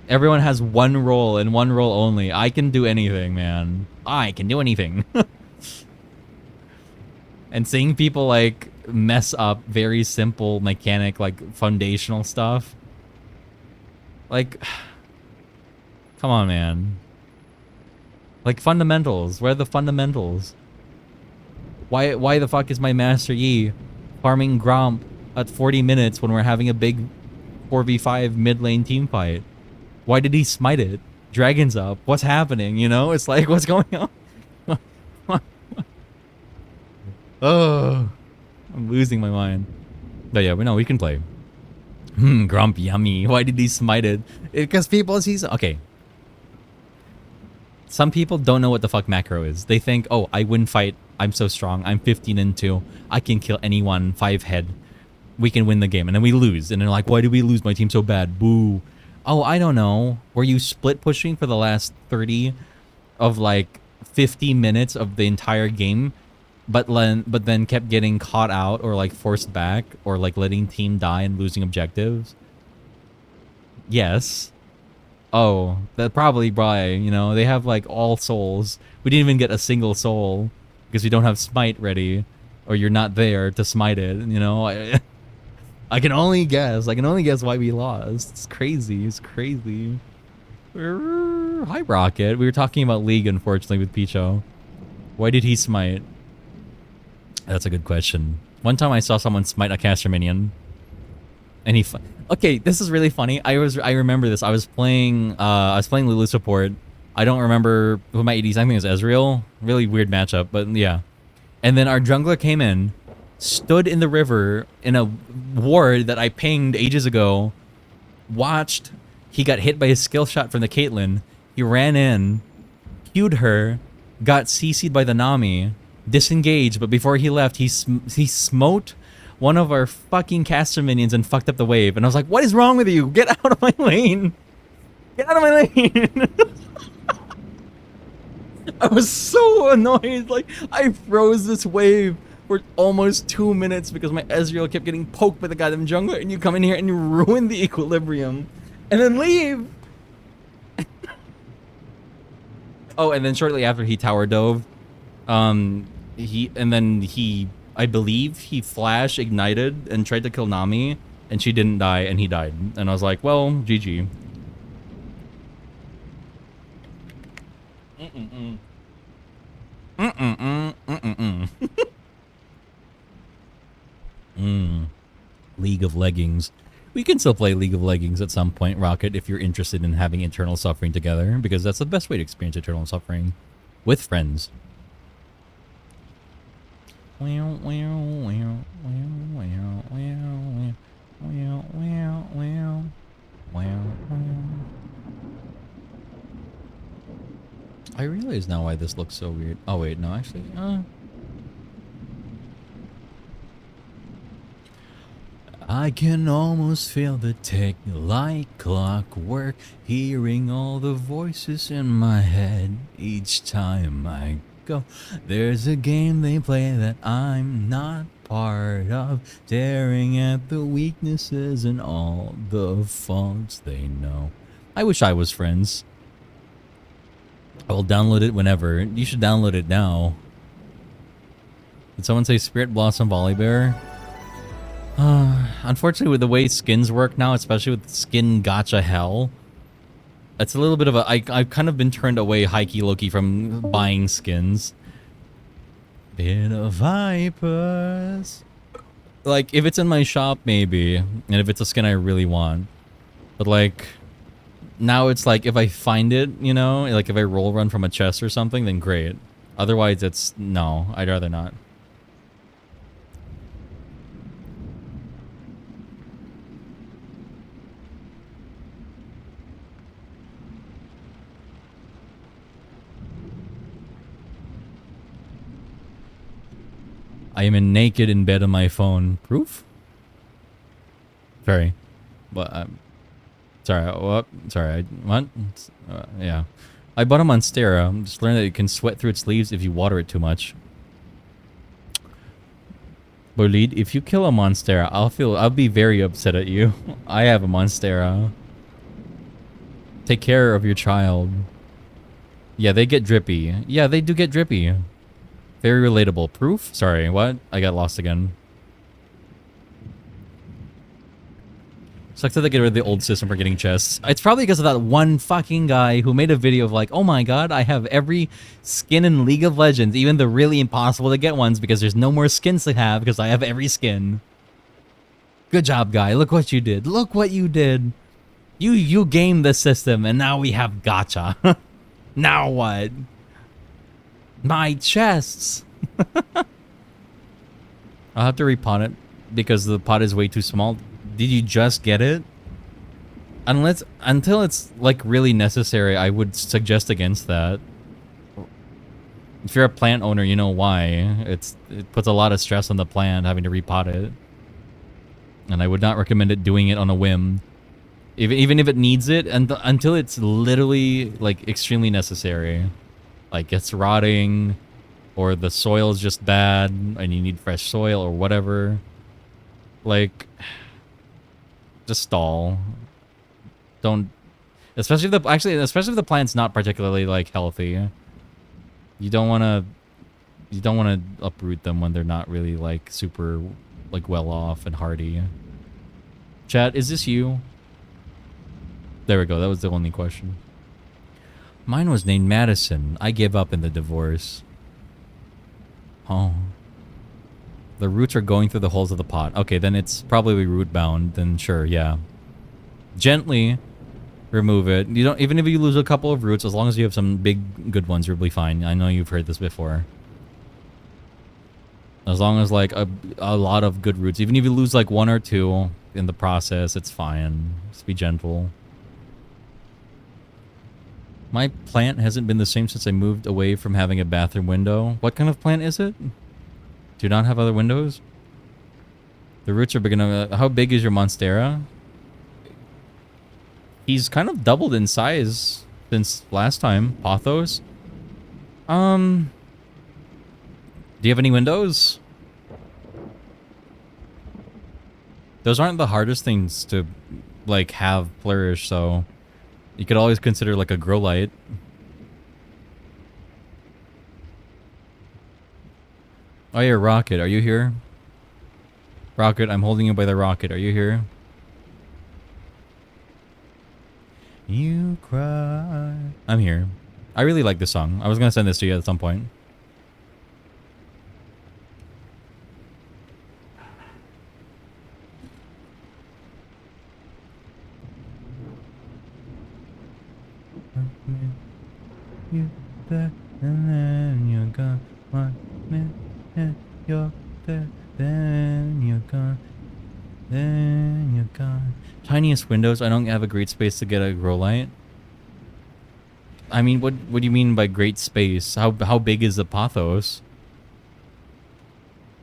Everyone has one role and one role only. I can do anything, man. I can do anything. And seeing people like mess up very simple mechanic, like foundational stuff. Like, come on, man. Like fundamentals. Where are the fundamentals? Why the fuck is my Master Yi farming Gromp at 40 minutes when we're having a big 4v5 mid lane team fight? Why did he smite it? Dragon's up. What's happening? You know, it's like, what's going on? Oh, I'm losing my mind. But yeah, we can play. Grump, yummy. Why did he smite it? Because people see... Okay. Some people don't know what the fuck macro is. They think, oh, I win fight. I'm so strong. I'm 15-2. I can kill anyone 5 head. We can win the game. And then we lose. And they're like, why did we lose? My team's so bad. Boo. Oh, I don't know. Were you split pushing for the last 30 of like 50 minutes of the entire game? But then kept getting caught out or like forced back or like letting team die and losing objectives? Yes. Oh, that probably why, you know, they have like all souls. We didn't even get a single soul because we don't have smite ready, or you're not there to smite it, you know? I can only guess. I can only guess why we lost. It's crazy. It's crazy. Hi, Rocket. We were talking about League, unfortunately, with Picho. Why did he smite? That's a good question. One time I saw someone smite a caster minion. And okay, this is really funny. I remember this. I was playing Lulu support. I don't remember who my ADs. I think it was Ezreal. Really weird matchup, but yeah. And then our jungler came in, stood in the river in a ward that I pinged ages ago, watched. He got hit by a skill shot from the Caitlyn. He ran in, queued her, got CC'd by the Nami, disengaged, but before he left, he smote one of our fucking caster minions and fucked up the wave. And I was like, what is wrong with you? Get out of my lane. Get out of my lane. I was so annoyed. Like, I froze this wave for almost 2 minutes because my Ezreal kept getting poked by the goddamn jungler, and you come in here and you ruin the equilibrium and then leave. Oh, and then shortly after he tower dove, I believe he flash ignited and tried to kill Nami, and she didn't die, and he died. And I was like, well, GG. League of Leggings. We can still play League of Leggings at some point, Rocket, if you're interested in having Eternal Suffering together, because that's the best way to experience Eternal Suffering with friends. I realize now why this looks so weird. Oh wait, no, actually, I can almost feel the tick like clockwork, hearing all the voices in my head each time I go. There's a game they play that I'm not part of, staring at the weaknesses and all the faults they know. I wish I was friends. I will download it whenever. You should download it now. Did someone say Spirit Blossom Volibear? Unfortunately, with the way skins work now, especially with skin gacha hell, it's a little bit of a... I've kind of been turned away high-key low-key from buying skins. Bit of vipers. Like, if it's in my shop, maybe. And if it's a skin I really want. But, like... Now it's like, if I find it, you know? Like, if I roll run from a chest or something, then great. Otherwise, it's... No, I'd rather not. I am naked in bed on my phone. Proof? Sorry. But, sorry, what? Sorry, what? Yeah. I bought a Monstera. Just learned that it can sweat through its leaves if you water it too much. Bolid, if you kill a Monstera, I'll be very upset at you. I have a Monstera. Take care of your child. Yeah, they get drippy. Yeah, they do get drippy. Very relatable. Proof? Sorry, what? I got lost again. Sucks that they get rid of the old system for getting chests. It's probably because of that one fucking guy who made a video of like, oh my god, I have every skin in League of Legends, even the really impossible to get ones because there's no more skins to have because I have every skin. Good job, guy. Look what you did. Look what you did. You gamed the system and now we have gacha. Now what? My chests. I'll have to repot it because the pot is way too small. Did you just get it? Until it's like really necessary, I would suggest against that. If you're a plant owner, you know why. It puts a lot of stress on the plant having to repot it. And I would not recommend it doing it on a whim. Even if it needs it, and until it's literally like extremely necessary. Like it's rotting, or the soil is just bad, and you need fresh soil or whatever. Like, just stall. Don't, especially if the plant's not particularly like healthy. You don't want to uproot them when they're not really like super like well off and hardy. Chat, is this you? There we go. That was the only question. Mine was named Madison. I gave up in the divorce. Oh. The roots are going through the holes of the pot. Okay, then it's probably root bound. Then sure, yeah. Gently remove it. You don't, even if you lose a couple of roots, as long as you have some big good ones, you'll be fine. I know you've heard this before. As long as like a lot of good roots, even if you lose like one or two in the process, it's fine. Just be gentle. My plant hasn't been the same since I moved away from having a bathroom window. What kind of plant is it? Do you not have other windows? The roots are big enough. How big is your Monstera? He's kind of doubled in size since last time. Pothos? Do you have any windows? Those aren't the hardest things to, like, have flourish, so... You could always consider, like, a grow light. Oh, yeah, Rocket, are you here? Rocket, I'm holding you by the rocket. Are you here? You cry. I'm here. I really like this song. I was gonna send this to you at some point. You there and then you're gone. 1 minute you're there, then you're gone. Then you're gone. Tiniest windows. I don't have a great space to get a grow light. I mean, what do you mean by great space? How big is the pothos?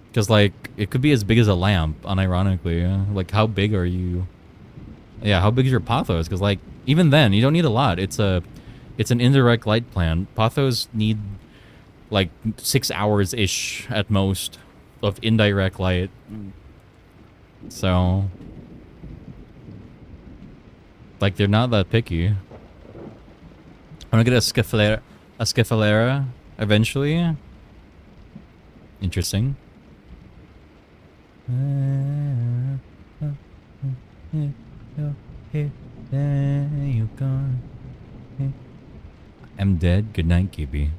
Because like it could be as big as a lamp. Unironically, like how big are you? Yeah, how big is your pothos? Because like even then, you don't need a lot. It's an indirect light plant. Pothos need like 6 hours ish at most of indirect light. So, like, they're not that picky. I'm gonna get a Skiffalera eventually. Interesting. I'm dead. Good night, Gibby.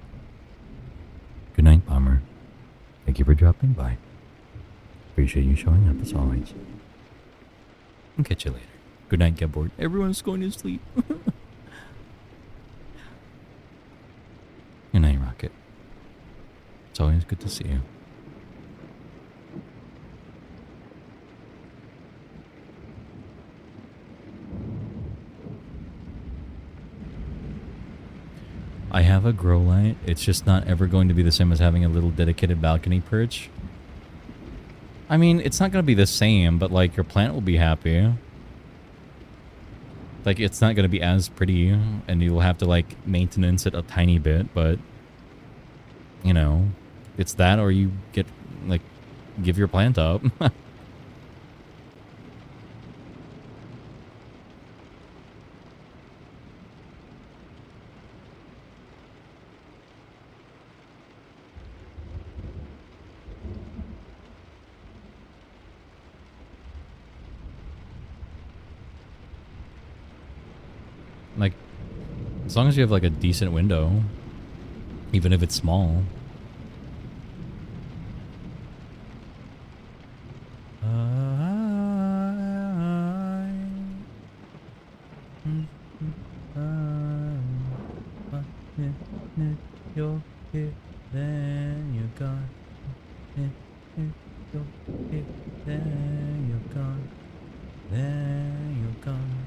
Good night, Bomber. Thank you for dropping by. Appreciate you showing up as always. I'll catch you later. Good night, get bored. Everyone's going to sleep. Good night, Rocket. It's always good to see you. I have a grow light. It's just not ever going to be the same as having a little dedicated balcony perch. I mean, it's not going to be the same, but like your plant will be happy. Like it's not going to be as pretty and you'll have to like maintenance it a tiny bit, but you know, it's that or you get like give your plant up. Like, as long as you have like a decent window, even if it's small. You're here, then you're gone. You're here, then you're gone. Then you're gone.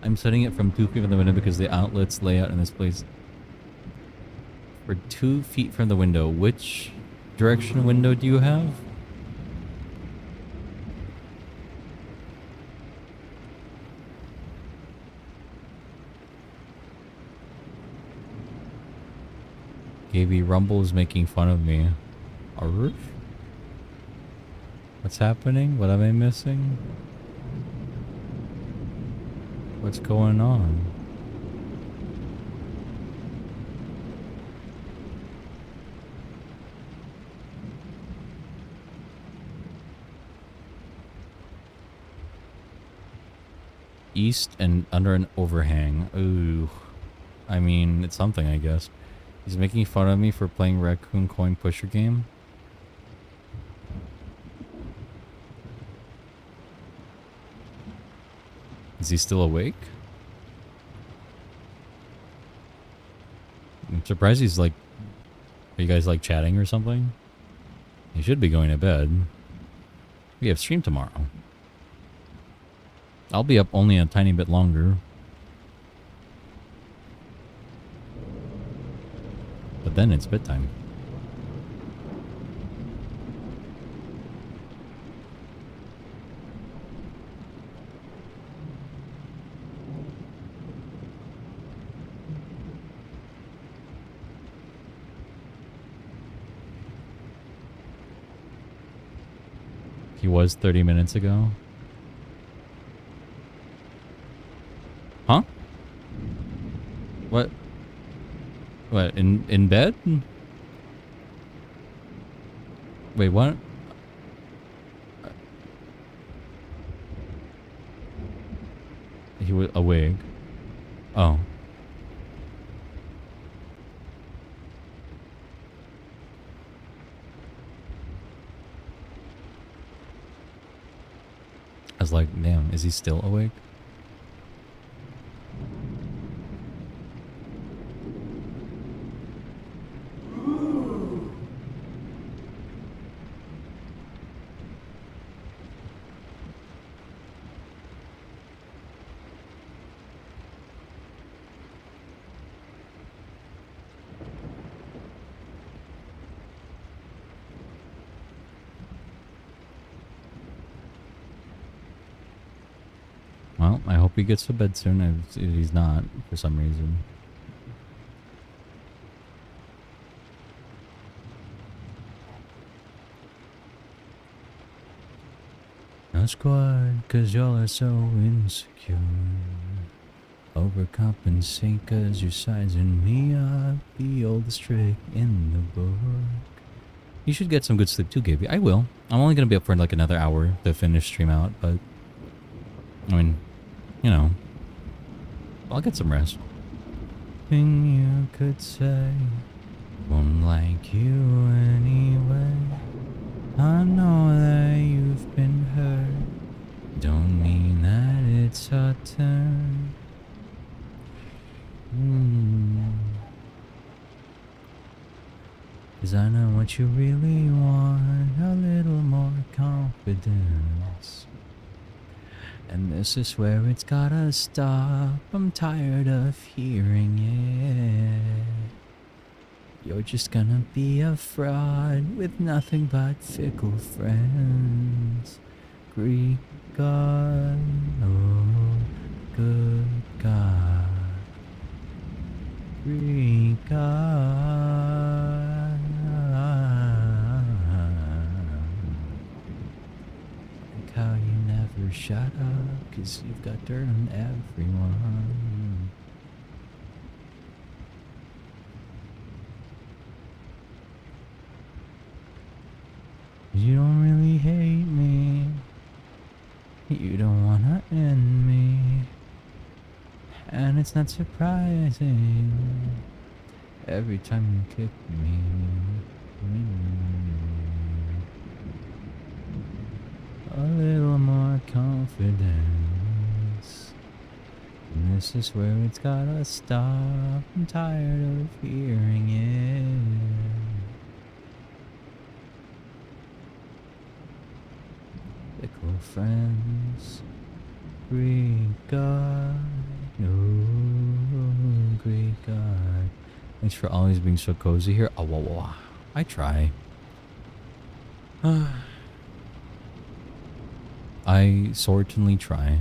I'm setting it from 2 feet from the window because the outlets layout in this place. For 2 feet from the window, which direction window do you have? KB Rumble is making fun of me. Arf? What's happening? What am I missing? What's going on? east and under an overhang. Ooh. I mean, it's something, I guess. He's making fun of me for playing Raccoon Coin Pusher game. Is he still awake? I'm surprised he's like... Are you guys like chatting or something? He should be going to bed. We have stream tomorrow. I'll be up only a tiny bit longer. But then it's bedtime. He was 30 minutes ago. Huh? What? What, in bed? Wait, what? He was awake. Oh. I was like, damn, is he still awake? Well, I hope he gets to bed soon if he's not, for some reason. No squad, cause y'all are so insecure. Overcompensate cause you're sizing me up. The oldest trick in the book. You should get some good sleep too, Gaby. I will. I'm only gonna be up for like another hour to finish stream out, but... I mean... You know, I'll get some rest. Thing you could say, won't like you anyway. I know that you've been hurt. Don't mean that it's our turn. Cause I know what you really want. A little more confidence. And this is where it's gotta stop. I'm tired of hearing it. You're just gonna be a fraud with nothing but fickle friends. Greek God, oh good God. Greek God. Like how you never shut up, 'cause you've got dirt on everyone. You don't really hate me. You don't wanna end me. And it's not surprising every time you kick me. A little more confidence. And this is where it's gotta stop. I'm tired of hearing it. Fickle friends. Greek God. Oh, Greek God. Thanks for always being so cozy here. Oh, whoa, whoa. I try. I certainly try.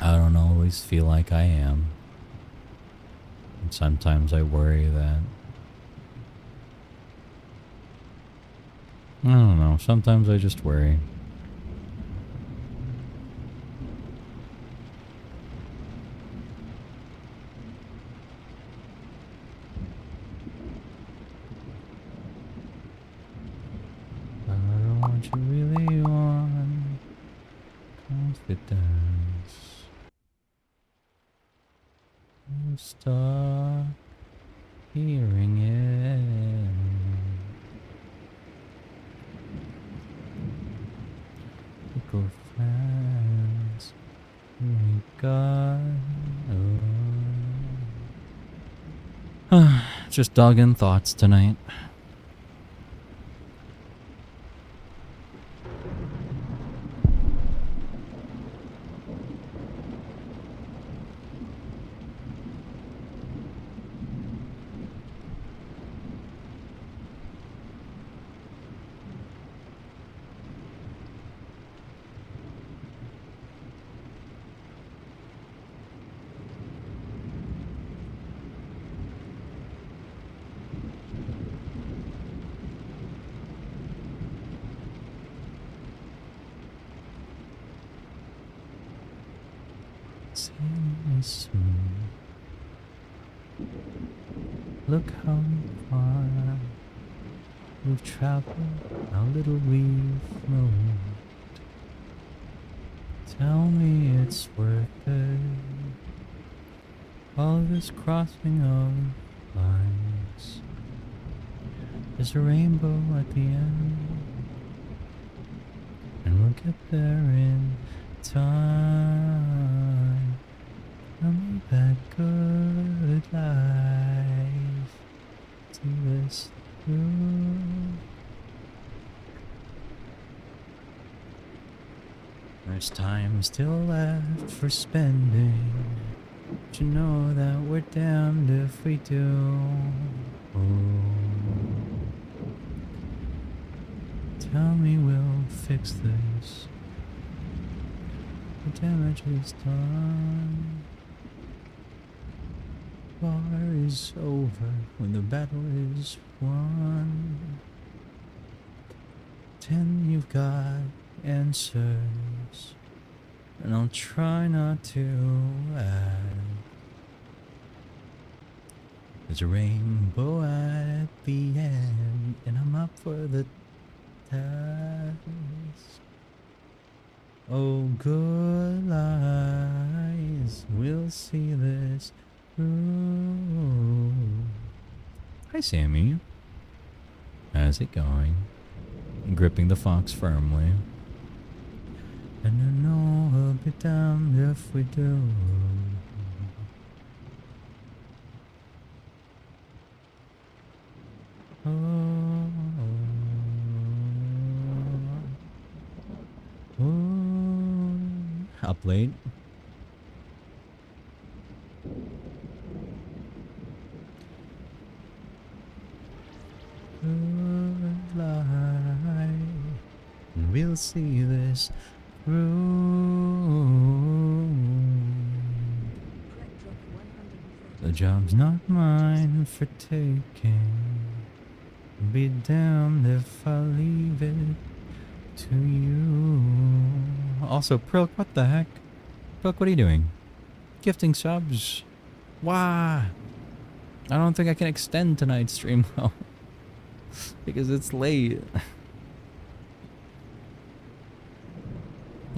I don't always feel like I am. And sometimes I worry that... I don't know. Sometimes I just worry. What you really want. it does, you'll start hearing it. Go friends, we got. Just dogging thoughts tonight. Look how far we've traveled, how little we've moved. Tell me it's worth it. All this crossing of lines. There's a rainbow at the end, and we'll get there in time. Tell me that good life. See this through. There's time still left for spending, but you know that we're damned if we do. Tell me we'll fix this. The damage is done. War is over when the battle is won. 10, you've got answers, and I'll try not to add. There's a rainbow at the end, and I'm up for the task. Oh, good lies, we'll see this through. Hi, Sammy. How's it going? Gripping the fox firmly. And I know we'll be damned if we do. Up late. Good lie, and we'll see this through. The job's not mine for taking. Be damned if I leave it to you. Also, Prilk, what the heck? Prilk, what are you doing? Gifting subs. Why? I don't think I can extend tonight's stream though. Because it's late.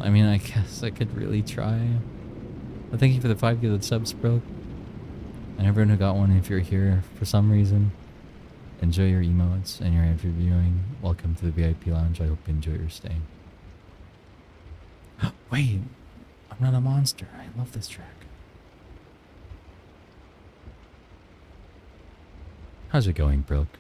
I mean, I guess I could really try. But thank you for the 5 gifted subs, Prilk. And everyone who got one, if you're here for some reason, enjoy your emotes and your ad viewing. Welcome to the VIP lounge. I hope you enjoy your stay. Wait, I'm not a monster. I love this track. How's it going, Brooke?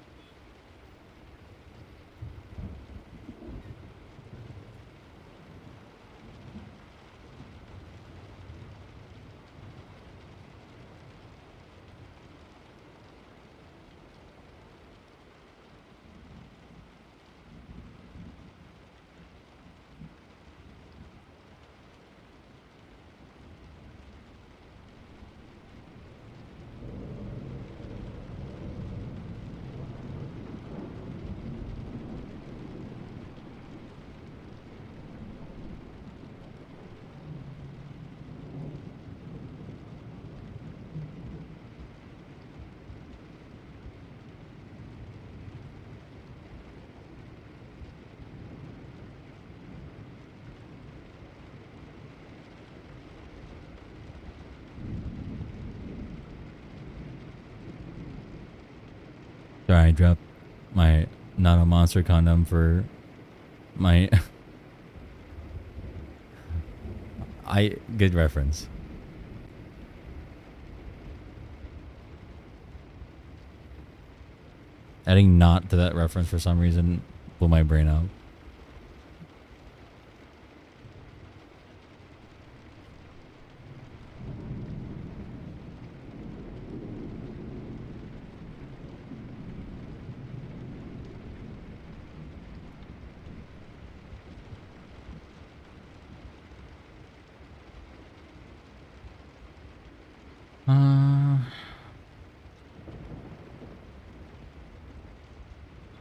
Sorry, I dropped my not a monster condom for my good reference. Adding not to that reference for some reason blew my brain out.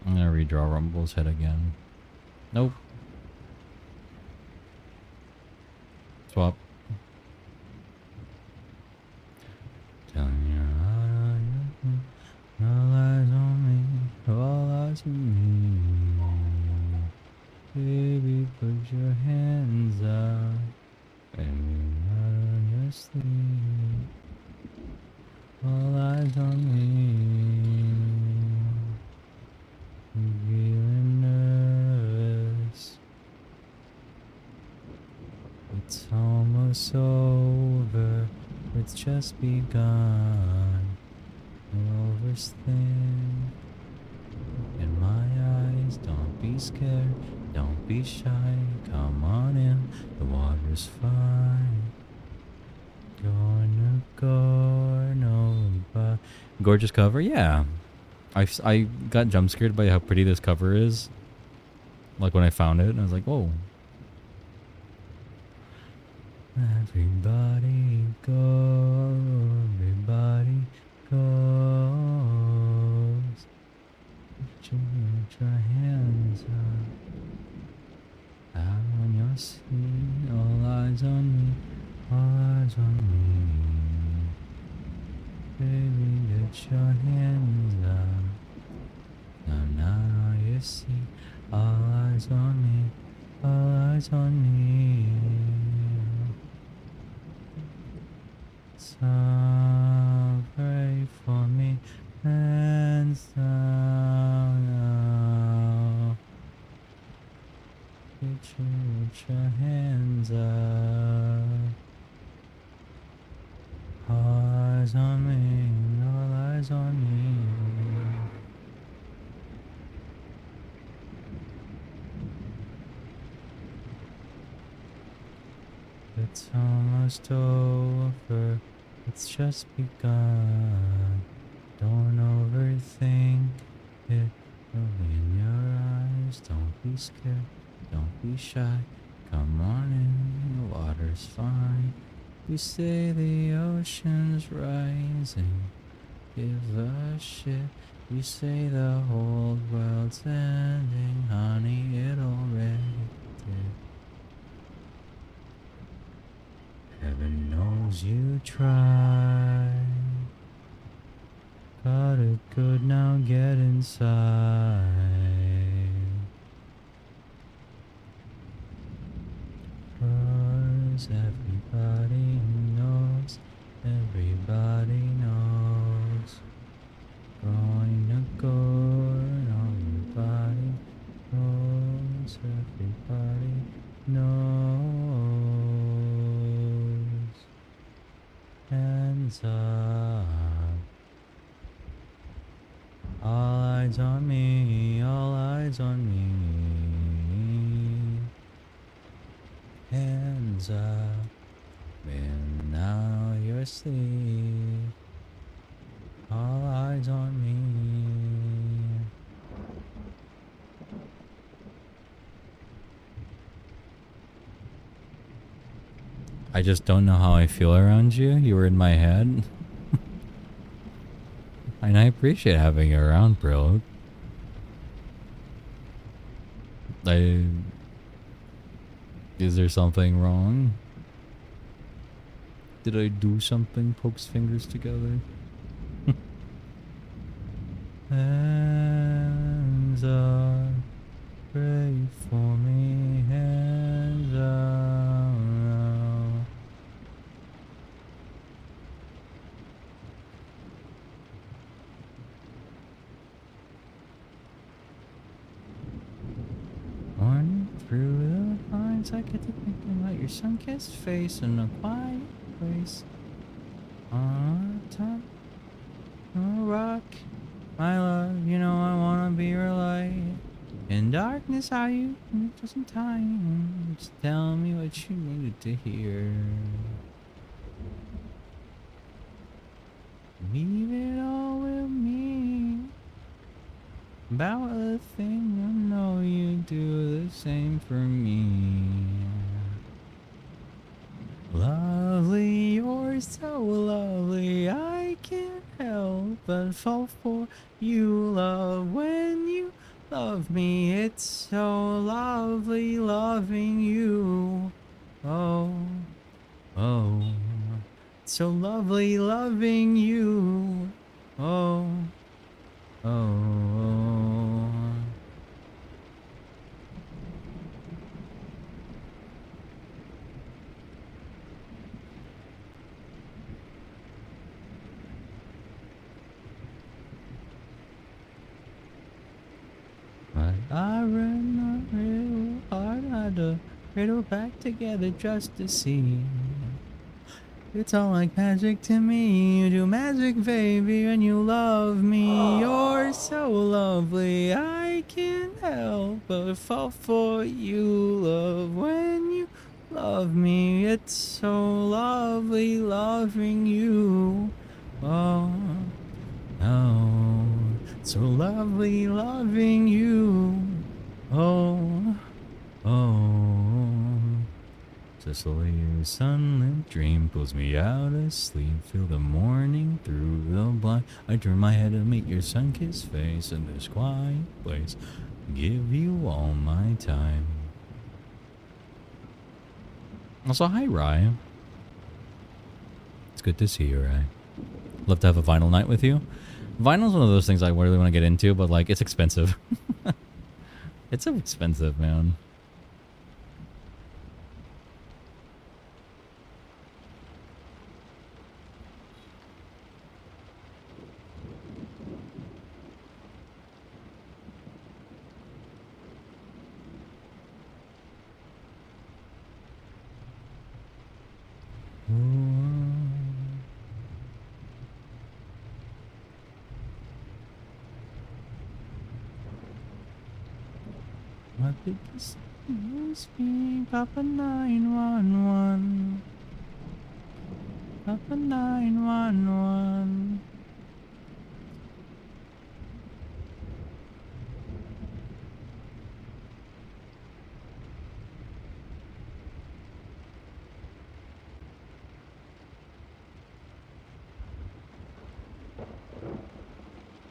I'm gonna redraw Rumble's head again. Nope. Swap. Telling you all eyes on me, all eyes on me. Baby, put your hands up, baby, not on your sleeve. All eyes on me. I'm feeling nervous. It's almost over. It's just begun. Overthink. Look in my eyes. Don't be scared. Don't be shy. Come on in. The water's fine. Gonna go. No, but gorgeous cover. Yeah. I got jump scared by how pretty this cover is. Like when I found it, and I was like, whoa. Everybody go, everybody goes. Put your hands up, out on your seat. All eyes on me, all eyes on me. Baby, get your hands up, now not on your seat. All eyes on me, all eyes on me. So pray for me and down now. Get your hands up. All eyes on me, all eyes on me. It's almost over. It's just begun. Don't overthink it. Look in your eyes. Don't be scared. Don't be shy. Come on in. The water's fine. We say the ocean's rising. Give a shit. We say the whole world's ending. Honey, it already did. Heaven knows you tried. Got it good, now get inside. 'Cause everybody knows, everybody knows. Going to go and everybody knows, everybody knows. Hands up. All eyes on me, all eyes on me. Hands up. And now you're asleep. All eyes on me. I just don't know how I feel around you. You were in my head. And I appreciate having you around, bro. Is there something wrong? Did I do something? Pokes fingers together. Hands up, pray for me. Hands up now. Sometimes I get to thinking about your sun-kissed face in a quiet place. On top of a rock, my love, you know I wanna be your light. In darkness, how you just in time. Just tell me what you needed to hear. Leave it all with me. About a thing I know you do the same for me. Lovely, you're so lovely. I can't help but fall for you, love. When you love me, it's so lovely loving you. Oh, oh, so lovely loving you. Oh, oh. But I run a real hard, had to riddle back together just to see. It's all like magic to me. You do magic, baby, and you love me. You're so lovely. I can't help but fall for you, love. When you love me, it's so lovely loving you. Oh, oh, so lovely loving you. Oh, oh. Cecilia's sunlit dream pulls me out of sleep. Feel the morning through the blind. I turn my head to meet your sun-kissed face in this quiet place. Give you all my time. Also, hi, Rye. It's good to see you, Rye. Love to have a vinyl night with you. Vinyl's one of those things I really want to get into, but like, it's expensive. It's so expensive, man. My biggest is me, Papa 911. Papa 911.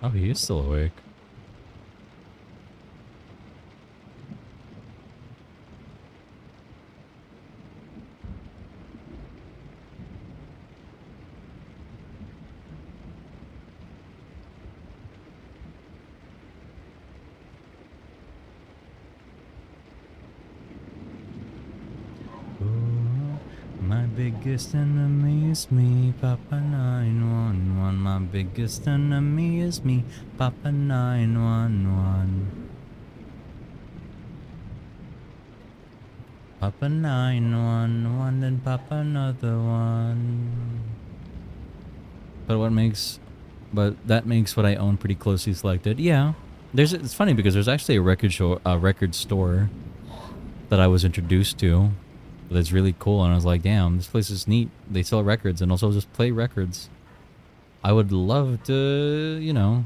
Oh, he is still awake. My biggest enemy is me, Papa 911. My biggest enemy is me, Papa 911. Papa 911 and Papa another one. But that makes what I own pretty closely selected. Yeah, it's funny because there's actually a record store that I was introduced to. That's really cool, and I was like, damn, this place is neat. They sell records and also just play records. I would love to, you know,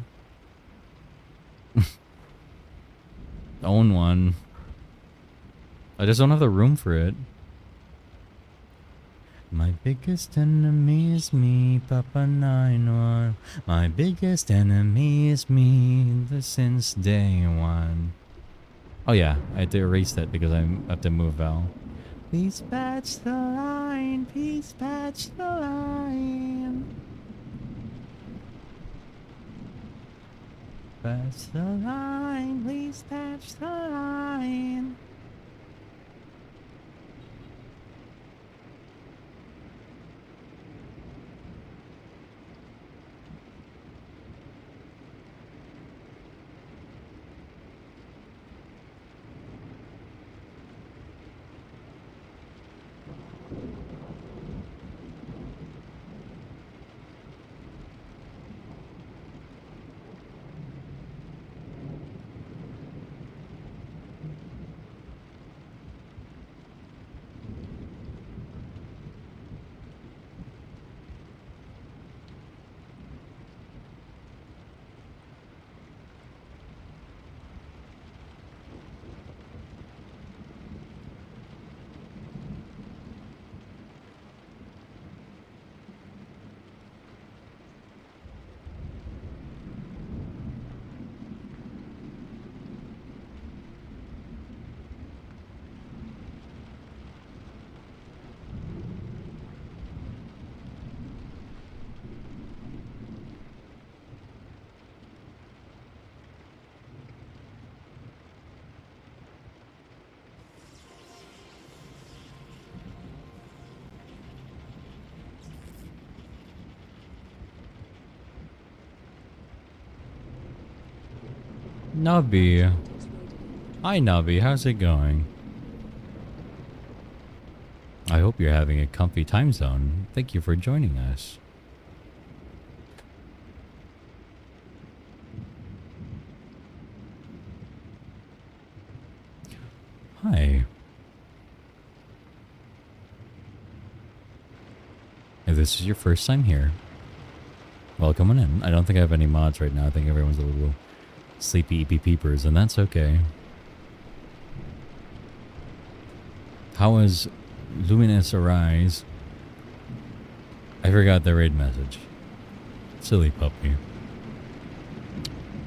own one. I just don't have the room for it. My biggest enemy is me, Papa 911. My biggest enemy is me since day one. Oh yeah, I had to erase that because I have to move Val. Please patch the line, please patch the line. Patch the line, please patch the line. Nubby. Hi, Nubby. How's it going? I hope you're having a comfy time zone. Thank you for joining us. Hi. If this is your first time here, welcome on in. I don't think I have any mods right now. I think everyone's a little sleepy peepers, and that's okay. How was Luminous Arise? I forgot the raid message. Silly puppy.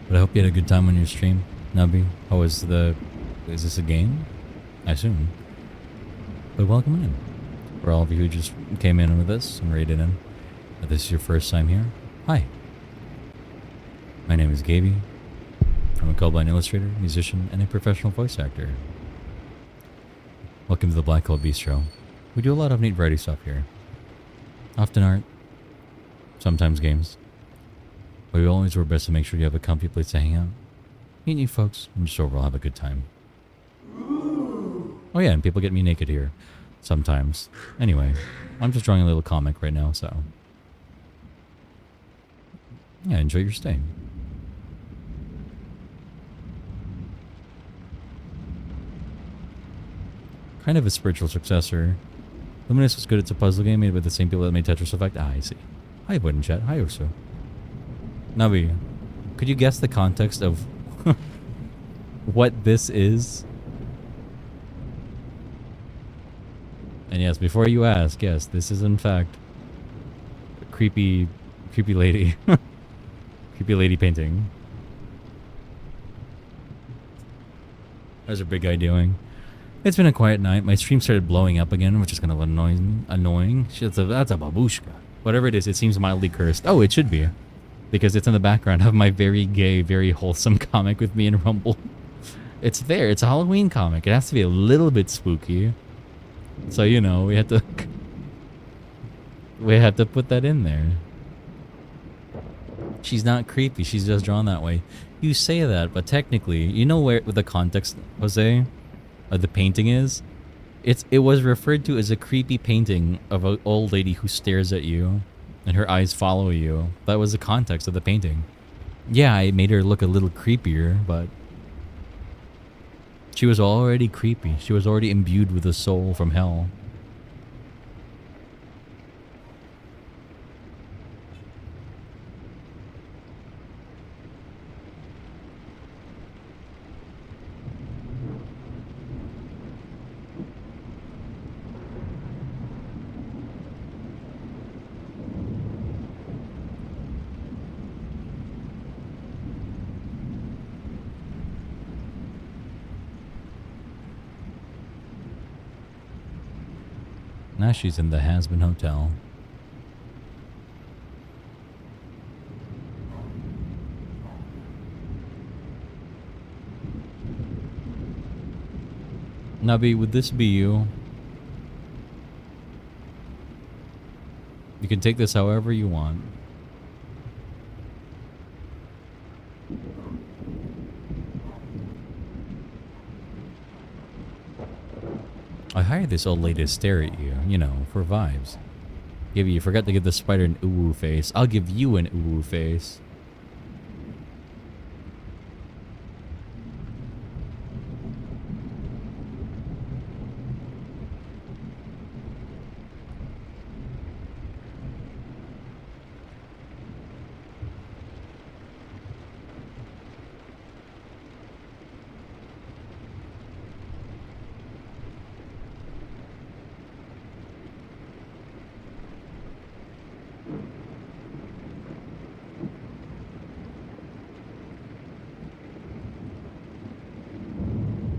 But I hope you had a good time on your stream, Nubby. How was the... Is this a game? I assume. But welcome in. For all of you who just came in with us and raided in. If this is your first time here, hi. My name is Gaby. I'm a colorblind illustrator, musician, and a professional voice actor. Welcome to the Black Hole Bistro. We do a lot of neat variety stuff here. Often art, sometimes games. But we always do our best to make sure you have a comfy place to hang out, meet new folks, and just overall have a good time. Oh yeah, and people get me naked here. Sometimes. Anyway, I'm just drawing a little comic right now, so... Yeah, enjoy your stay. Kind of a spiritual successor. Luminous was good. It's a puzzle game made by the same people that made Tetris Effect. Ah, I see. Hi, Wooden Chat. Hi, Urso. Navi, could you guess the context of what this is? And yes, before you ask, yes, this is in fact a creepy lady. Creepy lady painting. How's our big guy doing? It's been a quiet night. My stream started blowing up again, which is kind of annoying. That's a babushka. Whatever it is, it seems mildly cursed. Oh, it should be. Because it's in the background of my very gay, very wholesome comic with me and Rumble. It's there. It's a Halloween comic. It has to be a little bit spooky. So, you know, we had to put that in there. She's not creepy. She's just drawn that way. You say that, but technically, you know where the context, Jose, of the painting is? It was referred to as a creepy painting of an old lady who stares at you and her eyes follow you. That was the context of the painting. Yeah, I made her look a little creepier, but she was already creepy. She was already imbued with a soul from hell. Now she's in the Has-Been Hotel. Nabi, would this be you? You can take this however you want. I hired this old lady to stare at you, you know, for vibes. Gibby, you forgot to give the spider an ooh face. I'll give you an ooh face.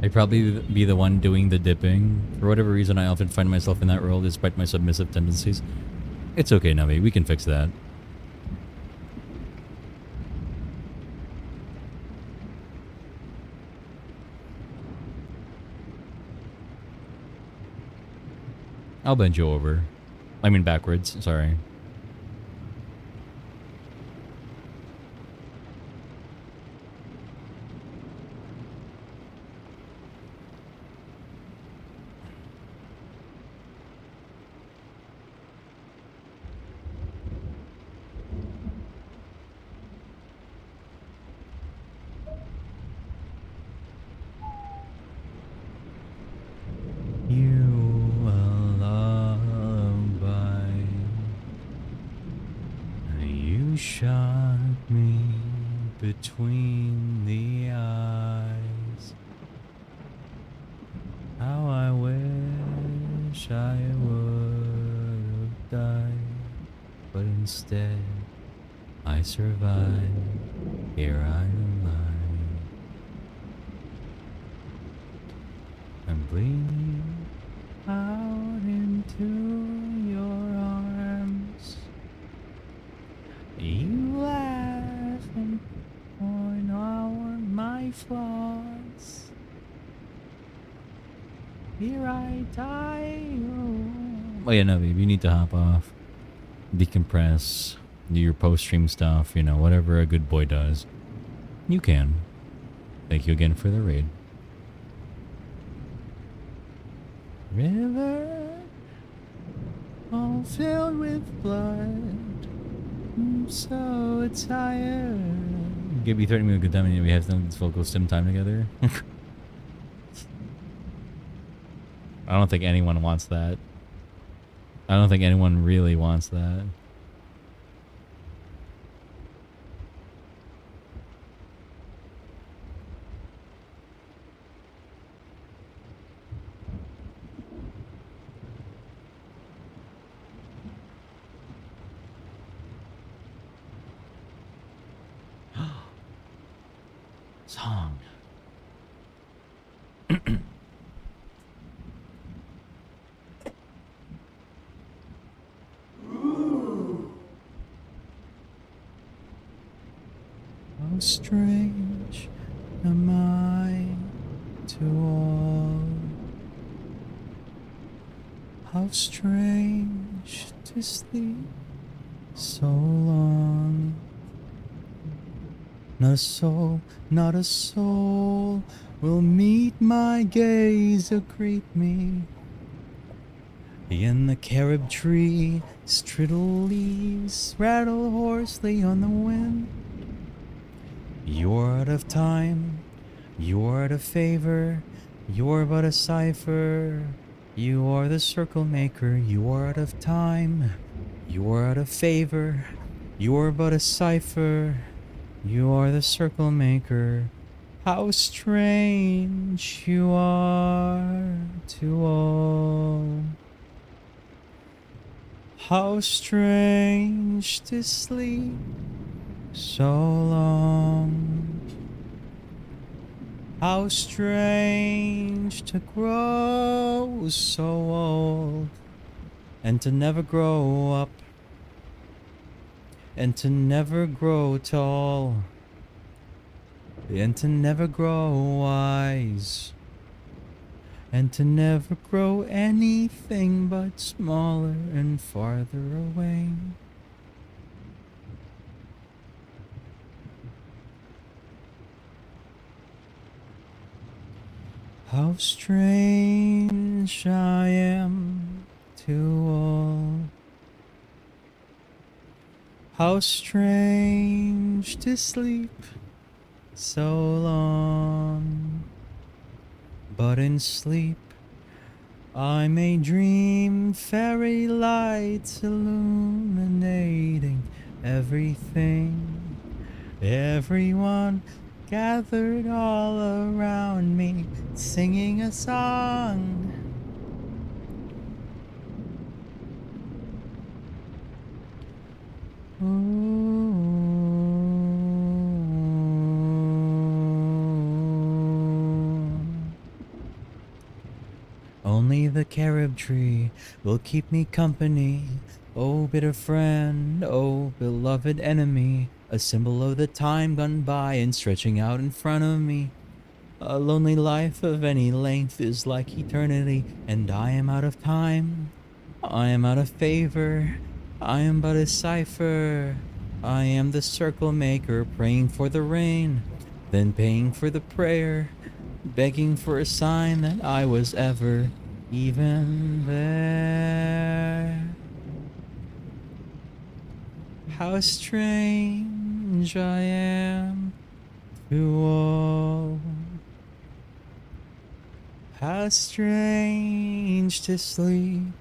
I'd probably be the one doing the dipping. For whatever reason, I often find myself in that role despite my submissive tendencies. It's okay, Navi. We can fix that. I'll bend you over. I mean backwards, sorry. shot me between the eyes. How I wish I would have died, but instead I survived. Here I lie. I'm bleeding out into your arms. You laugh and point out my flaws. Here I die. Oh yeah, no, babe, you need to hop off, decompress, do your post-stream stuff, you know, whatever a good boy does. You can. Thank you again for the raid. River, all filled with blood. I'm so tired. Give me 30 minutes of good time and we have some vocal stim time together. I don't think anyone wants that. I don't think anyone really wants that. Song. How strange am I to all? How strange to sleep so long. Not a soul will meet my gaze or greet me. In the carob tree, strittle leaves rattle hoarsely on the wind. You're out of time, you're out of favor, you're but a cipher. You are the circle maker, you are out of time, you are out of favor, you're but a cipher. You are the circle maker. How strange you are to all. How strange to sleep so long. How strange to grow so old and to never grow up. And to never grow tall, and to never grow wise, and to never grow anything but smaller and farther away. How strange I am to all. How strange to sleep so long. But in sleep I may dream fairy lights illuminating everything. Everyone gathered all around me, singing a song. Only the carob tree will keep me company. Oh, bitter friend, oh, beloved enemy, a symbol of the time gone by and stretching out in front of me. A lonely life of any length is like eternity, and I am out of time. I am out of favor. I am but a cipher. I am the circle maker, praying for the rain, then paying for the prayer, begging for a sign that I was ever even there. How strange I am to all. How strange to sleep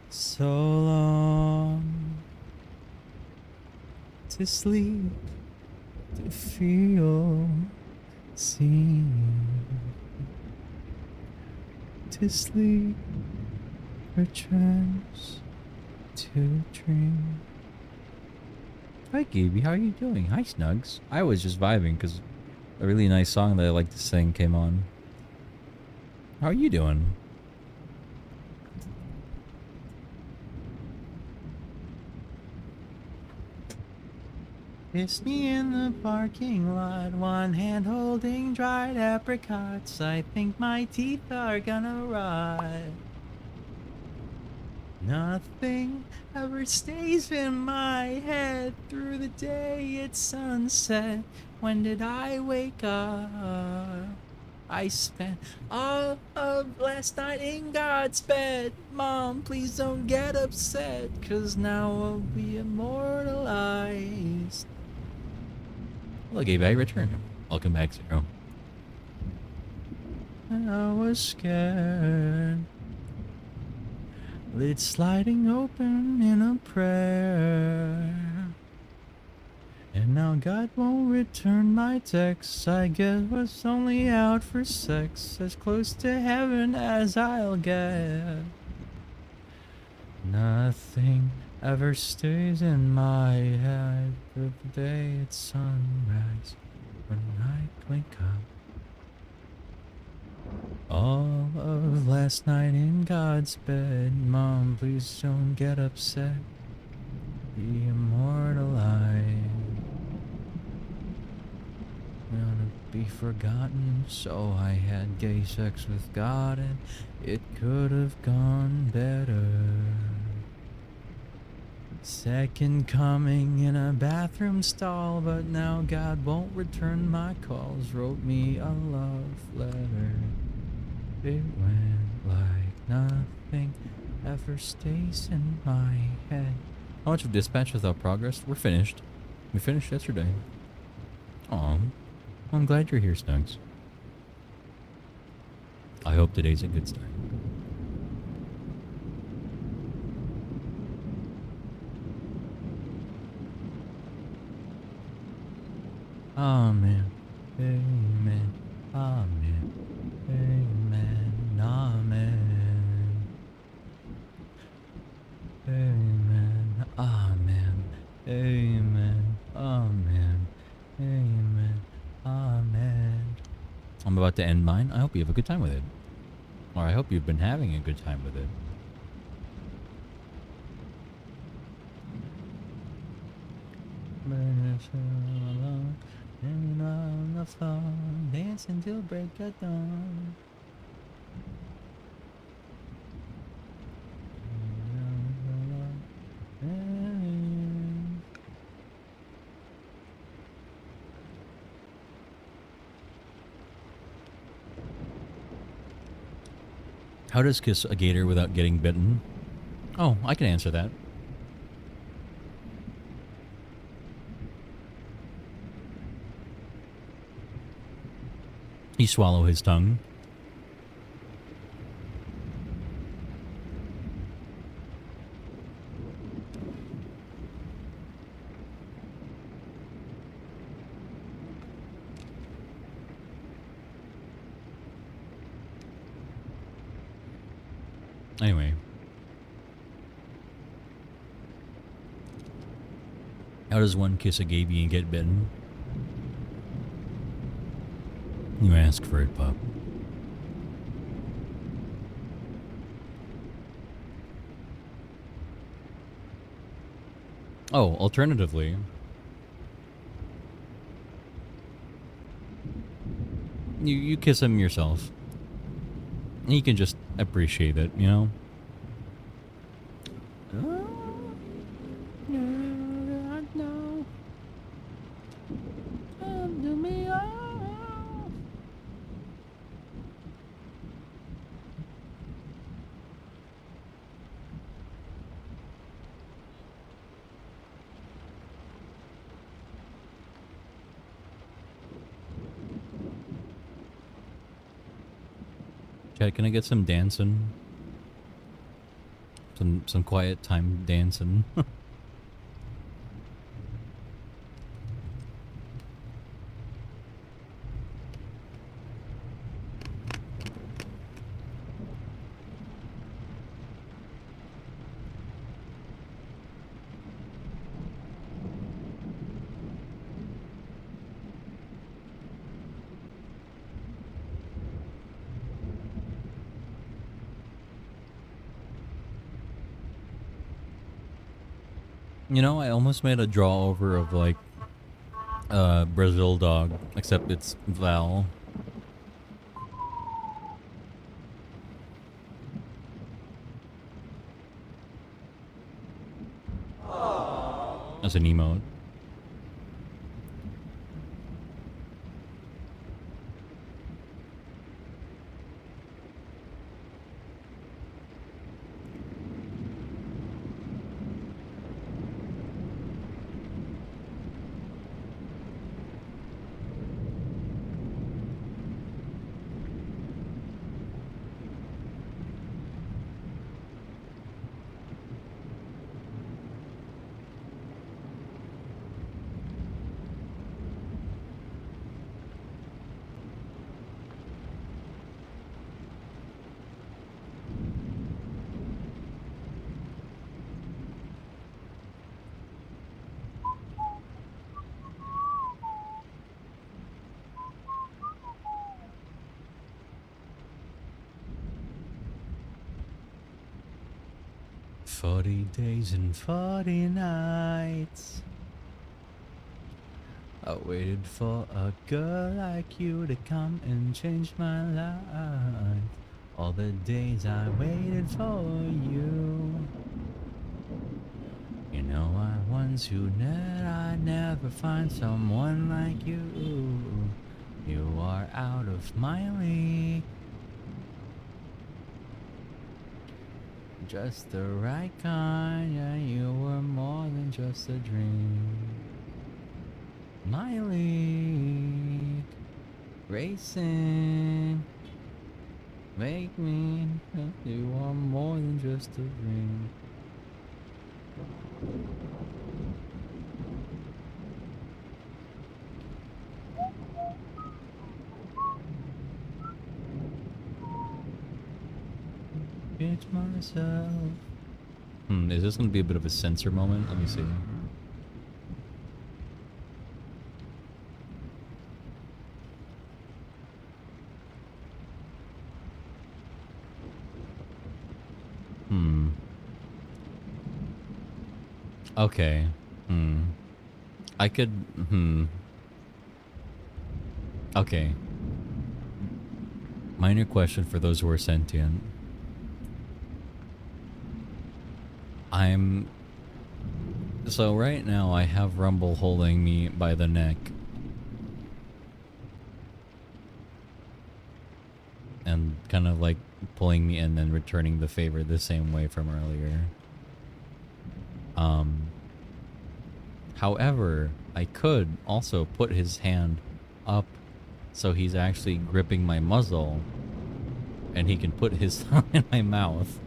so long. to sleep, to feel seen, to sleep returns to dream. Hi Gaby, how are you doing? Hi Snugs. I was just vibing because a really nice song that I like to sing came on. How are you doing? It's me in the parking lot, one hand holding dried apricots. I think my teeth are gonna rot. Nothing ever stays in my head through the day. It's sunset. When did I wake up? I spent all of last night in God's bed. Mom, please don't get upset, 'cause now we'll be immortalized. Hello, Gabe, I returned. Welcome back, Zero. I was scared. Lids sliding open in a prayer. And now God won't return my texts. I guess was only out for sex. As close to heaven as I'll get. Nothing ever stays in my head. The day it's sunrise, when I wake up. All of last night in God's bed. Mom, please don't get upset. Be immortalized. Gonna be forgotten. So I had gay sex with God, and it could have gone better. Second coming in a bathroom stall, but now God won't return my calls. Wrote me a love letter. It went like nothing ever stays in my head. How much of Dispatch without progress? We're finished. We finished yesterday. Aw. I'm glad you're here, Snugs. I hope today's a good start. Amen. Amen. Amen. Amen. Amen. Amen. Amen. Amen. Amen. Amen. Amen. I'm about to end mine. I hope you have a good time with it. Or I hope you've been having a good time with it. On the floor, dancing till break of dawn. How does kiss a gator without getting bitten? Oh, I can answer that. You swallow his tongue. Anyway. How does one kiss a gaby and get bitten? You ask for it, pup. Oh, alternatively, you kiss him yourself. And you can just appreciate it, you know? Chat, can I get some dancing? Some quiet time dancing. You know, I almost made a draw over of like Brazil dog, except it's Val. As an emote. "40 days and 40 nights. I waited for a girl like you to come and change my life. All the days I waited for you. You know I once you knew I'd never find someone like you. You are out of my league. Just the right kind, yeah, you were more than just a dream. My league, racing, make me, you are more than just a dream. It's myself. Is this gonna be a bit of a censor moment? Let me see. Okay. I could, Okay. Minor question for those who are sentient. So right now I have Rumble holding me by the neck. And kind of like pulling me in and returning the favor the same way from earlier. However, I could also put his hand up so he's actually gripping my muzzle and he can put his thumb in my mouth.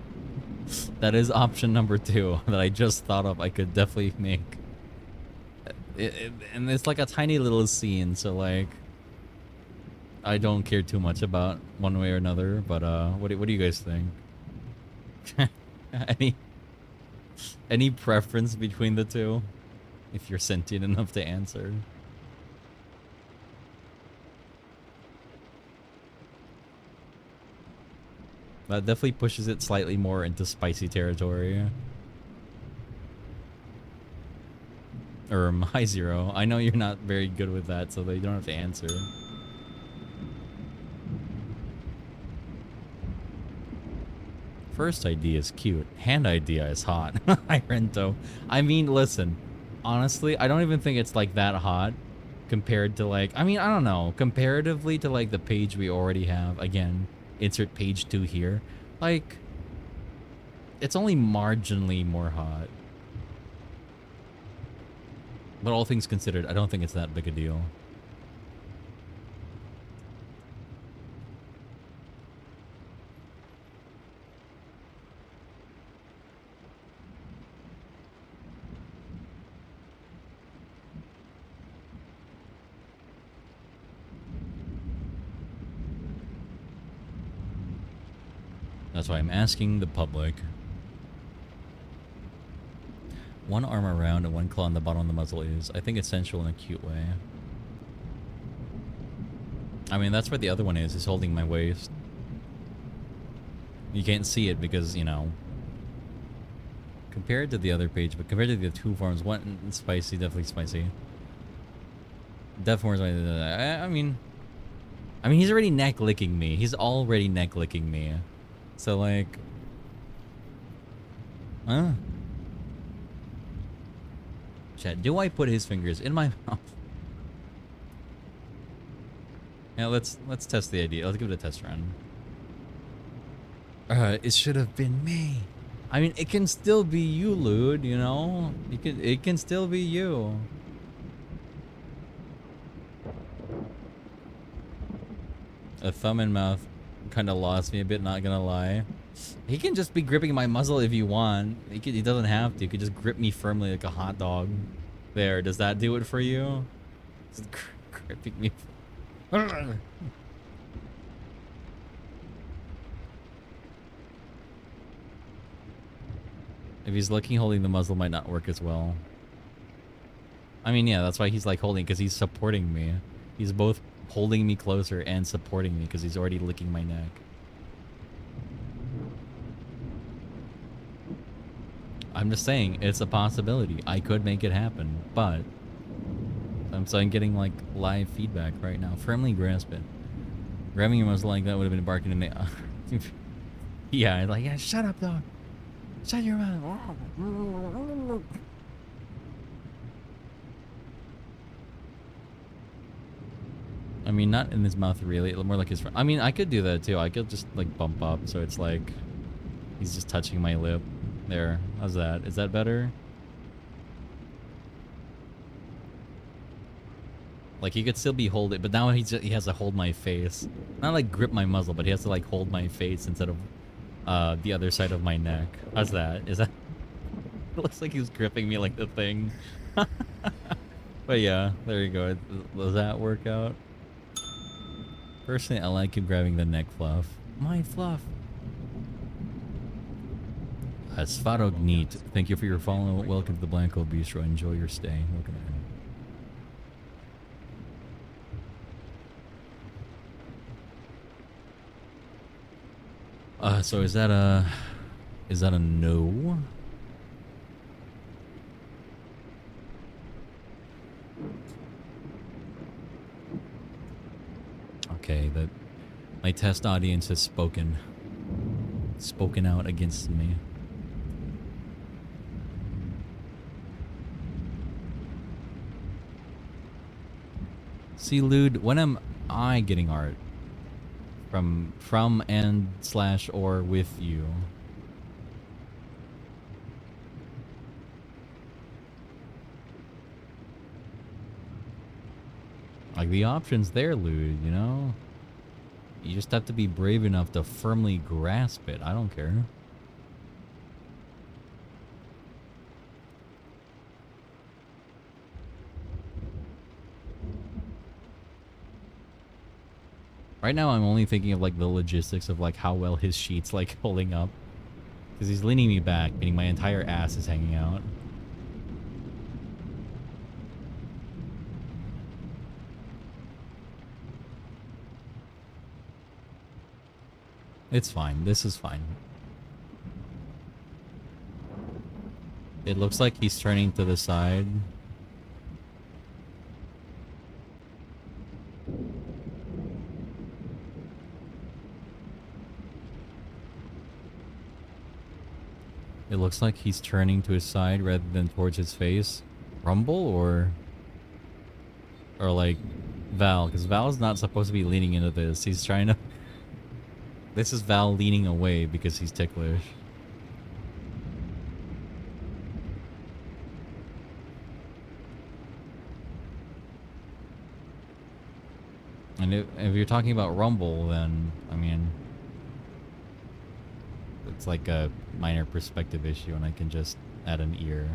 That is option number 2 that I just thought of. I could definitely make. And it's like a tiny little scene, so like I don't care too much about one way or another, but what do you guys think? Any preference between the two? If you're sentient enough to answer. That definitely pushes it slightly more into spicy territory. Or my zero. I know you're not very good with that, so they don't have to answer. First idea is cute. Hand idea is hot. Hi, Rento. I mean, listen. Honestly, I don't even think it's like that hot compared to like, I mean, I don't know. Comparatively to like the page we already have. Again, insert page 2 here. Like, it's only marginally more hot. But all things considered, I don't think it's that big a deal. That's why I'm asking the public. One arm around and one claw on the bottom of the muzzle is, I think it's sensual in a cute way. I mean, that's where the other one is holding my waist. You can't see it because, you know, compared to the other page, but compared to the two forms, one spicy, definitely spicy. Definitely more spicy. I mean, he's already neck licking me. He's already neck licking me. So like, chat, do I put his fingers in my mouth? Yeah, let's test the idea. Let's give it a test run. It should have been me. I mean, it can still be you, Lude, you know? It can still be you. A thumb in mouth kind of lost me a bit, not gonna lie. He can just be gripping my muzzle if you want. He doesn't have to. He could just grip me firmly like a hot dog. There, does that do it for you? Just gripping me. If he's looking, holding the muzzle might not work as well. I mean, yeah, that's why he's like holding, because he's supporting me. He's both holding me closer and supporting me because he's already licking my neck. I'm just saying, it's a possibility. I could make it happen, but I'm getting like live feedback right now. Firmly grasp it. Grabbing your muzzle like that would have been barking in the... yeah, like, yeah, shut up, dog. Shut your mouth. I mean, not in his mouth really. More like his front. I mean, I could do that too. I could just like bump up so it's like he's just touching my lip. There. How's that? Is that better? Like he could still be holding, but now he has to hold my face. Not like grip my muzzle, but he has to like hold my face instead of the other side of my neck. How's that? Is that? It looks like he's gripping me like the thing. But yeah, there you go. Does that work out? Personally, I like him grabbing the neck fluff. My fluff. 𝚎𝚘𝚜𝚜𝚝, thank you for your follow. Welcome to the Blanco Bistro. Enjoy your stay. Welcome in. So is that a no? Okay, my test audience has spoken out against me. See, Lude, when am I getting art? From and / or with you? Like, the option's there, Lude, you know? You just have to be brave enough to firmly grasp it. I don't care. Right now, I'm only thinking of, like, the logistics of, like, how well his sheet's, like, holding up. Because he's leaning me back, meaning my entire ass is hanging out. It's fine. This is fine. It looks like he's turning to the side. It looks like he's turning to his side rather than towards his face. Rumble or like Val, because Val's not supposed to be leaning into this. He's trying to... This is Val leaning away because he's ticklish. And if you're talking about Rumble, then, I mean... It's like a minor perspective issue, and I can just add an ear.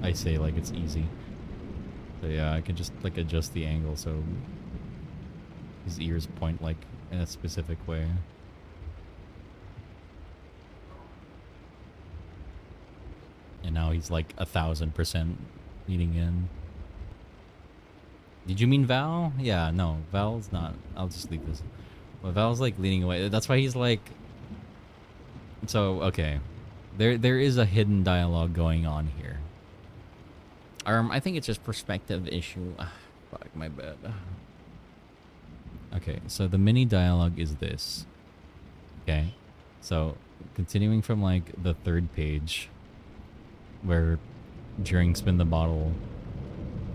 I say like it's easy. So yeah, I can just like adjust the angle so his ears point like in a specific way. And now he's like 1000% leaning in. Did you mean Val? Yeah, no, Val's not. I'll just leave this. But Val's like leaning away. That's why he's like. So okay, there is a hidden dialogue going on here. I think it's just perspective issue. Fuck my bad. Okay, so the mini dialogue is this. Okay, so continuing from like the third page, where during Spin the Bottle,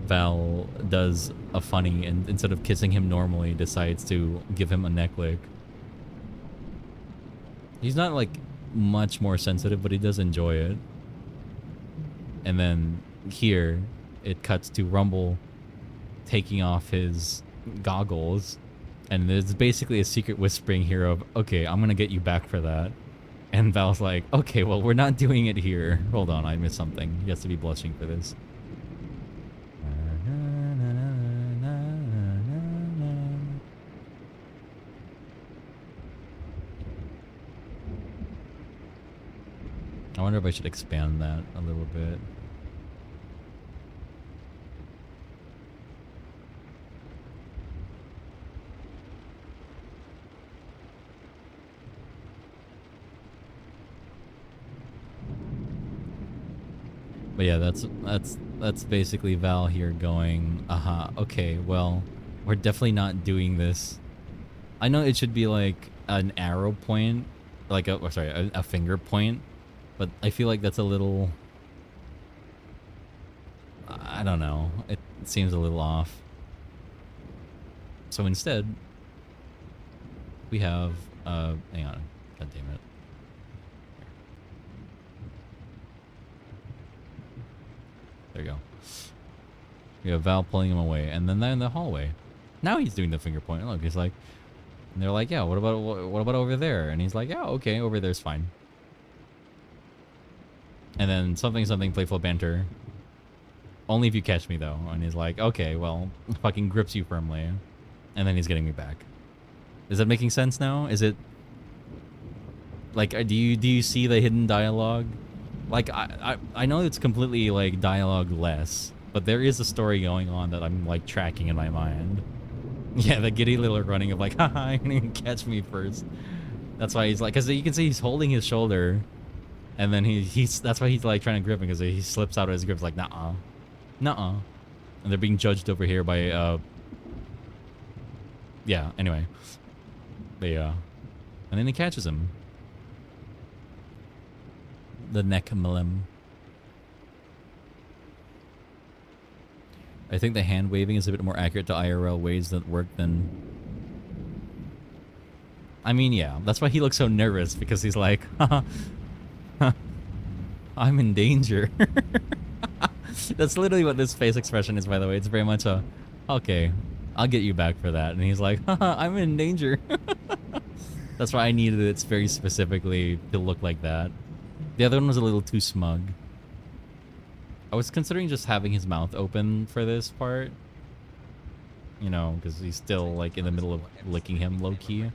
Val does a funny and instead of kissing him normally, decides to give him a neck lick. He's not like much more sensitive, but he does enjoy it. And then here, it cuts to Rumble taking off his goggles. And there's basically a secret whispering here of, okay, I'm gonna get you back for that. And Val's like, okay, well, we're not doing it here. Hold on, I missed something. He has to be blushing for this. I wonder if I should expand that a little bit. But yeah, that's basically Val here going, okay, well, we're definitely not doing this. I know it should be like an arrow point, like a finger point, but I feel like that's a little, I don't know, it seems a little off. So instead, we have, hang on, god damn it. There you go. We have Val pulling him away, and then they're in the hallway. Now he's doing the finger point. Look, he's like, and they're like, yeah, what about over there? And he's like, yeah, okay, over there's fine. And then something playful banter. Only if you catch me though. And he's like, okay, well, fucking grips you firmly, and then he's getting me back. Is that making sense now? Is it like, do you see the hidden dialogue? Like, I know it's completely, like, dialogue-less, but there is a story going on that I'm, like, tracking in my mind. Yeah, the giddy little running of, like, haha, you didn't even catch me first. That's why he's, like, because you can see he's holding his shoulder, and then that's why he's, like, trying to grip him, because he slips out of his grip, like, nuh-uh. Nuh-uh. And they're being judged over here by, yeah, anyway. But, yeah. And then he catches him. The neck milim. I think the hand waving is a bit more accurate to IRL ways that work than... I mean, yeah. That's why he looks so nervous, because he's like, haha, I'm in danger. That's literally what this face expression is, by the way. It's very much a, okay, I'll get you back for that. And he's like, haha, I'm in danger. That's why I needed it very specifically to look like that. The other one was a little too smug. I was considering just having his mouth open for this part. You know, because he's still like in the middle of licking him low-key.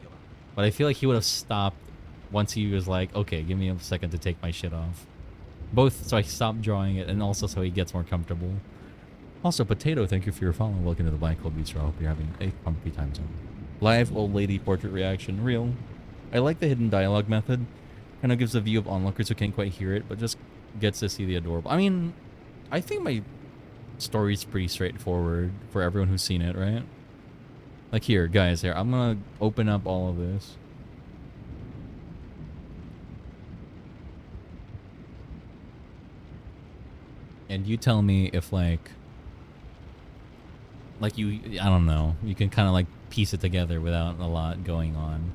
But I feel like he would have stopped once he was like, okay, give me a second to take my shit off. Both so I stopped drawing it and also so he gets more comfortable. Also, Potato, thank you for your follow. Welcome to the Black Hole Beach. I hope you're having a comfy time zone. Live old lady portrait reaction. Real. I like the hidden dialogue method. Kind of gives a view of onlookers who can't quite hear it, but just gets to see the adorable. I mean, I think my story's pretty straightforward for everyone who's seen it, right? Like here, guys, here, I'm gonna open up all of this. And you tell me if like you, I don't know, you can kind of like piece it together without a lot going on.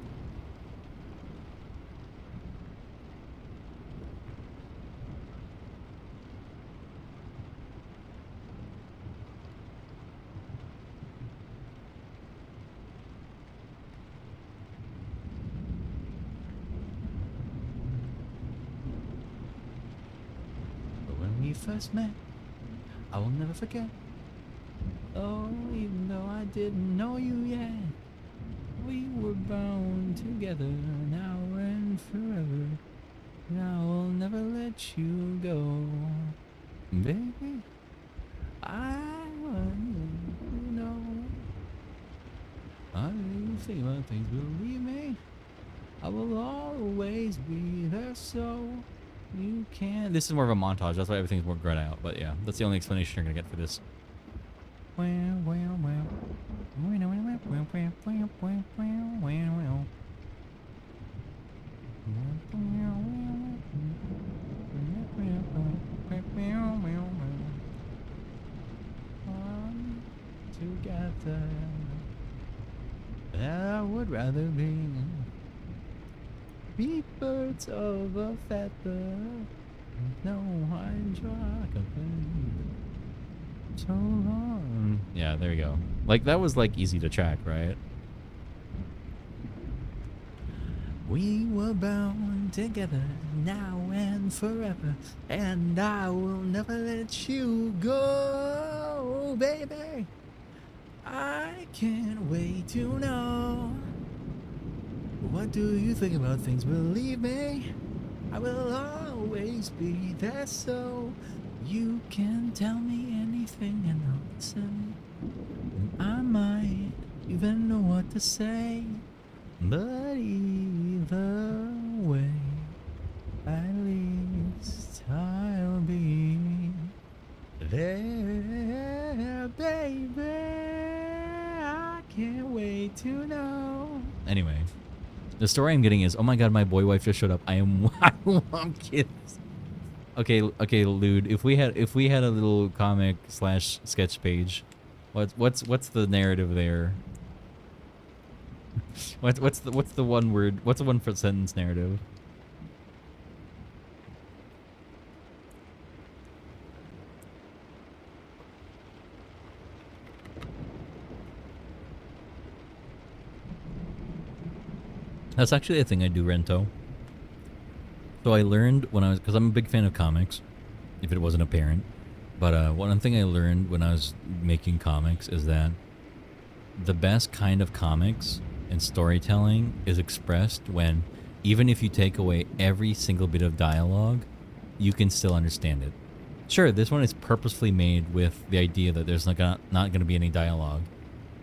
We first met, I will never forget. Oh, even though I didn't know you yet, we were bound together now and forever. And I will never let you go, baby. I want you to know I really feel my things will leave always be there so you can. This is more of a montage. That's why everything's more grayed out. But yeah, that's the only explanation you're gonna get for this. Together, I would rather be birds of a feather. No, I so long. Yeah, there you go. Like that was like easy to track, right? We were bound together now and forever, and I will never let you go, baby. I can't wait to know. What do you think about things? Believe me, I will always be there so you can tell me anything and I'll listen. I might even know what to say, but either way, at least I'll be there, baby. I can't wait to know. Anyway, the story I'm getting is, oh my god, my boy wife just showed up. I want kids. Okay, Lude. If we had a little comic / sketch page, what's the narrative there? What's the one word? What's the one for sentence narrative? That's actually a thing I do, Rento. So I learned when I was, because I'm a big fan of comics, if it wasn't apparent. But one thing I learned when I was making comics is that the best kind of comics and storytelling is expressed when, even if you take away every single bit of dialogue, you can still understand it. Sure, this one is purposefully made with the idea that there's not going to be any dialogue,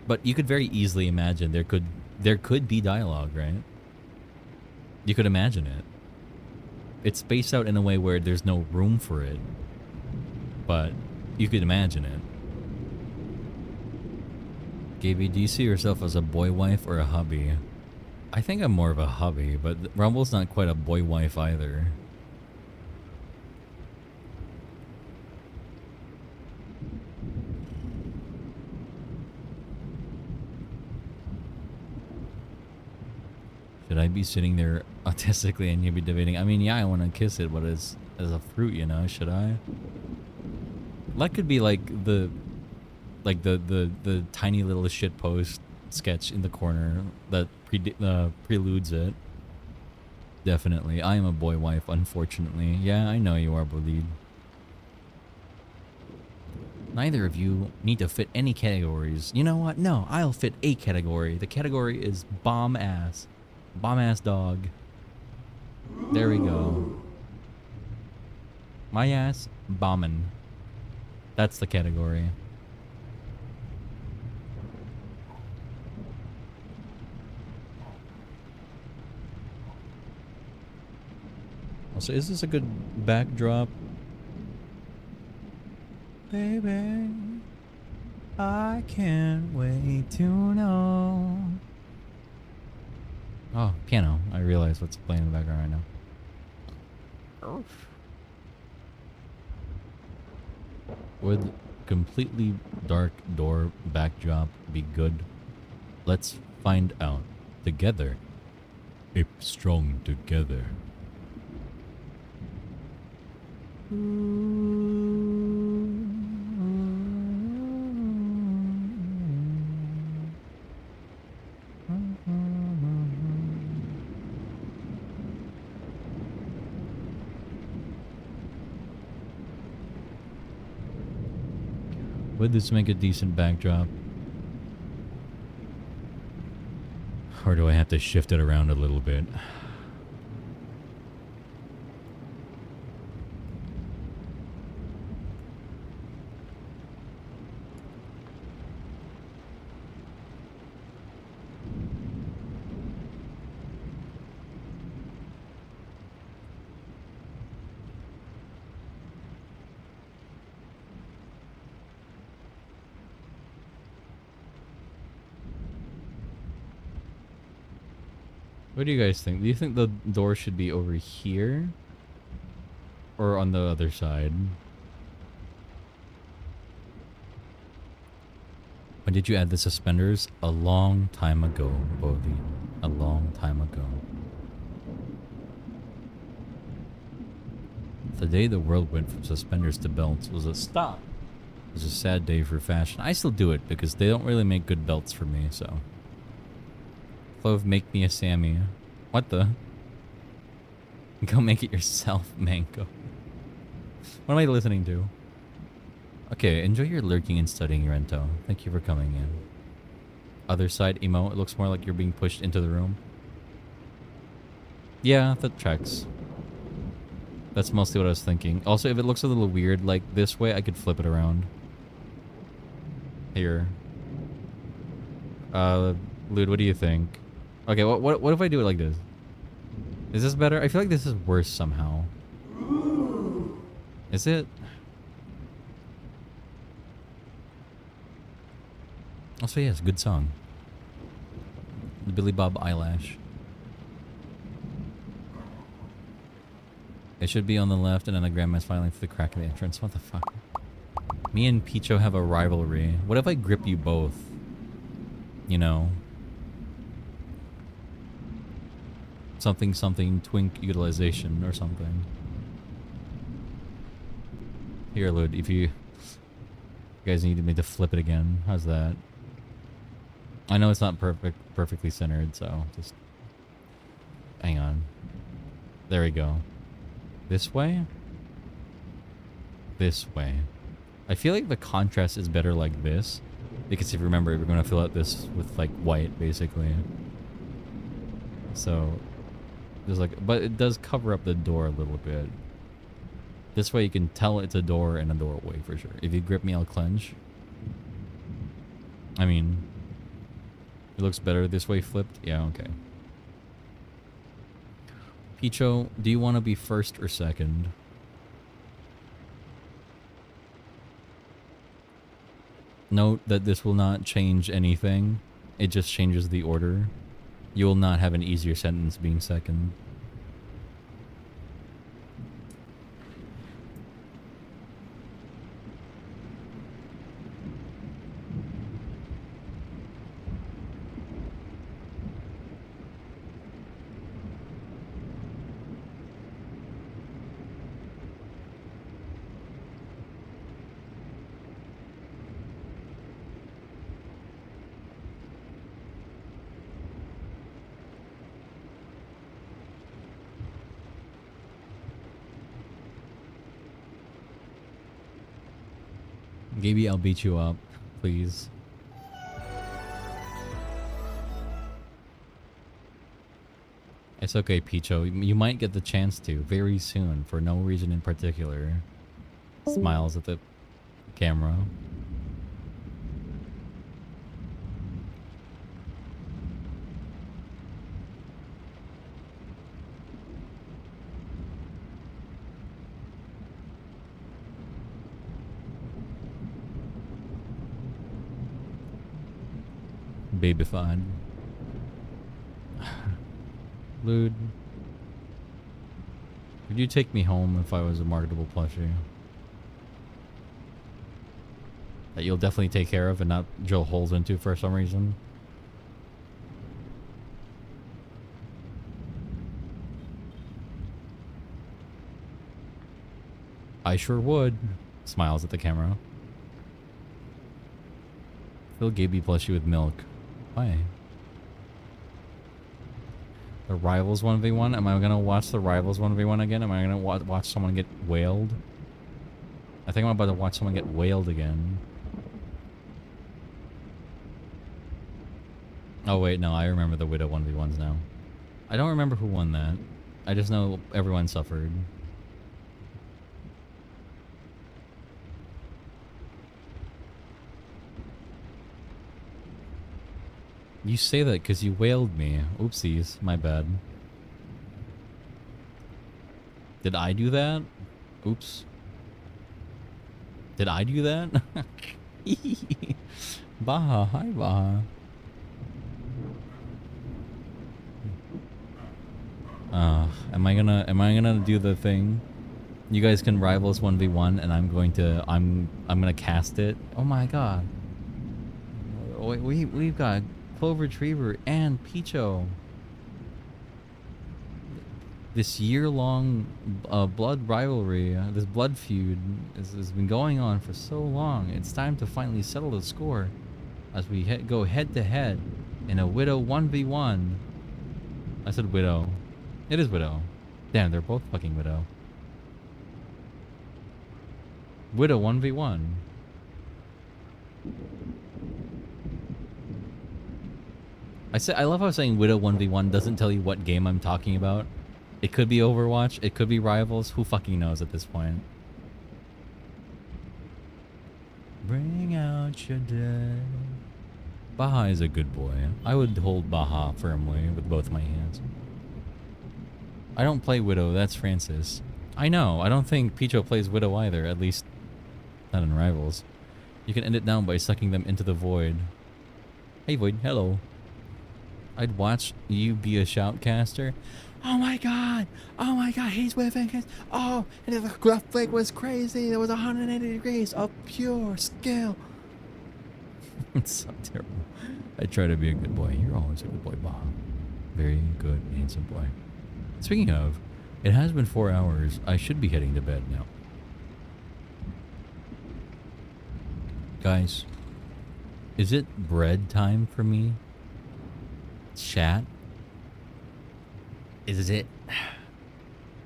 but you could very easily imagine there could be dialogue, right? You could imagine it. It's spaced out in a way where there's no room for it, but you could imagine it. Gaby, do you see yourself as a boy wife or a hubby? I think I'm more of a hubby, but Rumble's not quite a boy wife either. Should I be sitting there autistically and you be debating? I mean, yeah, I want to kiss it, but as a fruit, you know, should I? That could be like the tiny little shitpost sketch in the corner that preludes it. Definitely. I am a boy wife, unfortunately. Yeah, I know you are, Bolid. Neither of you need to fit any categories. You know what? No, I'll fit a category. The category is bomb ass. Bomb ass dog. There we go. My ass, bombin'. That's the category. Also, is this a good backdrop? Baby, I can't wait to know. Oh, piano. I realize what's playing in the background right now. Would completely dark door backdrop be good? Let's find out together. If strong together. Would this make a decent backdrop? Or do I have to shift it around a little bit? What do you guys think? Do you think the door should be over here? Or on the other side? When did you add the suspenders? A long time ago, Bodhi. A long time ago. The day the world went from suspenders to belts was a stop. It was a sad day for fashion. I still do it because they don't really make good belts for me, so. Clove, make me a Sammy. What the? Go make it yourself, Mango. What am I listening to? Okay, enjoy your lurking and studying, Rento. Thank you for coming in. Other side, emo. It looks more like you're being pushed into the room. Yeah, that tracks. That's mostly what I was thinking. Also, if it looks a little weird, like this way, I could flip it around. Here. Lude, what do you think? Okay, what if I do it like this? Is this better? I feel like this is worse somehow. Is it? Also, yes, good song. The Billy Bob Eyelash. It should be on the left, and then the grandma's filing for the crack of the entrance. What the fuck? Me and Picho have a rivalry. What if I grip you both? You know? Something twink utilization or something. Here, Lud, if you guys needed me to flip it again, how's that? I know it's not perfectly centered, so just hang on. There we go. This way? This way. I feel like the contrast is better like this, because if you remember, we're going to fill out this with like white, basically. So there's like, but it does cover up the door a little bit. This way you can tell it's a door and a doorway for sure. If you grip me, I'll clench. I mean, it looks better this way flipped. Yeah, okay. Picho, do you want to be first or second? Note that this will not change anything. It just changes the order. You will not have an easier sentence being second. Maybe I'll beat you up, please. It's okay, Picho. You might get the chance to very soon for no reason in particular. Smiles at the camera. Babyfied. Lude. Would you take me home if I was a marketable plushie? That you'll definitely take care of and not drill holes into for some reason? I sure would. Smiles at the camera. Fill Gaby plushie with milk. Why? The Rivals 1v1? Am I gonna watch the Rivals 1v1 again? Am I gonna watch someone get whaled? I think I'm about to watch someone get whaled again. Oh wait, no, I remember the Widow 1v1s now. I don't remember who won that. I just know everyone suffered. You say that because you wailed me. Oopsies, my bad. Did I do that? Oops. Did I do that? Baha, hi Baha. Am I gonna do the thing? You guys can rivals 1v1 and I'm gonna cast it. Oh my god. We've got Clover Retriever and Picho. This year-long blood rivalry, this blood feud has been going on for so long. It's time to finally settle the score as we go head-to-head in a Widow 1v1. I said Widow. It is Widow. Damn, they're both fucking Widow. Widow 1v1. I love how saying Widow 1v1 doesn't tell you what game I'm talking about. It could be Overwatch, it could be Rivals, who fucking knows at this point. Bring out your dead. Baja is a good boy. I would hold Baja firmly with both my hands. I don't play Widow, that's Francis. I know, I don't think Picho plays Widow either, at least not in Rivals. You can end it down by sucking them into the void. Hey Void, hello. I'd watch you be a shoutcaster. Oh my god! Oh my god, he's whiffing his... Oh, and the graphic was crazy. It was 180 degrees of pure skill. It's so terrible. I try to be a good boy. You're always a good boy, Baja. Very good, handsome boy. Speaking of, it has been 4 hours. I should be heading to bed now. Guys, is it bread time for me? Chat? Is it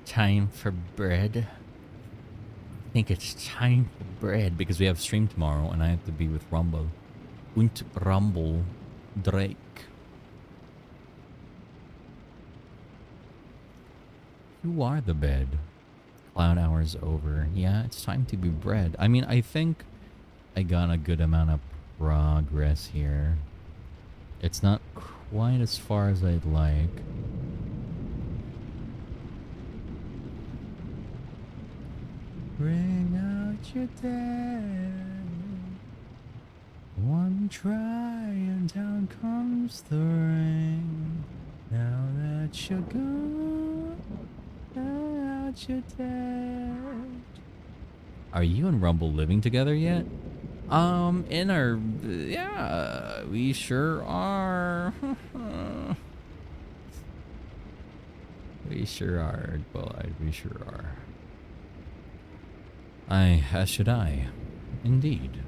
time for bread? I think it's time for bread because we have stream tomorrow and I have to be with Rumble. Und Rumble Drake. You are the bed. Cloud hours over. Yeah, it's time to be bread. I mean, I think I got a good amount of progress here. It's not quite as far as I'd like. Bring out your dead. One try and down comes the rain. Now that you're gone, now that you're dead. Are you and Rumble living together yet? Yeah, we sure are. We sure are, Bullite, we sure are. As should I. Indeed.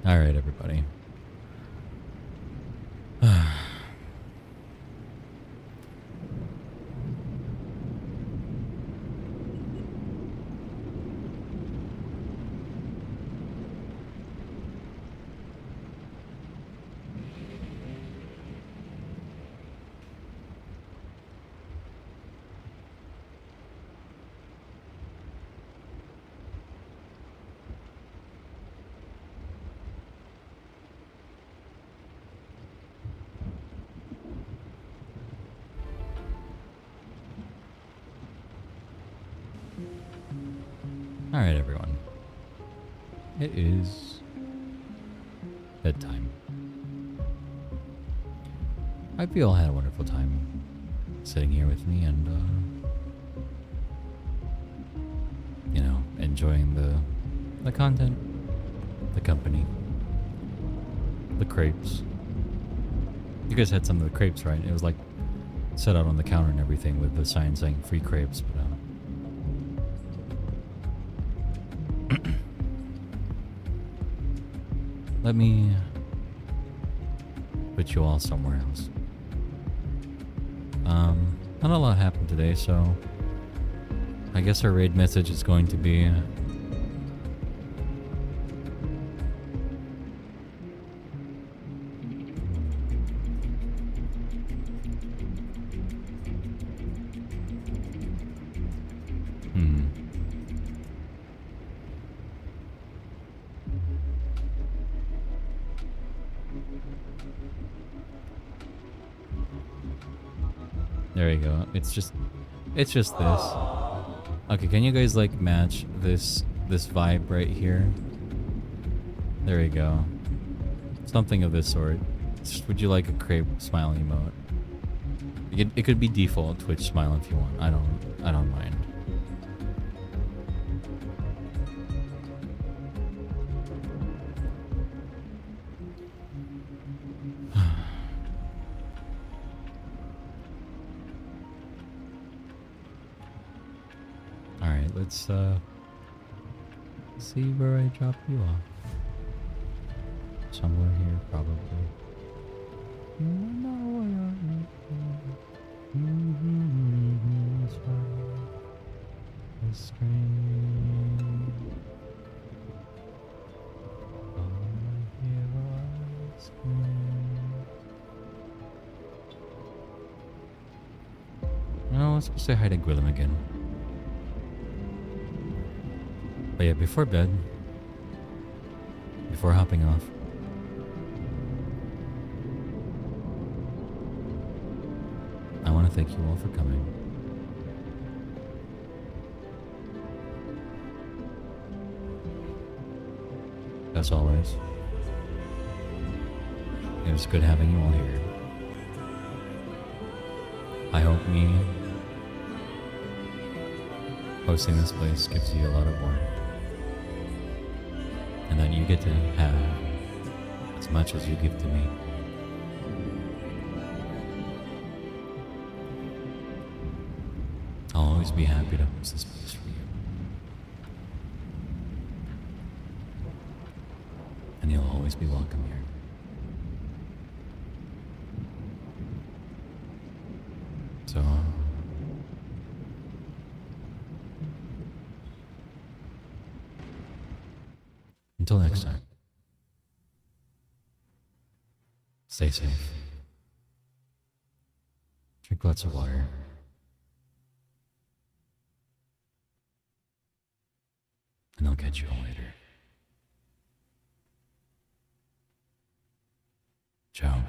All right, everybody. All right, everyone. It is bedtime. I hope you all had a wonderful time sitting here with me and, you know, enjoying the content, the company, the crepes. You guys had some of the crepes, right? It was like set out on the counter and everything with the sign saying free crepes, but let me put you all somewhere else. Not a lot happened today, so I guess our raid message is going to be There you go. It's just this. Okay, can you guys like match this vibe right here? There you go. Something of this sort. Would you like a crepe smile emote? It could be default Twitch smile if you want. I don't mind. All right, let's see where I drop you off. Somewhere here, probably. No, let's go say hi to Gwillem again. But yeah, before bed, before hopping off, I want to thank you all for coming. As always, it was good having you all here. I hope me hosting this place gives you a lot of work, and that you get to have as much as you give to me. I'll always be happy to host this place for you. And you'll always be welcome here. So, until next time, stay safe. Drink lots of water. And I'll catch you all later. Ciao.